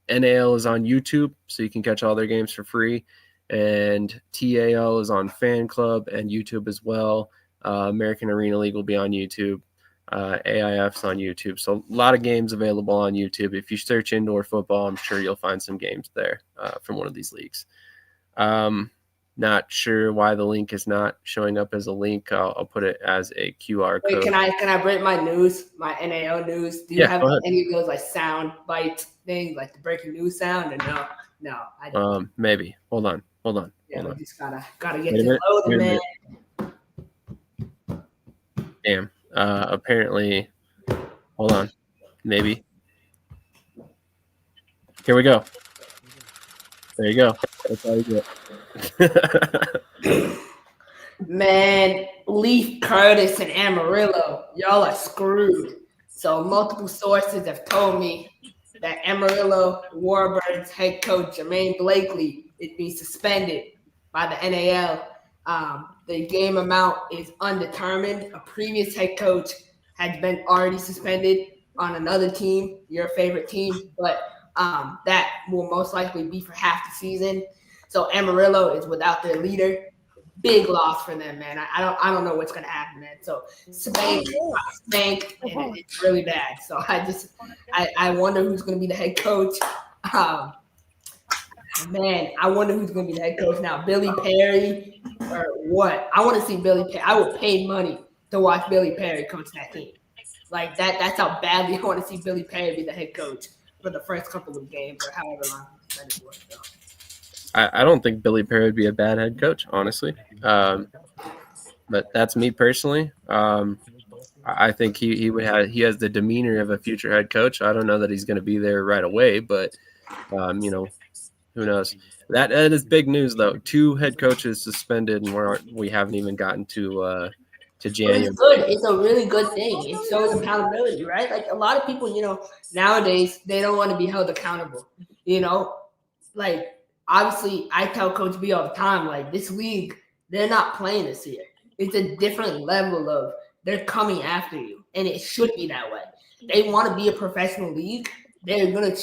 NAL is on YouTube, so you can catch all their games for free. And TAL is on Fan Club and YouTube as well. American Arena League will be on YouTube. AIF's on YouTube. So a lot of games available on YouTube. If you search indoor football, I'm sure you'll find some games there from one of these leagues. Not sure why the link is not showing up as a link. I'll put it as a QR code. Wait, can I break my news, my NAL news? Do you have any of those like sound bite things, like the breaking news sound, or no? No, I don't. Maybe. Hold on. Yeah, we just gotta get to loading, man. Damn. Apparently, hold on. Maybe. Here we go. There you go. That's all you get. Man, Leaf Curtis and Amarillo, y'all are screwed. So multiple sources have told me that Amarillo Warbirds head coach Jermaine Blakely is being suspended by the NAL. The game amount is undetermined. A previous head coach had been already suspended on another team, your favorite team, but that will most likely be for half the season. So Amarillo is without their leader. Big loss for them, man. I don't know what's gonna happen, man. So spanked, and it's really bad. So I wonder who's gonna be the head coach. Man, I wonder who's gonna be the head coach now. Billy Perry or what? I want to see Billy Perry. I would pay money to watch Billy Perry coach that team. Like that's how badly I want to see Billy Perry be the head coach for the first couple of games or however long it was. So. I don't think Billy Perry would be a bad head coach, honestly. But that's me personally. I think he has the demeanor of a future head coach. I don't know that he's going to be there right away, but who knows? That is big news though. 2 head coaches suspended, and we haven't even gotten to January. It's good. It's a really good thing. It shows accountability, right? Like a lot of people, nowadays they don't want to be held accountable. Like obviously I tell Coach B all the time, like this league, they're not playing this year. It's a different level of they're coming after you, and it should be that way. They want to be a professional league. They're gonna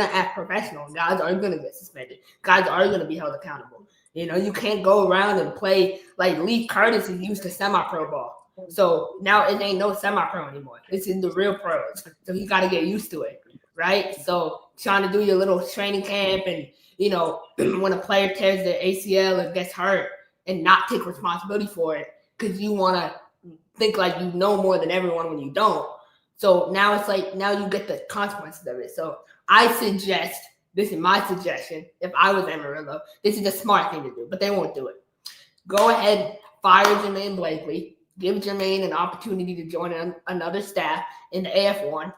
act professional. Guys are gonna get suspended. Guys are gonna be held accountable. You can't go around and play like Leaf Curtis is used to semi-pro ball. So now it ain't no semi-pro anymore. This is the real pros. So you got to get used to it, right? So trying to do your little training camp and, when a player tears their ACL or gets hurt and not take responsibility for it because you want to think like you know more than everyone when you don't. So now it's like now you get the consequences of it. So I suggest, this is my suggestion, if I was Amarillo, this is a smart thing to do, but they won't do it. Go ahead, fire Jermaine Blakely, give Jermaine an opportunity to join another staff in the AF1,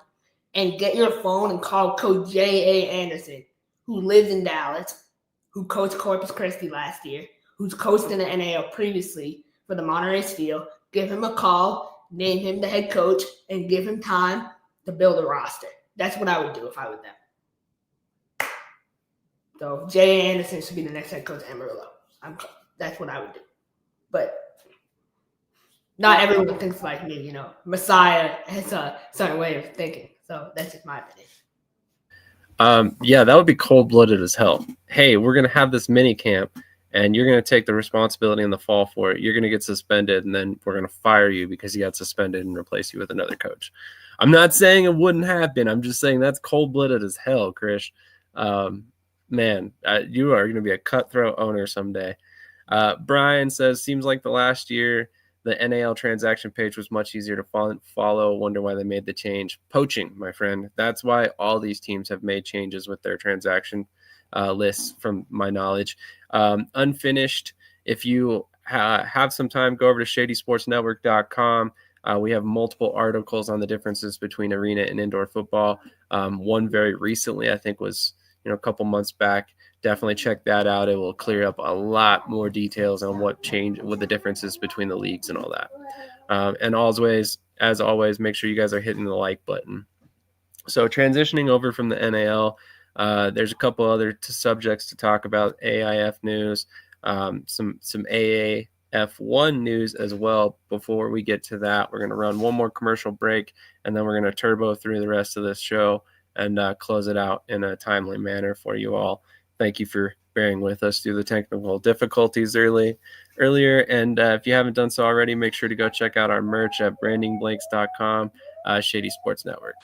and get your phone and call Coach J.A. Anderson, who lives in Dallas, who coached Corpus Christi last year, who's coached in the NAL previously for the Monterey Steel. give him a call, name him the head coach, and give him time to build a roster. That's what I would do if I was them. So Jay Anderson should be the next head coach at Amarillo. That's what I would do. But not everyone thinks like me, you know. Messiah has a certain way of thinking. So that's just my opinion. Yeah, that would be cold-blooded as hell. Hey, we're going to have this mini camp, and you're going to take the responsibility in the fall for it. You're going to get suspended, and then we're going to fire you because you got suspended and replace you with another coach. I'm not saying it wouldn't happen. I'm just saying that's cold-blooded as hell, Krish. Man, you are going to be a cutthroat owner someday. Brian says, seems like the last year the NAL transaction page was much easier to follow. Wonder why they made the change. Poaching, my friend. That's why all these teams have made changes with their transaction lists, from my knowledge. Unfinished, if you have some time, go over to shadysportsnetwork.com. We have multiple articles on the differences between arena and indoor football. One very recently, I think, was a couple months back. Definitely check that out. It will clear up a lot more details on what the differences between the leagues and all that. And as always, make sure you guys are hitting the like button. So transitioning over from the NAL, there's a couple other subjects to talk about. AIF news, some AAF1 news as well. Before we get to that, we're going to run one more commercial break, and then we're going to turbo through the rest of this show and close it out in a timely manner for you all. Thank you for bearing with us through the technical difficulties earlier. And if you haven't done so already, make sure to go check out our merch at brandingblanks.com, Shady Sports Network.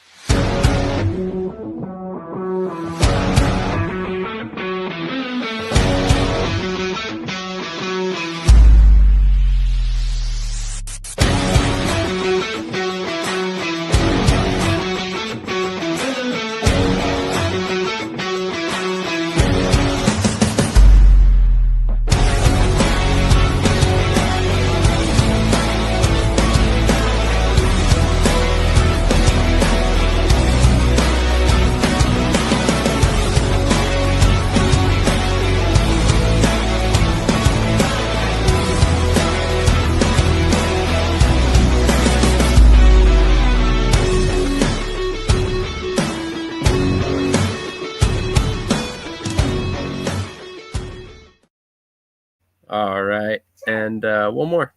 All right, and one more.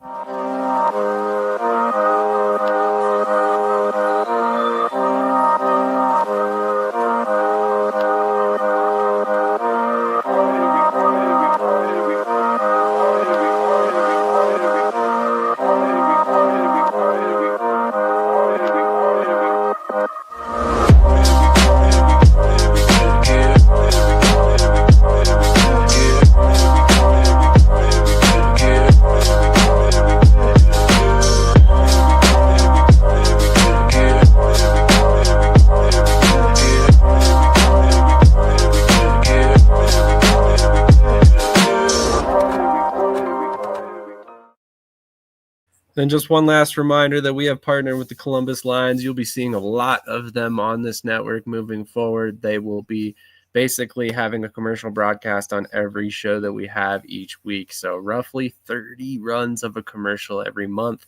Then just one last reminder that we have partnered with the Columbus Lions. You'll be seeing a lot of them on this network moving forward. They will be basically having a commercial broadcast on every show that we have each week. So roughly 30 runs of a commercial every month.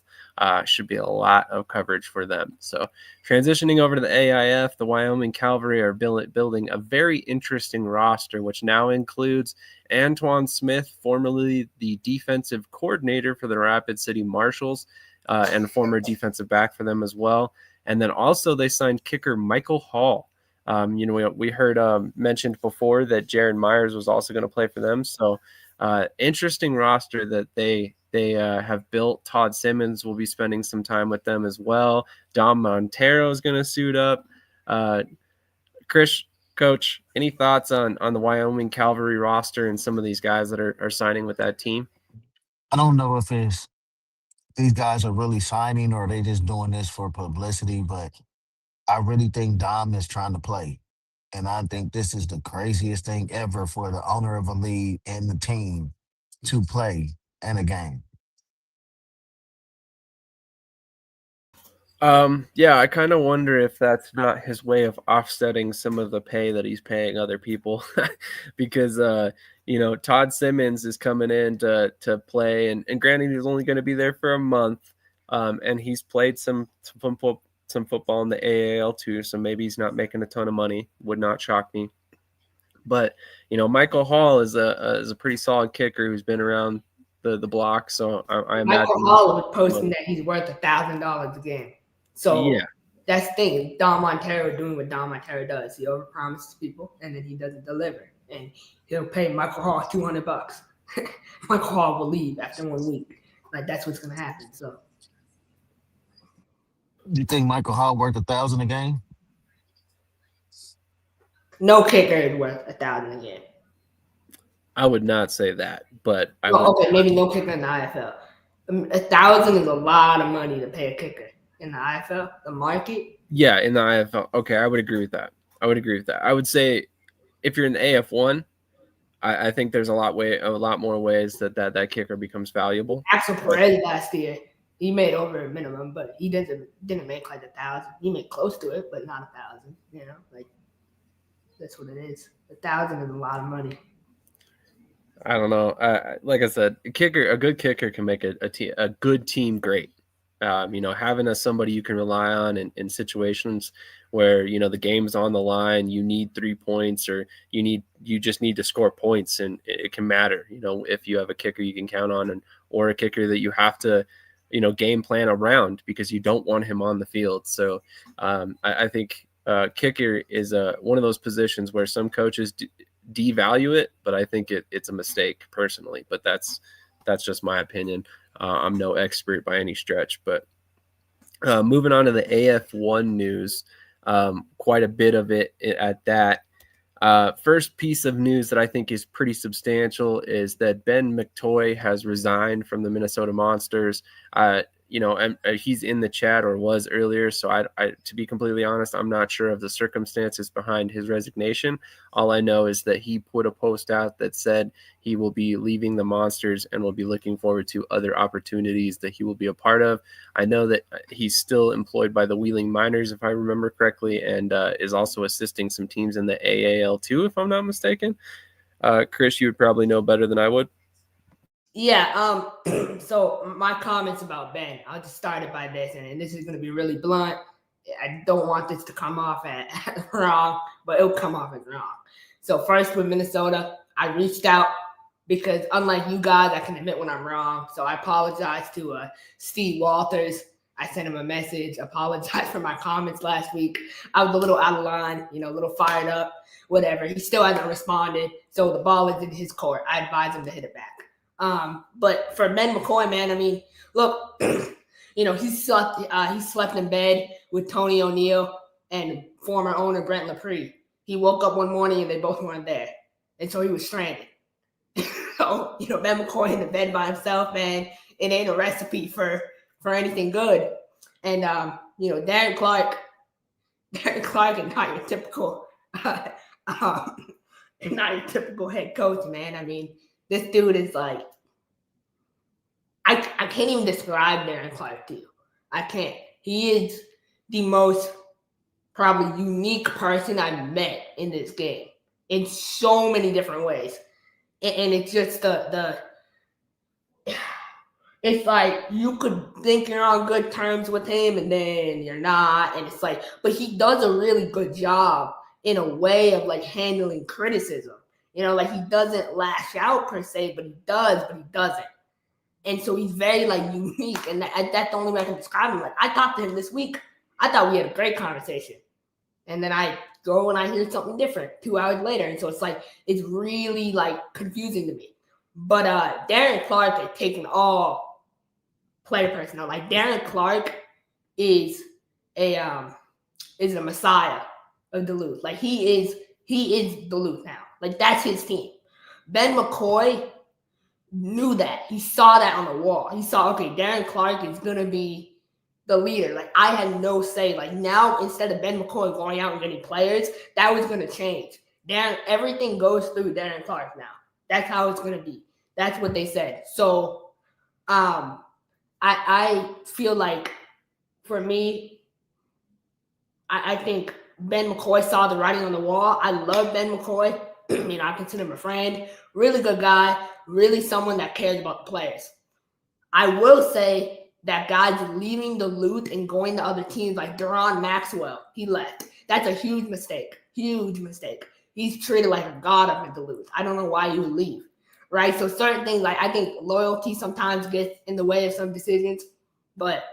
Should be a lot of coverage for them. So transitioning over to the AIF, the Wyoming Cavalry are building a very interesting roster, which now includes Antoine Smith, formerly the defensive coordinator for the Rapid City Marshals, and former defensive back for them as well. And then also they signed kicker Michael Hall. We heard mentioned before that Jaron Myers was also going to play for them. So interesting roster that they have built. Todd Simmons will be spending some time with them as well. Dom Montero is going to suit up. Krish, Coach, any thoughts on the Wyoming Cavalry roster and some of these guys that are signing with that team? I don't know if these guys are really signing or they just doing this for publicity, but I really think Dom is trying to play. And I think this is the craziest thing ever for the owner of a league and the team to play in a game. Yeah, I kind of wonder if that's not his way of offsetting some of the pay that he's paying other people, because Todd Simmons is coming in to play, and granted he's only going to be there for a month, and he's played some football in the AAL too. So maybe he's not making a ton of money. Would not shock me. But Michael Hall is a pretty solid kicker who's been around the block. So I imagine Michael Hall was posting that he's worth $1,000 a game. So yeah, that's the thing. Don Montero doing what Don Montero does. He overpromises people and then he doesn't deliver. And he'll pay Michael Hall $200. Michael Hall will leave after 1 week. Like that's what's gonna happen. So You think Michael Hall worth $1,000 a game? no kicker is worth $1,000 a game. I would not say that, but I would. Okay, maybe no kicker in the IFL. $1,000 is a lot of money to pay a kicker in the IFL. The market. Yeah, in the IFL. Okay, I would agree with that. I would say if you're in the AF1, I think there's a lot more ways that kicker becomes valuable. Axel Perez last year, he made over a minimum, but he didn't make like 1,000. He made close to it, but not 1,000. Like that's what it is. 1,000 is a lot of money. I don't know. Like I said, a good kicker can make a good team great. Having somebody you can rely on in situations where the game's on the line, you need 3 points, or you just need to score points, and it can matter. If you have a kicker you can count on, or a kicker that you have to game plan around because you don't want him on the field. So I think kicker is one of those positions where some coaches devalue it, but I think it's a mistake personally. But that's just my opinion. I'm no expert by any stretch, but moving on to the AF1 news, quite a bit of it at that. First piece of news that I think is pretty substantial is that Ben McToy has resigned from the Minnesota Monsters. And he's in the chat, or was earlier. So I, to be completely honest, I'm not sure of the circumstances behind his resignation. All I know is that he put a post out that said he will be leaving the Monsters and will be looking forward to other opportunities that he will be a part of. I know that he's still employed by the Wheeling Miners, if I remember correctly, and is also assisting some teams in the AAL too, if I'm not mistaken. Krish, you would probably know better than I would. Yeah, so my comments about Ben, I'll just start it by this, and this is going to be really blunt. I don't want this to come off as wrong, but it'll come off as wrong. So first with Minnesota, I reached out because unlike you guys, I can admit when I'm wrong. So I apologize to Steve Walters. I sent him a message, apologize for my comments last week. I was a little out of line, a little fired up, whatever. He still hasn't responded, so the ball is in his court. I advise him to hit it back. But for Ben McCoy, man, I mean, look, he slept in bed with Tony O'Neill and former owner Brent Laprie. He woke up one morning and they both weren't there. And so he was stranded. So, Ben McCoy in the bed by himself, man, it ain't a recipe for anything good. And, Darren Clark is not your typical, not your typical head coach, man. I mean, this dude is like, I can't even describe Darren Clark to you. I can't. He is the most probably unique person I've met in this game in so many different ways. And it's just it's like you could think you're on good terms with him and then you're not. And it's like, but he does a really good job in a way of like handling criticism. Like he doesn't lash out per se, but he does, but he doesn't. And so he's very like unique. And that's the only way I can describe him. Like I talked to him this week. I thought we had a great conversation. And then I go and I hear something different 2 hours later. And so it's like, it's really like confusing to me. But Darren Clark is taking all player personnel. Like Darren Clark is a messiah of Duluth. Like he is Duluth now. Like that's his team. Ben McCoy knew that. He saw that on the wall. He saw, okay, Darren Clark is going to be the leader. Like I had no say. Like now, instead of Ben McCoy going out and getting players, that was going to change. Everything goes through Darren Clark now. That's how it's going to be. That's what they said. So I feel like for me, I think Ben McCoy saw the writing on the wall. I love Ben McCoy. I consider him a friend. Really good guy. Really someone that cares about the players. I will say that guys leaving the loot and going to other teams like Duron Maxwell. He left. That's a huge mistake. Huge mistake. He's treated like a god up at Duluth. I don't know why you would leave, right? So certain things, like I think loyalty sometimes gets in the way of some decisions. But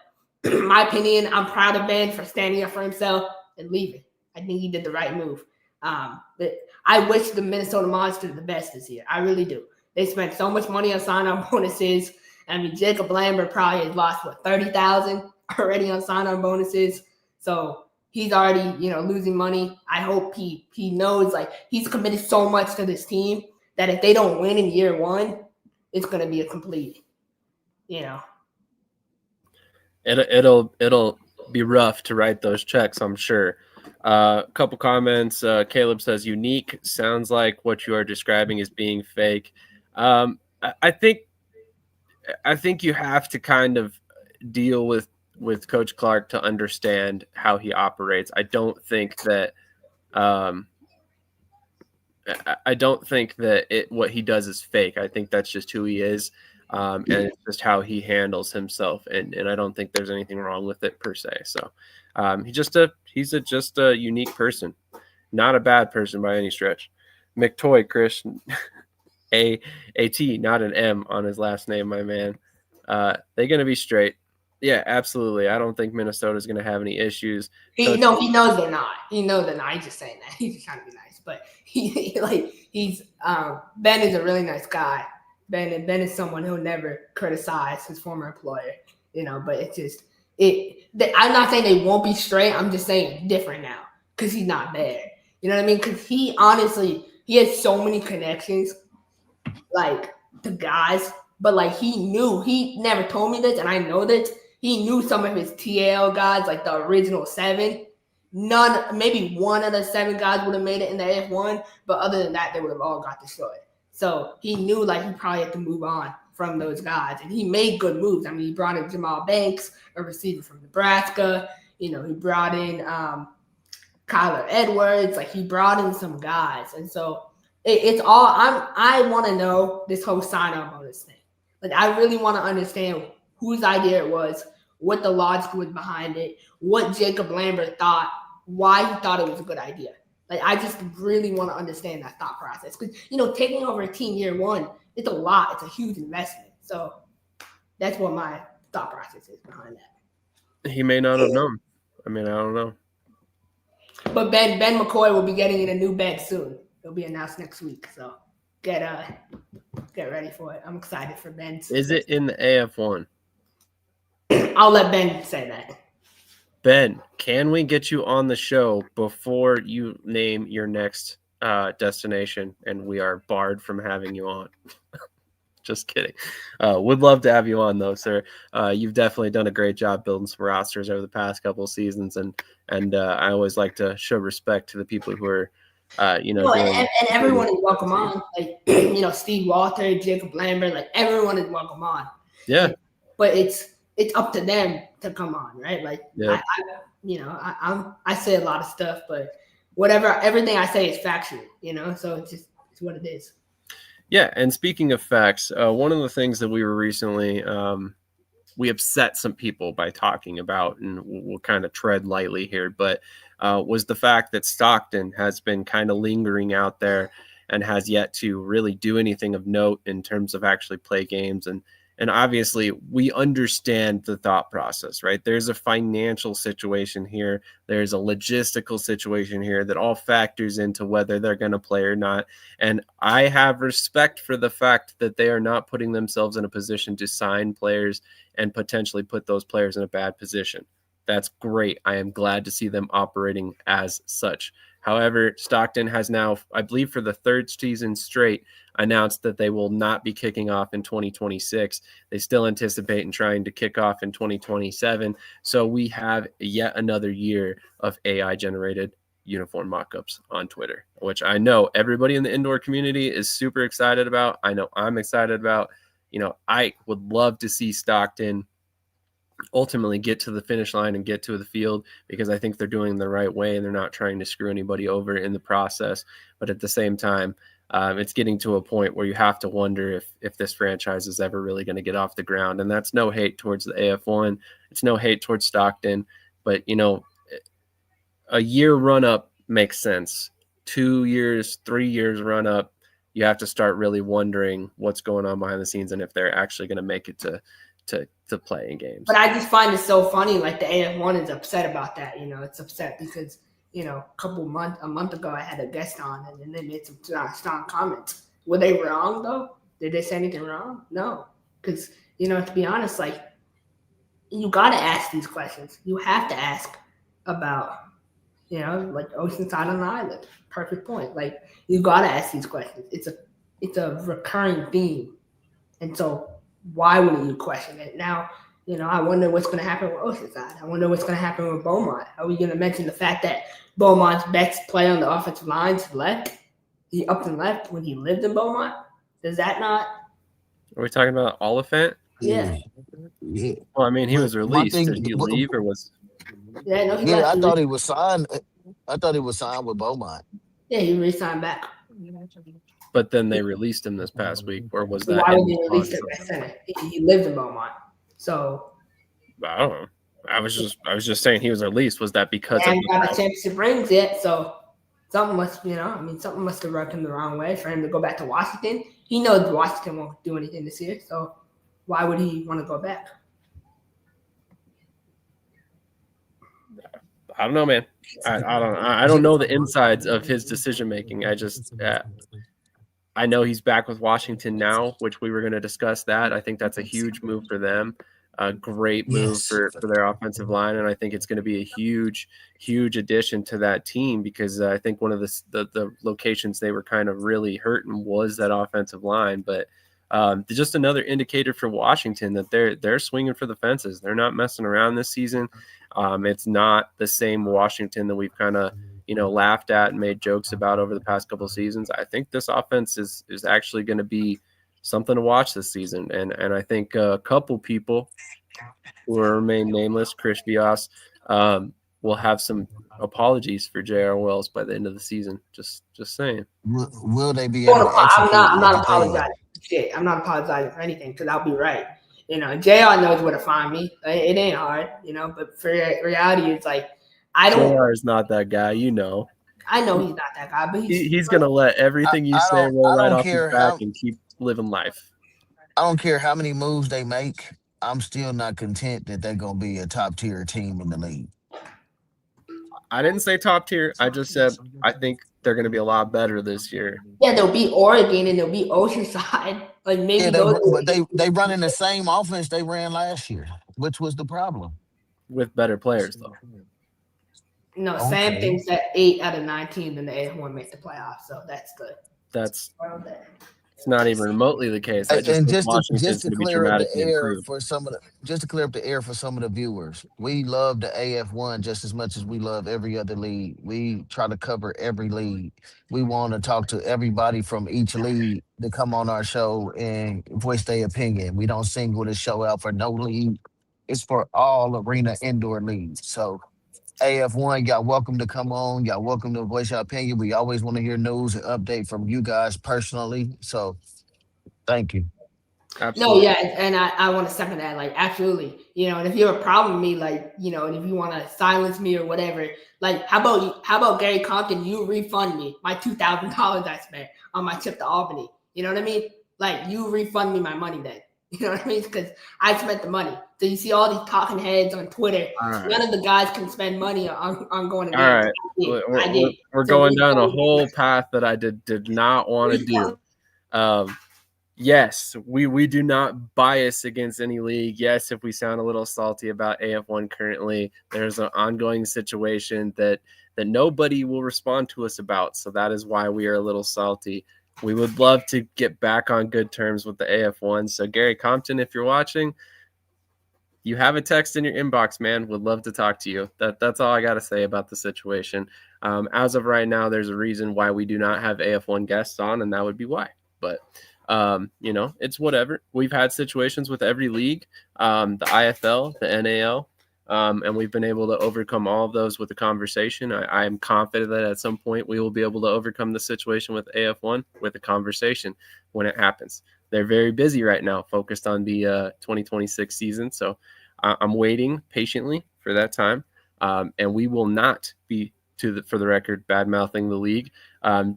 in my opinion, I'm proud of Ben for standing up for himself and leaving. I think he did the right move. But I wish the Minnesota Monsters the best this year. I really do. They spent so much money on sign-on bonuses. I mean, Jacob Lambert probably has lost, $30,000 already on sign-on bonuses. So he's already, losing money. I hope he knows, like, he's committed so much to this team that if they don't win in year one, it's going to be a complete, It'll be rough to write those checks, I'm sure. A couple comments. Caleb says, unique sounds like what you are describing is being fake. I think you have to kind of deal with Coach Clark to understand how he operates. I don't think that what he does is fake. I think that's just who he is, and it's just how he handles himself. And I don't think there's anything wrong with it per se. So he's just a unique person, not a bad person by any stretch. McToy, Krish, A-T, not an M on his last name, my man. They're going to be straight. Yeah, absolutely. I don't think Minnesota's going to have any issues. He knows they're not. He knows they're not. He's just saying that. He's just trying to be nice. But Ben is a really nice guy. Ben is someone who'll never criticize his former employer. But it's just I'm not saying they won't be straight. I'm just saying it's different now because he's not there. You know what I mean? Because he has so many connections, like, to guys. But, like, he never told me this, and I know that he knew some of his TL guys, like the original 7. Maybe one of the 7 guys would have made it in the F1, but other than that, they would have all got destroyed. So he knew, like, he probably had to move on from those guys, and he made good moves. I mean, he brought in Jamal Banks, a receiver from Nebraska. He brought in Kyler Edwards. Like, he brought in some guys, and so it's all. I want to know this whole sign-on bonus thing. Like, I really want to understand whose idea it was, what the logic was behind it, what Jacob Lambert thought, why he thought it was a good idea. Like, I just really want to understand that thought process. Because, taking over a team year one, it's a lot. It's a huge investment. So that's what my thought process is behind that. He may not have known. I mean, I don't know. But Ben McCoy will be getting in a new bed soon. It'll be announced next week. So get ready for it. I'm excited for Ben. Is it in the AF1? I'll let Ben say that. Ben, can we get you on the show before you name your next destination and we are barred from having you on? Just kidding. Would love to have you on, though, sir. You've definitely done a great job building some rosters over the past couple of seasons, and I always like to show respect to the people who are and everyone is welcome on. Like, Steve Walter, Jacob Lambert, like, everyone is welcome on. Yeah. But it's up to them to come on, right? Like, yeah. I say a lot of stuff, but everything I say is factual, so it's what it is. Yeah. And speaking of facts, one of the things that we were recently, we upset some people by talking about, and we'll kind of tread lightly here, but was the fact that Stockton has been kind of lingering out there and has yet to really do anything of note in terms of actually play games. And obviously we understand the thought process, right? There's a financial situation here. There's a logistical situation here that all factors into whether they're going to play or not. And I have respect for the fact that they are not putting themselves in a position to sign players and potentially put those players in a bad position. That's great. I am glad to see them operating as such. However, Stockton has now, I believe for the 3rd season straight, announced that they will not be kicking off in 2026. They still anticipate and trying to kick off in 2027. So we have yet another year of AI-generated uniform mock-ups on Twitter, which I know everybody in the indoor community is super excited about. I know I'm excited about. I would love to see Stockton ultimately get to the finish line and get to the field, because I think they're doing the right way and they're not trying to screw anybody over in the process. But at the same time, it's getting to a point where you have to wonder if this franchise is ever really going to get off the ground. And that's no hate towards the AF1. It's no hate towards Stockton. But, a year run up makes sense. 2 years, 3 years run up, you have to start really wondering what's going on behind the scenes and if they're actually going to make it to play in games. But I just find it so funny. Like the AF1 is upset about that. It's upset because a month ago I had a guest on and then they made some strong comments. Were they wrong though? Did they say anything wrong? No, because to be honest, like you got to ask these questions. You have to ask about like Oceanside on the island. Perfect point. Like you got to ask these questions. It's a recurring theme, and so why wouldn't you question it? Now, I wonder what's going to happen with Oceanside. I wonder what's going to happen with Beaumont. Are we going to mention the fact that Beaumont's best play on the offensive line's left? He upped and left when he lived in Beaumont. Does that not? Are we talking about Oliphant? Yeah. Yeah. Well, I mean, he was My released. thing, Did he leave or was? Yeah, no, he yeah, left. I thought he was signed. I thought he was signed with Beaumont. Yeah, he re-signed back. But then they released him this past week, or was that? Why would they release him at center? He lived in Beaumont, so I don't know. I was just saying he was released. Was that because he of hadn't got the championship rings yet? So something must, something must have rubbed him the wrong way for him to go back to Washington. He knows Washington won't do anything this year, so why would he want to go back? I don't know, man. I don't know the insides of his decision making. I know he's back with Washington now, which we were going to discuss that. I think that's a huge move for them. A great move Yes. for their offensive line, and I think it's going to be a huge addition to that team because I think one of the locations they were kind of really hurting was that offensive line. But just another indicator for Washington that they're swinging for the fences. They're not messing around this season. It's not the same Washington that we've kind of laughed at and made jokes about over the past couple of seasons. I think this offense is actually going to be something to watch this season, and I think a couple people who will remain nameless, Krish Vyas, will have some apologies for J.R. Wells by the end of the season. Just saying. Will they be able to execute? I'm not is the thing. apologizing. Shit, I'm not apologizing for anything because I'll be right. JR knows where to find me. It ain't hard, but for reality, it's like I don't. JR is not that guy, I know he's not that guy, but he's gonna let everything you say roll right off his back and keep living life. I don't care how many moves they make. I'm still not content that they're gonna be a top tier team in the league. I didn't say top tier. I just said I think they're going to be a lot better this year. Yeah, they'll be Oregon and they'll be Oceanside. Like maybe but they running the same offense they ran last year, which was the problem. With better players, though. No, Sam thinks that 8 out of 9 teams in the AF1 make the playoffs, so that's good. It's not even remotely the case. And just to clear up the air for some of the viewers, we love the AF1 just as much as we love every other league. We try to cover every league. We want to talk to everybody from each league to come on our show and voice their opinion. We don't single the show out for no league. It's for all arena indoor leagues. So AF1, y'all welcome to come on. Y'all welcome to voice your opinion. We always want to hear news and update from you guys personally. So thank you. Absolutely. No, yeah, and I want to second that. Like, absolutely. And if you have a problem with me, like, and if you want to silence me or whatever, like, how about Gary Compton, you refund me my $2,000 I spent on my trip to Albany? You know what I mean? Like, you refund me my money then. You know what I mean? Because I spent the money. So you see all these talking heads on Twitter. Right. None of the guys can spend money on going to games. All right. We're going down a whole path that I did not want to do. Yes, we do not bias against any league. Yes, if we sound a little salty about AF1 currently, there's an ongoing situation that nobody will respond to us about. So that is why we are a little salty. We would love to get back on good terms with the AF1. So Gary Compton, if you're watching, you have a text in your inbox, man. Would love to talk to you. That's all I got to say about the situation. As of right now, there's a reason why we do not have AF1 guests on, and that would be why. But it's whatever. We've had situations with every league, the IFL, the NAL. And we've been able to overcome all of those with a conversation. I am confident that at some point we will be able to overcome the situation with AF1 with a conversation when it happens. They're very busy right now, focused on the 2026 season. So I'm waiting patiently for that time. And we will not be, for the record, bad-mouthing the league.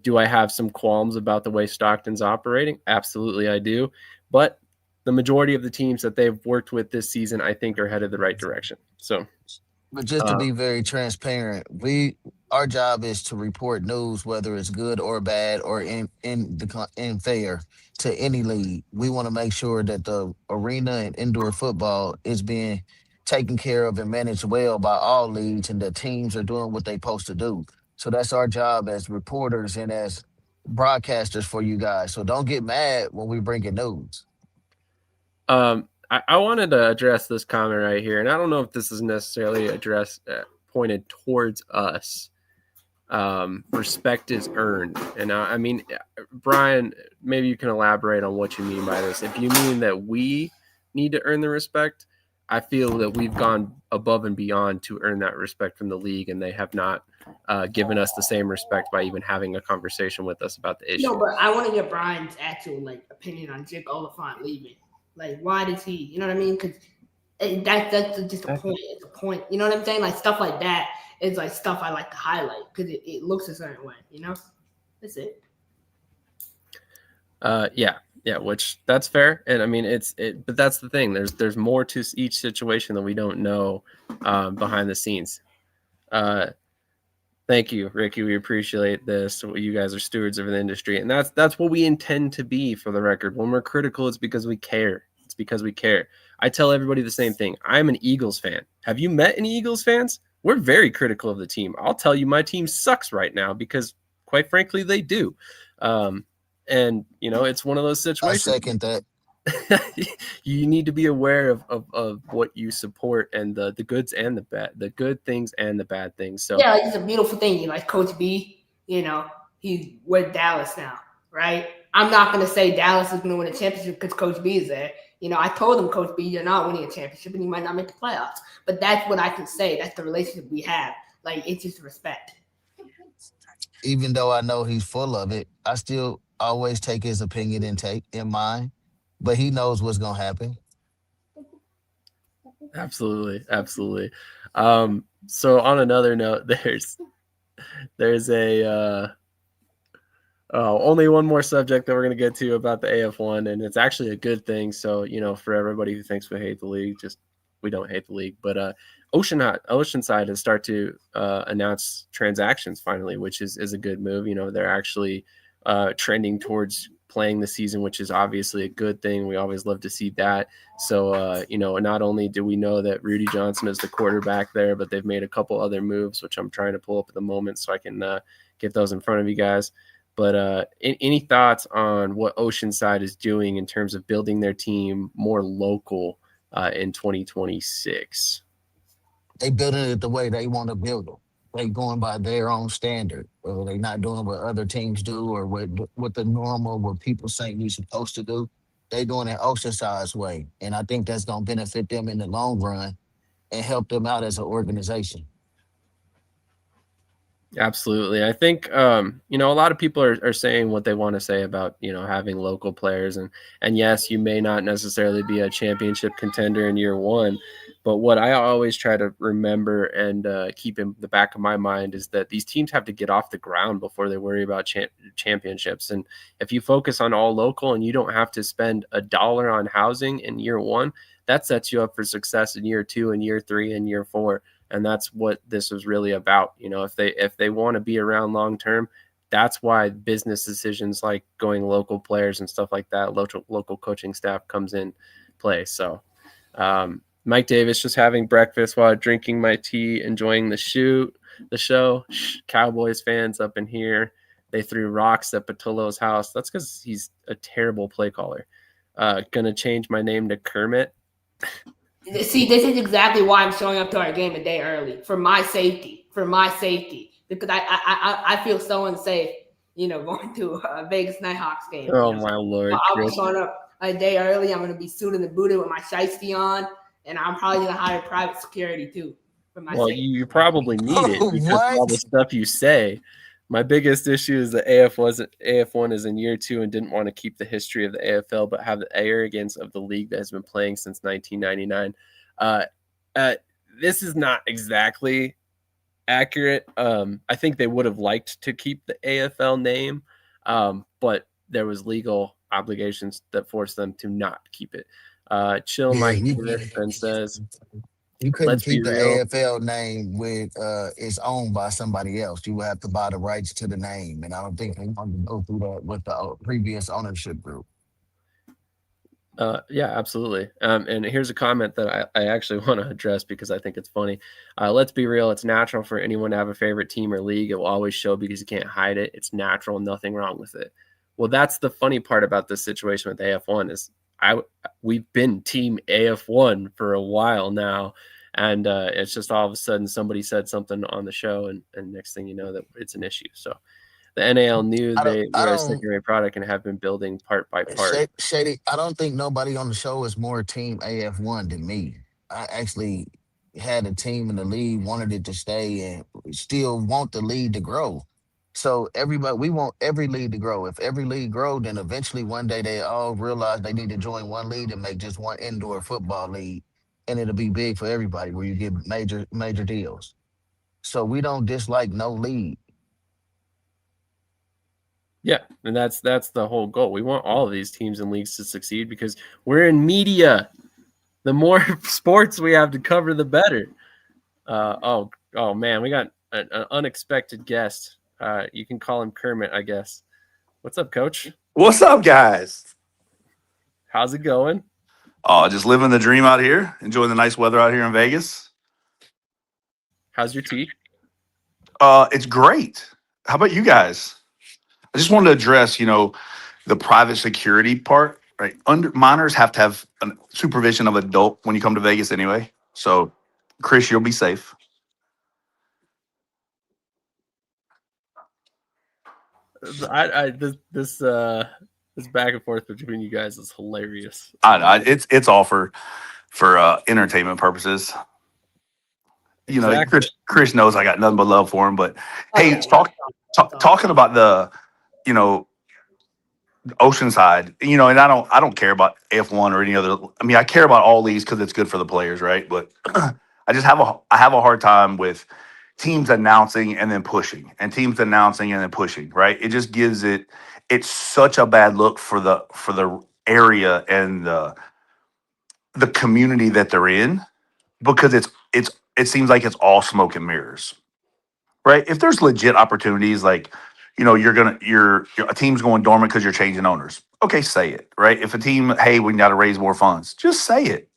Do I have some qualms about the way Stockton's operating? Absolutely, I do. But the majority of the teams that they've worked with this season, I think, are headed the right direction. So, But just to be very transparent, our job is to report news, whether it's good or bad or in fair to any league. We want to make sure that the arena and indoor football is being taken care of and managed well by all leagues, and the teams are doing what they're supposed to do. So that's our job as reporters and as broadcasters for you guys. So don't get mad when we bring in news. I wanted to address this comment right here, and I don't know if this is necessarily pointed towards us. Respect is earned, and I mean, Brian, maybe you can elaborate on what you mean by this. If you mean that we need to earn the respect, I feel that we've gone above and beyond to earn that respect from the league, and they have not given us the same respect by even having a conversation with us about the issue. No, but I want to get Brian's actual opinion on Jake Oliphant leaving. Why does he? You know what I mean? Because that's just a point. It's a point. You know what I'm saying? Stuff like that is stuff I like to highlight because it looks a certain way. You know, that's it. Yeah, which that's fair, and I mean but that's the thing. There's more to each situation that we don't know behind the scenes. Thank you, Ricky. We appreciate this. You guys are stewards of the industry, and that's what we intend to be. For the record, when we're critical, it's because we care. It's because we care. I tell everybody the same thing. I'm an Eagles fan. Have you met any Eagles fans? We're very critical of the team. I'll tell you, my team sucks right now because, quite frankly, they do. And it's one of those situations. I second that. You need to be aware of what you support and the goods and the bad, the good things and the bad things. So yeah, it's a beautiful thing. Coach B, he's with Dallas now, right? I'm not going to say Dallas is going to win a championship because Coach B is there. I told him, Coach B, you're not winning a championship and you might not make the playoffs. But that's what I can say. That's the relationship we have. It's just respect. Even though I know he's full of it, I still always take his opinion in mind. But he knows what's going to happen. Absolutely. So on another note, there's a only one more subject that we're going to get to about the AF1, and it's actually a good thing. So, for everybody who thinks we hate the league, we don't hate the league. But Oceanside has started to announce transactions finally, which is a good move. They're actually trending towards playing the season, which is obviously a good thing. We always love to see that. So, not only do we know that Rudy Johnson is the quarterback there, but they've made a couple other moves, which I'm trying to pull up at the moment so I can get those in front of you guys. But any thoughts on what Oceanside is doing in terms of building their team more local in 2026? They building it the way they want to build it. They going by their own standard. They not doing what other teams do or what the normal, what people say you're supposed to do. They doing it Oceanside's way. And I think that's going to benefit them in the long run and help them out as an organization. Absolutely. I think, a lot of people are saying what they want to say about, having local players. And yes, you may not necessarily be a championship contender in year one, but what I always try to remember and keep in the back of my mind is that these teams have to get off the ground before they worry about championships. And if you focus on all local and you don't have to spend $1 on housing in year one, that sets you up for success in year two and year three and year four. And that's what this is really about. If they want to be around long term, that's why business decisions like going local players and stuff like that, local coaching staff comes in play. So Mike Davis just having breakfast while drinking my tea, enjoying the show. Cowboys fans up in here. They threw rocks at Patullo's house. That's because he's a terrible play caller. Gonna change my name to Kermit. See, this is exactly why I'm showing up to our game a day early for my safety. Because I feel so unsafe, going to a Vegas Nighthawks game. Oh my Lord! I'll be showing up a day early. I'm going to be suited and booted with my shiesty on. and I'm probably gonna hire private security too for my Well, safety. you probably need it because of all What? the stuff you say. My biggest issue is that AF1 is in year 2 and didn't want to keep the history of the AFL, but have the arrogance of the league that has been playing since 1999. Uh, uh, this is not exactly accurate. I think they would have liked to keep the AFL name, but there was legal obligations that forced them to not keep it. Chill Yeah, Mike Davis then says, you couldn't let's be keep the real. AFL name with it's owned by somebody else. You would have to buy the rights to the name, and I don't think they want to go through that with the previous ownership group. Yeah, absolutely. And here's a comment that I actually want to address because I think it's funny. Let's be real. It's natural for anyone to have a favorite team or league. It will always show because you can't hide it. It's natural. Nothing wrong with it. Well, that's the funny part about this situation with AF1 is we've been team AF1 for a while now. And it's just all of a sudden somebody said something on the show and next thing you know that it's an issue. So the NAL knew they I were a don't. secondary product and have been building part by part. Shady, I don't think nobody on the show is more Team AF1 than me. I actually had a team in the league, wanted it to stay, and still want the league to grow. So everybody, we want every league to grow. If every league grow, then eventually one day they all realize they need to join one league and make just one indoor football league, and it'll be big for everybody where you get major deals. So we don't dislike no league. Yeah, and that's the whole goal. We want all of these teams and leagues to succeed because we're in media. The more sports we have to cover, the better. Oh man, we got an unexpected guest. You can call him Kermit, I guess. What's up, Coach? What's up, guys? How's it going? Oh, just living the dream out here, enjoying the nice weather out here in Vegas. How's your tea? It's great. How about you guys? I just wanted to address, the private security part. Right, minors have to have supervision of adult when you come to Vegas anyway. So, Chris, you'll be safe. This back and forth between you guys is hilarious. It's all for entertainment purposes. Exactly. Chris knows I got nothing but love for him. But hey, talking about the you know Oceanside, and I don't care about F1 or any other. I mean, I care about all these because it's good for the players, right? But I have a hard time with teams announcing and then pushing, and teams announcing and then pushing, right? It just gives it's such a bad look for the area and the community that they're in because it seems like it's all smoke and mirrors, right? If there's legit opportunities, like you're a team's going dormant because you're changing owners. Okay, say it, right? If a team, hey, we got to raise more funds, just say it.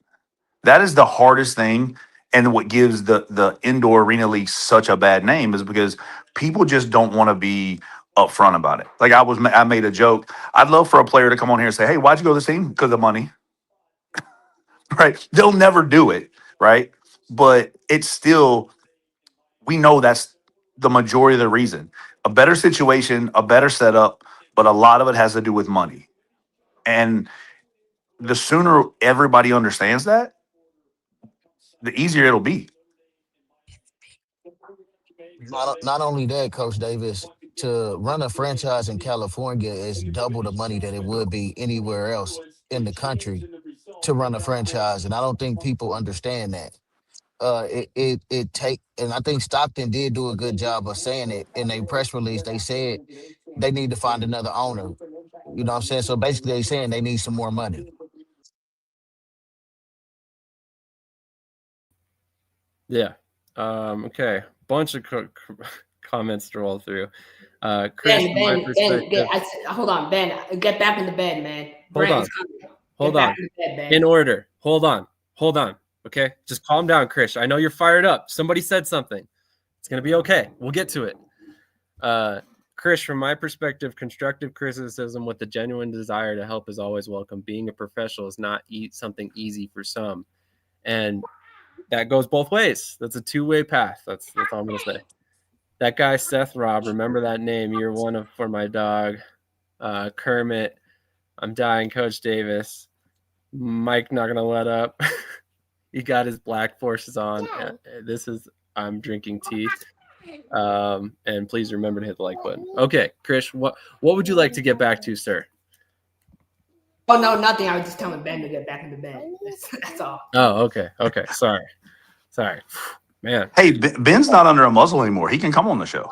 That is the hardest thing, and what gives the indoor arena league such a bad name is because people just don't want to be upfront about it. Like I made a joke. I'd love for a player to come on here and say, "Hey, why'd you go to this team? Because of money." Right? They'll never do it, right? But it's still, we know that's the majority of the reason. A better situation, a better setup, but a lot of it has to do with money. And the sooner everybody understands that, the easier it'll be. Not only that, Coach Davis, to run a franchise in California is double the money that it would be anywhere else in the country to run a franchise, and I don't think people understand that. It take, and I think Stockton did do a good job of saying it in a press release. They said they need to find another owner. You know what I'm saying? So basically, they saying they need some more money. Yeah. Okay. Bunch of comments to roll through. Chris, Ben, from my perspective. hold on, Ben. Get back in the bed, man. Hold on. Is coming. Hold on. Back in the bed, Ben. In order. Hold on. Okay. Just calm down, Chris. I know you're fired up. Somebody said something. It's going to be okay. We'll get to it. Chris, from my perspective, constructive criticism with a genuine desire to help is always welcome. Being a professional is not something easy for some. And that goes both ways. That's a two-way path. That's all I'm going to say. That guy, Seth Rob, remember that name. You're one of for my dog. Kermit, I'm dying, Coach Davis. Mike not going to let up. he got his black forces on. This is I'm drinking tea. And please remember to hit the like button. Okay, Krish, what would you like to get back to, sir? Oh no, nothing. I was just telling Ben to get back into bed. That's all. Oh, okay. Sorry, man. Hey, Ben's not under a muzzle anymore. He can come on the show.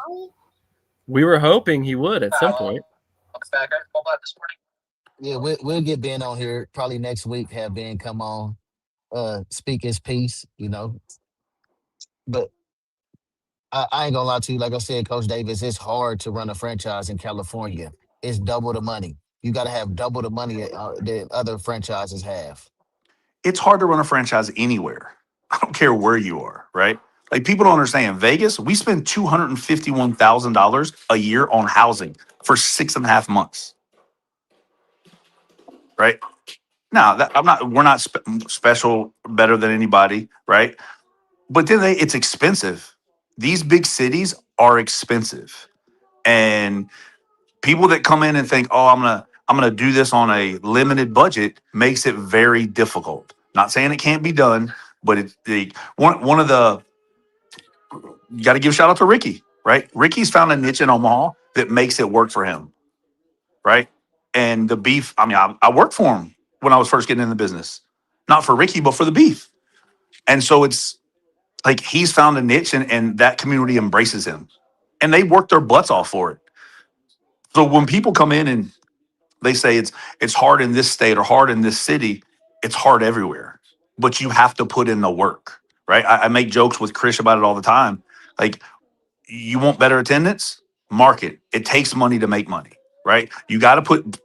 We were hoping he would at some point. Yeah, we'll get Ben on here probably next week. Have Ben come on, speak his piece. But I ain't gonna lie to you. Like I said, Coach Davis, it's hard to run a franchise in California. It's double the money. You got to have double the money that other franchises have. It's hard to run a franchise anywhere. I don't care where you are, right? Like people don't understand. Vegas, we spend $251,000 a year on housing for 6.5 months, right? Now, we're not special, better than anybody, right? But then it's expensive. These big cities are expensive, and people that come in and think, "Oh, I'm gonna do this on a limited budget," makes it very difficult. Not saying it can't be done, but it's one of the you got to give a shout out to Ricky, right? Ricky's found a niche in Omaha that makes it work for him, right? And the beef, I mean, I worked for him when I was first getting in the business, not for Ricky, but for the beef. And so it's like he's found a niche, and that community embraces him, and they work their butts off for it. So when people come in and they say it's hard in this state or hard in this city, it's hard everywhere, but you have to put in the work, right? I make jokes with Krish about it all the time. Like, you want better attendance? Market. It takes money to make money, right? You got to put,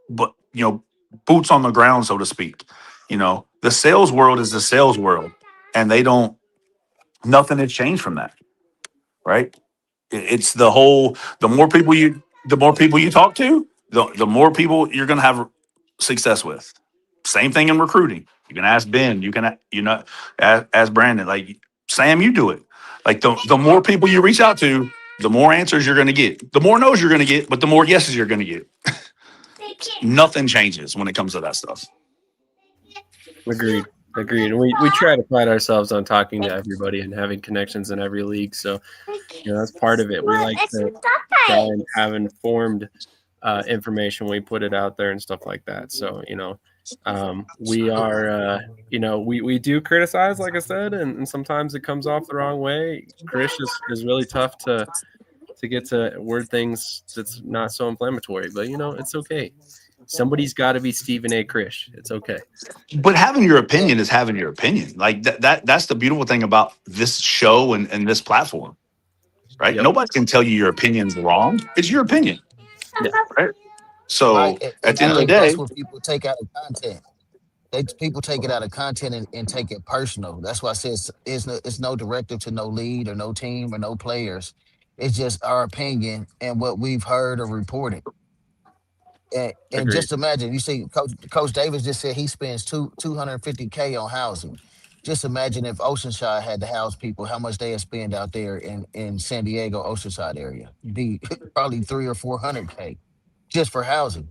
boots on the ground, so to speak. The sales world is the sales world, and nothing has changed from that, right? It's the more people you talk to, the more people you're going to have success with. Same thing in recruiting. You can ask Ben. You can ask Brandon. Like Sam, you do it. Like the more people you reach out to, the more answers you're going to get. The more no's you're going to get, but the more yeses you're going to get. Nothing changes when it comes to that stuff. Agreed. And we try to pride ourselves on talking to everybody and having connections in every league. So, that's part of it. We like to try and have informed information. We put it out there and stuff like that. So, we are, we do criticize, like I said, and sometimes it comes off the wrong way. Krish is really tough to get to word things that's not so inflammatory, but it's okay. Somebody's got to be Stephen A. Krish. It's okay. But having your opinion is having your opinion. Like that's the beautiful thing about this show and this platform, right? Yep. Nobody can tell you your opinion's wrong. It's your opinion. Yeah. Right. So Right. at the I end of the think day, that's what people take out of content. People take it out of content and take it personal. That's why I say it's no directive to no lead or no team or no players. It's just our opinion and what we've heard or reported. And Agreed. just imagine, you see, Coach Davis just said he spends 250K on housing. Just imagine if Oceanside had to house people, how much they would spend out there in San Diego, Oceanside area. Be probably 300 or 400K just for housing.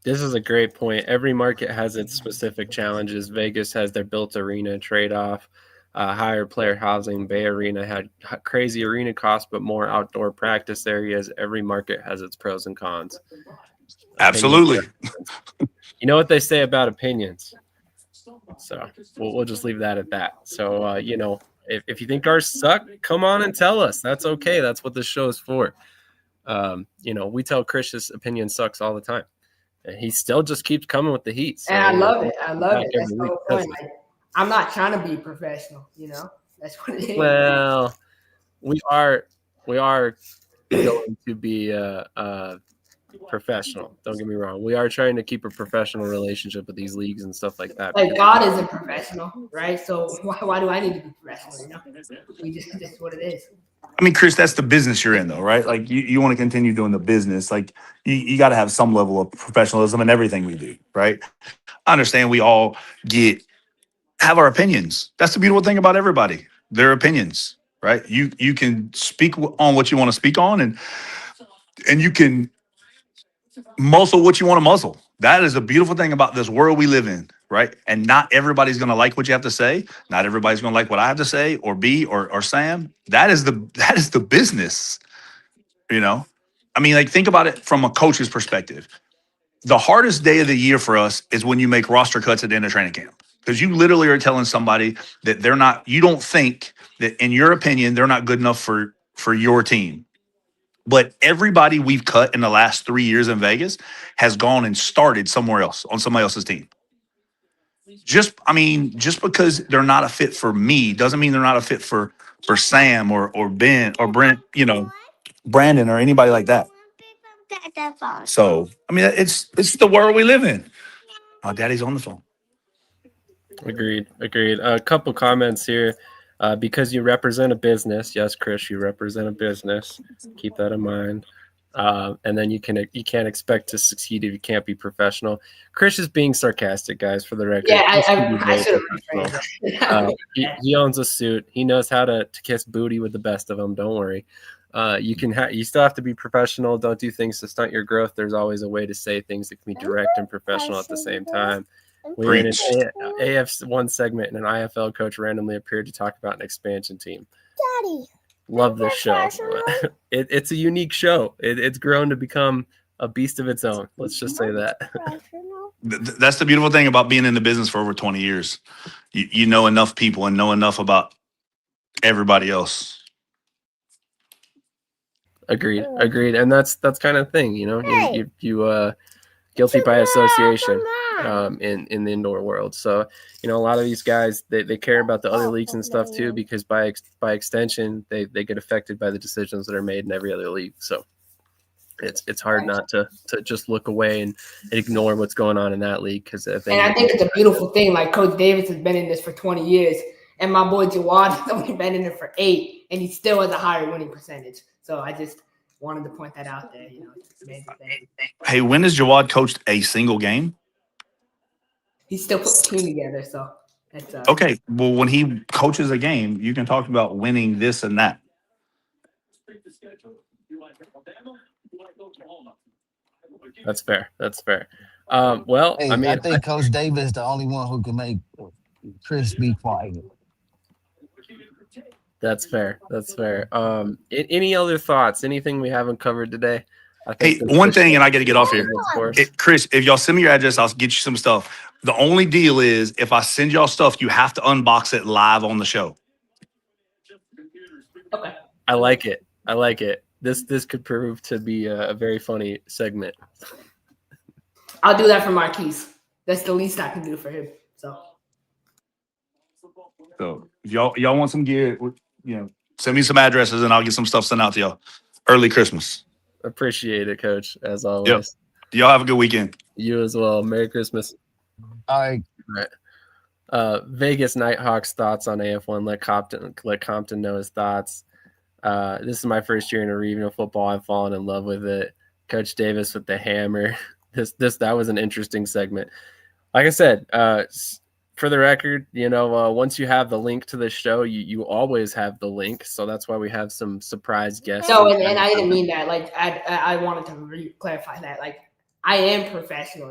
This is a great point. Every market has its specific challenges. Vegas has their built arena trade-off, higher player housing. Bay Arena had crazy arena costs, but more outdoor practice areas. Every market has its pros and cons. absolutely. You know what they say about opinions. So we'll just leave that at that. So, if you think ours suck, come on and tell us. That's okay. That's what this show is for. We tell Krish's opinion sucks all the time. And he still just keeps coming with the heat. So, And I love it. I love it. That's every the week. whole point. Like, I'm not trying to be professional, That's what it is. Well, we are going to be professional. Don't get me wrong. We are trying to keep a professional relationship with these leagues and stuff like that. Like God isn't professional, right? So why do I need to be professional? That's what it is. I mean, Chris, that's the business you're in, though, right? Like you want to continue doing the business. Like you got to have some level of professionalism in everything we do, right? I understand we all have our opinions. That's the beautiful thing about everybody. Their opinions, right? You can speak on what you want to speak on, and you can muzzle what you want to muzzle. That is the beautiful thing about this world we live in. right? And not everybody's going to like what you have to say. Not everybody's going to like what I have to say, or B, or Sam. That is the business, you know? I mean, like, think about it from a coach's perspective. The hardest day of the year for us is when you make roster cuts at the end of training camp. Because you literally are telling somebody that they're not, you don't think that, in your opinion, they're not good enough for your team. But everybody we've cut in the last 3 years in Vegas has gone and started somewhere else on somebody else's team. Just because they're not a fit for me doesn't mean they're not a fit for Sam or Ben or Brent, Brandon or anybody like that. So I mean, it's the world we live in. Oh, Daddy's on the phone. Agreed. A couple comments here. Because you represent a business, yes, Chris, you represent a business. Keep that in mind. And then you can't expect to succeed if you can't be professional. Chris is being sarcastic, guys. For the record, Yeah, Chris can be I very should have professional. refrained. He owns a suit. He knows how to kiss booty with the best of them. Don't worry. You still have to be professional. Don't do things to stunt your growth. There's always a way to say things that can be direct and professional at the same time. We were in an AF1 segment, and an IFL coach randomly appeared to talk about an expansion team. Daddy, love this show. It's a unique show. It's grown to become a beast of its own. Let's just say that. That's the beautiful thing about being in the business for over 20 years. You know enough people and know enough about everybody else. Agreed. And that's kind of the thing, you guilty by association in the indoor world. So, a lot of these guys, they care about the other leagues and stuff too, because by extension, they get affected by the decisions that are made in every other league. So it's hard not to just look away and ignore what's going on in that league. Because I think it's a beautiful thing. Like Coach Davis has been in this for 20 years, and my boy Jawad has only been in it for 8, and he still has a higher winning percentage. So I just wanted to point that out there. It's amazing thing. Hey, when has Jawad coached a single game? He still put the team together, so it's okay. Well, when he coaches a game, you can talk about winning this and that. That's fair. Well, hey, I think Coach Davis is the only one who can make Chris be quiet. That's fair. Any other thoughts? Anything we haven't covered today? Hey, one thing, and I got to get off here. Chris, if y'all send me your address, I'll get you some stuff. The only deal is, if I send y'all stuff, you have to unbox it live on the show. Okay. I like it. This could prove to be a very funny segment. I'll do that for Marquise. That's the least I can do for him. So if y'all want some gear, send me some addresses and I'll get some stuff sent out to y'all. Early Christmas. Appreciate it, Coach, as always. Yep. Y'all have a good weekend. You as well. Merry Christmas. All right. Vegas Nighthawks thoughts on AF1. Let Compton know his thoughts. This is my first year in arena football. I've fallen in love with it. Coach Davis with the hammer. That was an interesting segment. Like I said, for the record, once you have the link to the show, you always have the link. So that's why we have some surprise guests. No, and I didn't mean that. Like I wanted to clarify that. Like, I am professional.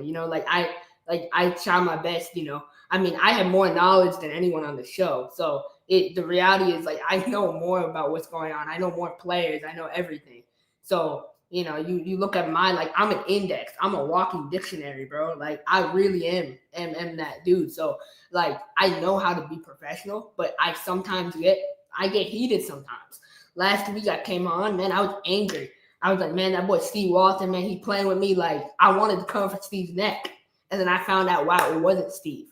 I try my best. I have more knowledge than anyone on the show. So the reality is, like, I know more about what's going on. I know more players. I know everything. So you look at I'm an index. I'm a walking dictionary, bro. Like, I really am that dude. So, like, I know how to be professional, but I sometimes get heated sometimes. Last week I came on, man, I was angry. I was like, man, that boy Steve Walton, man, he playing with me. Like, I wanted to come for Steve's neck. And then I found out, wow, it wasn't Steve.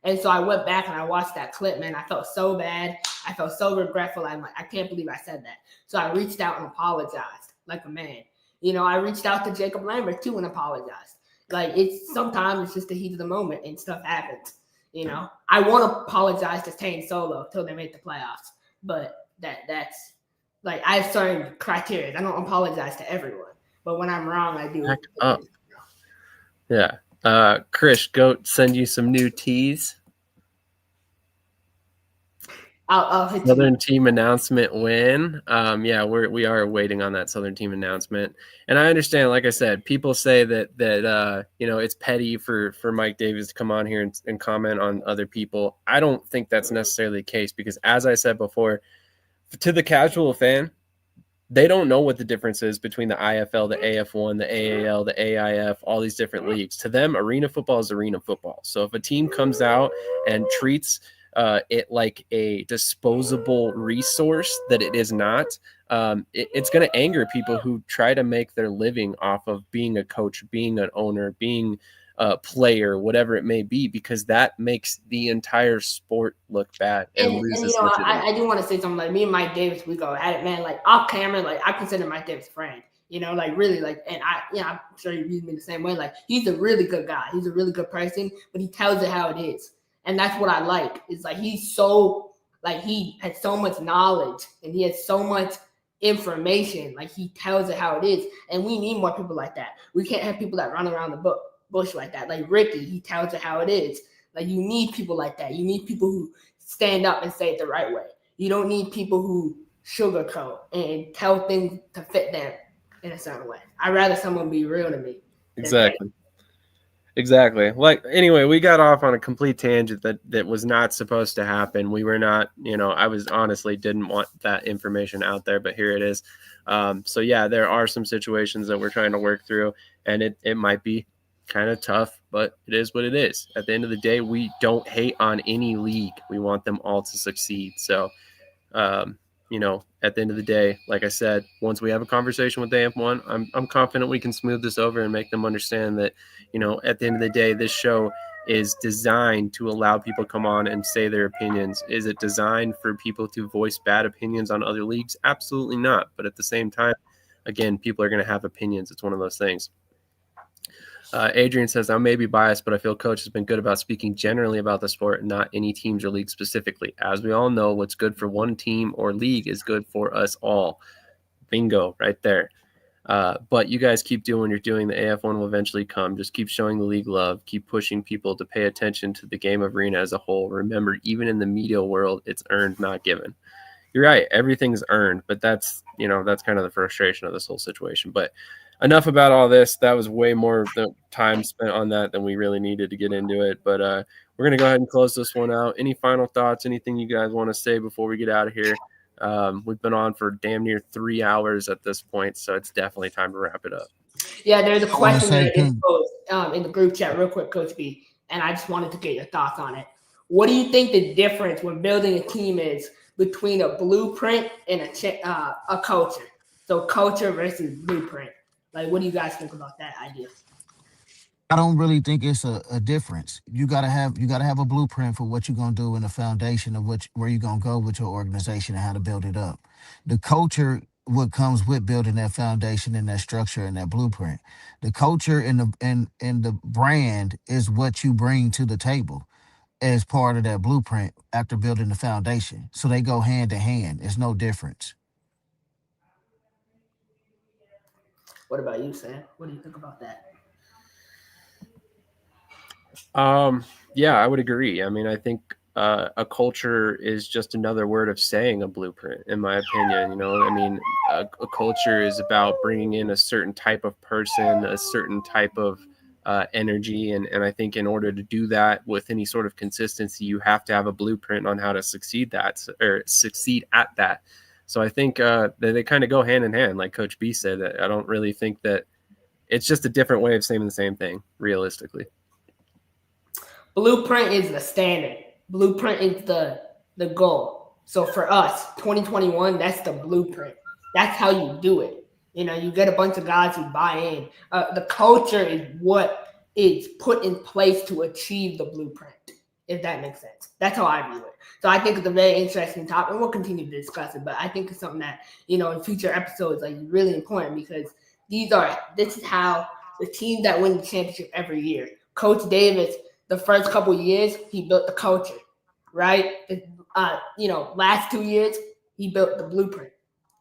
And so I went back and I watched that clip, man. I felt so bad. I felt so regretful. I'm like, I can't believe I said that. So I reached out and apologized like a man. I reached out to Jacob Lambert too and apologized. Like, sometimes it's just the heat of the moment and stuff happens. I want to apologize to Tane Solo till they make the playoffs, but that's like, I have certain criteria. I don't apologize to everyone, but when I'm wrong, I do. Yeah. Krish, go send you some new teas. I'll hit you. Southern team announcement when. Yeah, we are waiting on that Southern team announcement, and I understand. Like I said, people say that it's petty for Mike Davis to come on here and comment on other people. I don't think that's necessarily the case because, as I said before, to the casual fan, they don't know what the difference is between the IFL, the AF1, the AAL, the AIF, all these different leagues. To them, arena football is arena football. So if a team comes out and treats it like a disposable resource that it is not, it's going to anger people who try to make their living off of being a coach, being an owner, being a player, whatever it may be, because that makes the entire sport look bad and And loses legitimacy. I do want to say something. Like me and Mike Davis, we go at it, man. Like off camera, like I consider Mike Davis a friend. Like really, like, and I'm sure you read me the same way. Like he's a really good guy. He's a really good person, but he tells it how it is, and that's what I like. Is like he's so like he has so much knowledge and he has so much information. Like he tells it how it is, and we need more people like that. We can't have people that run around the bush like that. Like Ricky, he tells it how it is. Like you need people like that. You need people who stand up and say it the right way. You don't need people who sugarcoat and tell things to fit them in a certain way. I'd rather someone be real to me. Exactly. Like, anyway, we got off on a complete tangent that was not supposed to happen. We were not, I was honestly didn't want that information out there, but here it is. So yeah, there are some situations that we're trying to work through, and it might be kind of tough, but it is what it is. At the end of the day, we don't hate on any league. We want them all to succeed. So, at the end of the day, like I said, once we have a conversation with AF1, I'm confident we can smooth this over and make them understand that, at the end of the day, this show is designed to allow people to come on and say their opinions. Is it designed for people to voice bad opinions on other leagues? Absolutely not. But at the same time, again, people are going to have opinions. It's one of those things. Adrian says, I may be biased, but I feel coach has been good about speaking generally about the sport and not any teams or leagues specifically. As we all know, what's good for one team or league is good for us all. Bingo, right there. But you guys keep doing what you're doing. The AF1 will eventually come. Just keep showing the league love. Keep pushing people to pay attention to the game of arena as a whole. Remember, even in the media world, it's earned, not given. You're right. Everything's earned, but that's kind of the frustration of this whole situation. But enough about all this. That was way more time spent on that than we really needed to get into it. But we're going to go ahead and close this one out. Any final thoughts, anything you guys want to say before we get out of here? We've been on for damn near 3 hours at this point, so it's definitely time to wrap it up. Yeah, there's a question that I say, just posed in the group chat real quick, Coach B, and I just wanted to get your thoughts on it. What do you think the difference when building a team is between a blueprint and a culture? So culture versus blueprint. Like, what do you guys think about that idea? I don't really think it's a difference. You gotta have a blueprint for what you're gonna do and a foundation of where you're gonna go with your organization and how to build it up. The culture, what comes with building that foundation and that structure and that blueprint. The culture and the brand is what you bring to the table as part of that blueprint after building the foundation. So they go hand in hand. It's no difference. What about you, Sam? What do you think about that? Yeah, I would agree. I mean, I think a culture is just another word of saying a blueprint, in my opinion. I mean, a culture is about bringing in a certain type of person, a certain type of energy, and I think in order to do that with any sort of consistency, you have to have a blueprint on how to succeed at that. So I think they kind of go hand in hand, like Coach B said. I don't really think that it's just a different way of saying the same thing, realistically. Blueprint is the standard. Blueprint is the goal. So for us, 2021, that's the blueprint. That's how you do it. You get a bunch of guys who buy in. The culture is what is put in place to achieve the blueprint, if that makes sense. That's how I view it. So I think it's a very interesting topic, and we'll continue to discuss it. But I think it's something that, in future episodes, like really important because this is how the teams that win the championship every year. Coach Davis, the first couple of years, he built the culture, right? Last 2 years, he built the blueprint,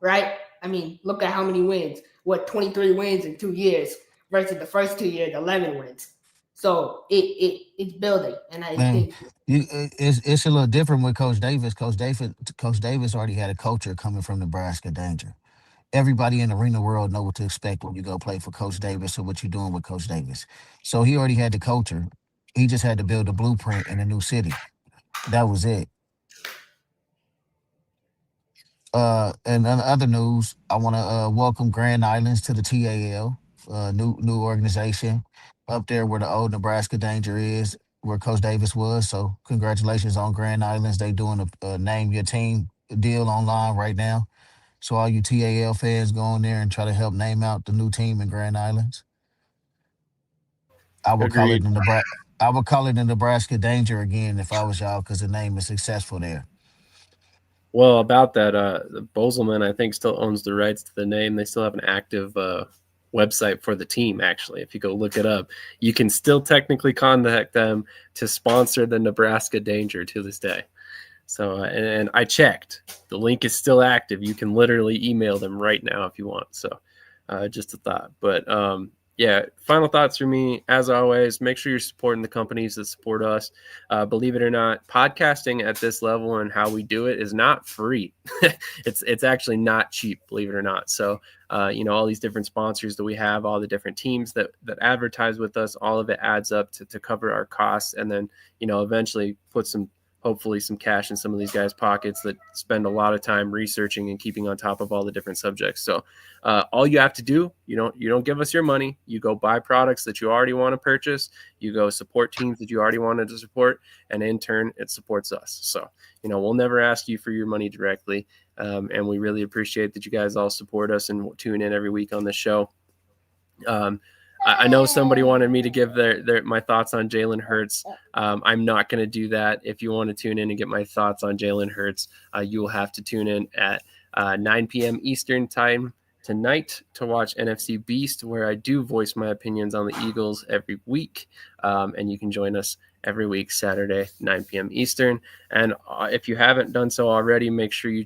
right? I mean, look at how many wins. 23 wins in 2 years versus the first 2 years, 11 wins. So it's building, and I Man, think it's a little different with Coach Davis. Coach Davis already had a culture coming from Nebraska Danger. Everybody in the arena world know what to expect when you go play for Coach Davis or what you're doing with Coach Davis. So he already had the culture. He just had to build a blueprint in a new city. That was it. And in other news, I want to welcome Grand Islands to the TAL, new organization up there where the old Nebraska Danger is, where Coach Davis was. So congratulations on Grand Islands. They doing a name your team deal online right now. So all you TAL fans go in there and try to help name out the new team in Grand Islands. I would call it Agreed. the Nebraska. I would call it the Nebraska Danger again if I was y'all, because the name is successful there. Well, about that, Bozelman, I think, still owns the rights to the name. They still have an active website for the team, actually. If you go look it up, you can still technically contact them to sponsor the Nebraska Danger to this day. So, and I checked. The link is still active. You can literally email them right now if you want. So, just a thought. But yeah, final thoughts for me. As always, make sure you're supporting the companies that support us. Believe it or not, podcasting at this level and how we do it is not free. It's actually not cheap, believe it or not. So, all these different sponsors that we have, all the different teams that advertise with us, all of it adds up to cover our costs, and then eventually put hopefully some cash in some of these guys' pockets that spend a lot of time researching and keeping on top of all the different subjects. So all you have to do, you don't give us your money. You go buy products that you already want to purchase. You go support teams that you already wanted to support, and in turn, it supports us. So we'll never ask you for your money directly, and we really appreciate that you guys all support us and tune in every week on the show. I know somebody wanted me to give my thoughts on Jalen Hurts. I'm not going to do that. If you want to tune in and get my thoughts on Jalen Hurts, you will have to tune in at 9 p.m. Eastern time tonight to watch NFC Beast, where I do voice my opinions on the Eagles every week. And you can join us every week, Saturday, 9 p.m. Eastern. And if you haven't done so already, make sure you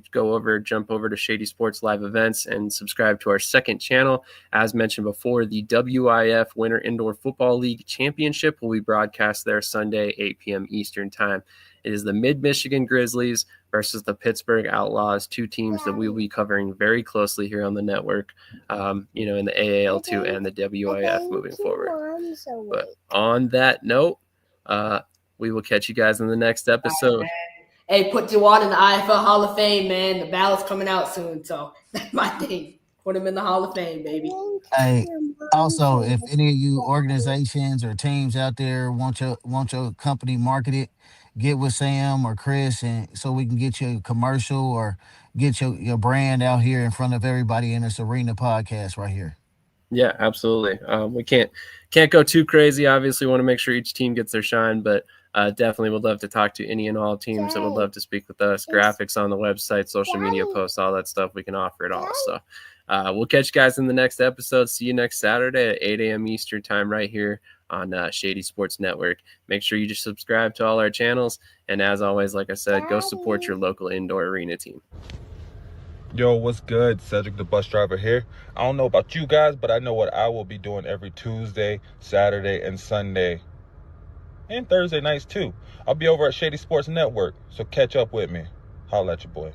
jump over to Shady Sports Live Events and subscribe to our second channel. As mentioned before, the WIF Winter Indoor Football League Championship will be broadcast there Sunday, 8 p.m. Eastern Time. It is the Mid-Michigan Grizzlies versus the Pittsburgh Outlaws, two teams that we will be covering very closely here on the network, in the AAL2 and the WIF moving forward. But on that note, we will catch you guys in the next episode. Hey, put Jawad in the IFL Hall of Fame, man. The ballot's coming out soon, so that's my thing. Put him in the Hall of Fame, baby. Hey, also, if any of you organizations or teams out there want your company marketed, get with Sam or Chris, and so we can get you a commercial or get your brand out here in front of everybody in this arena podcast right here. Yeah, absolutely. We can't go too crazy. Obviously, want to make sure each team gets their shine, but definitely would love to talk to any and all teams that would love to speak with us. Graphics on the website, social media posts, all that stuff. We can offer it all. So we'll catch you guys in the next episode. See you next Saturday at 8 a.m. Eastern time right here on Shady Sports Network. Make sure you just subscribe to all our channels. And as always, like I said, go support your local indoor arena team. Yo, what's good? Cedric the bus driver here. I don't know about you guys, but I know what I will be doing every Tuesday, Saturday, and Sunday. And Thursday nights too. I'll be over at Shady Sports Network, so catch up with me. Holla at your boy.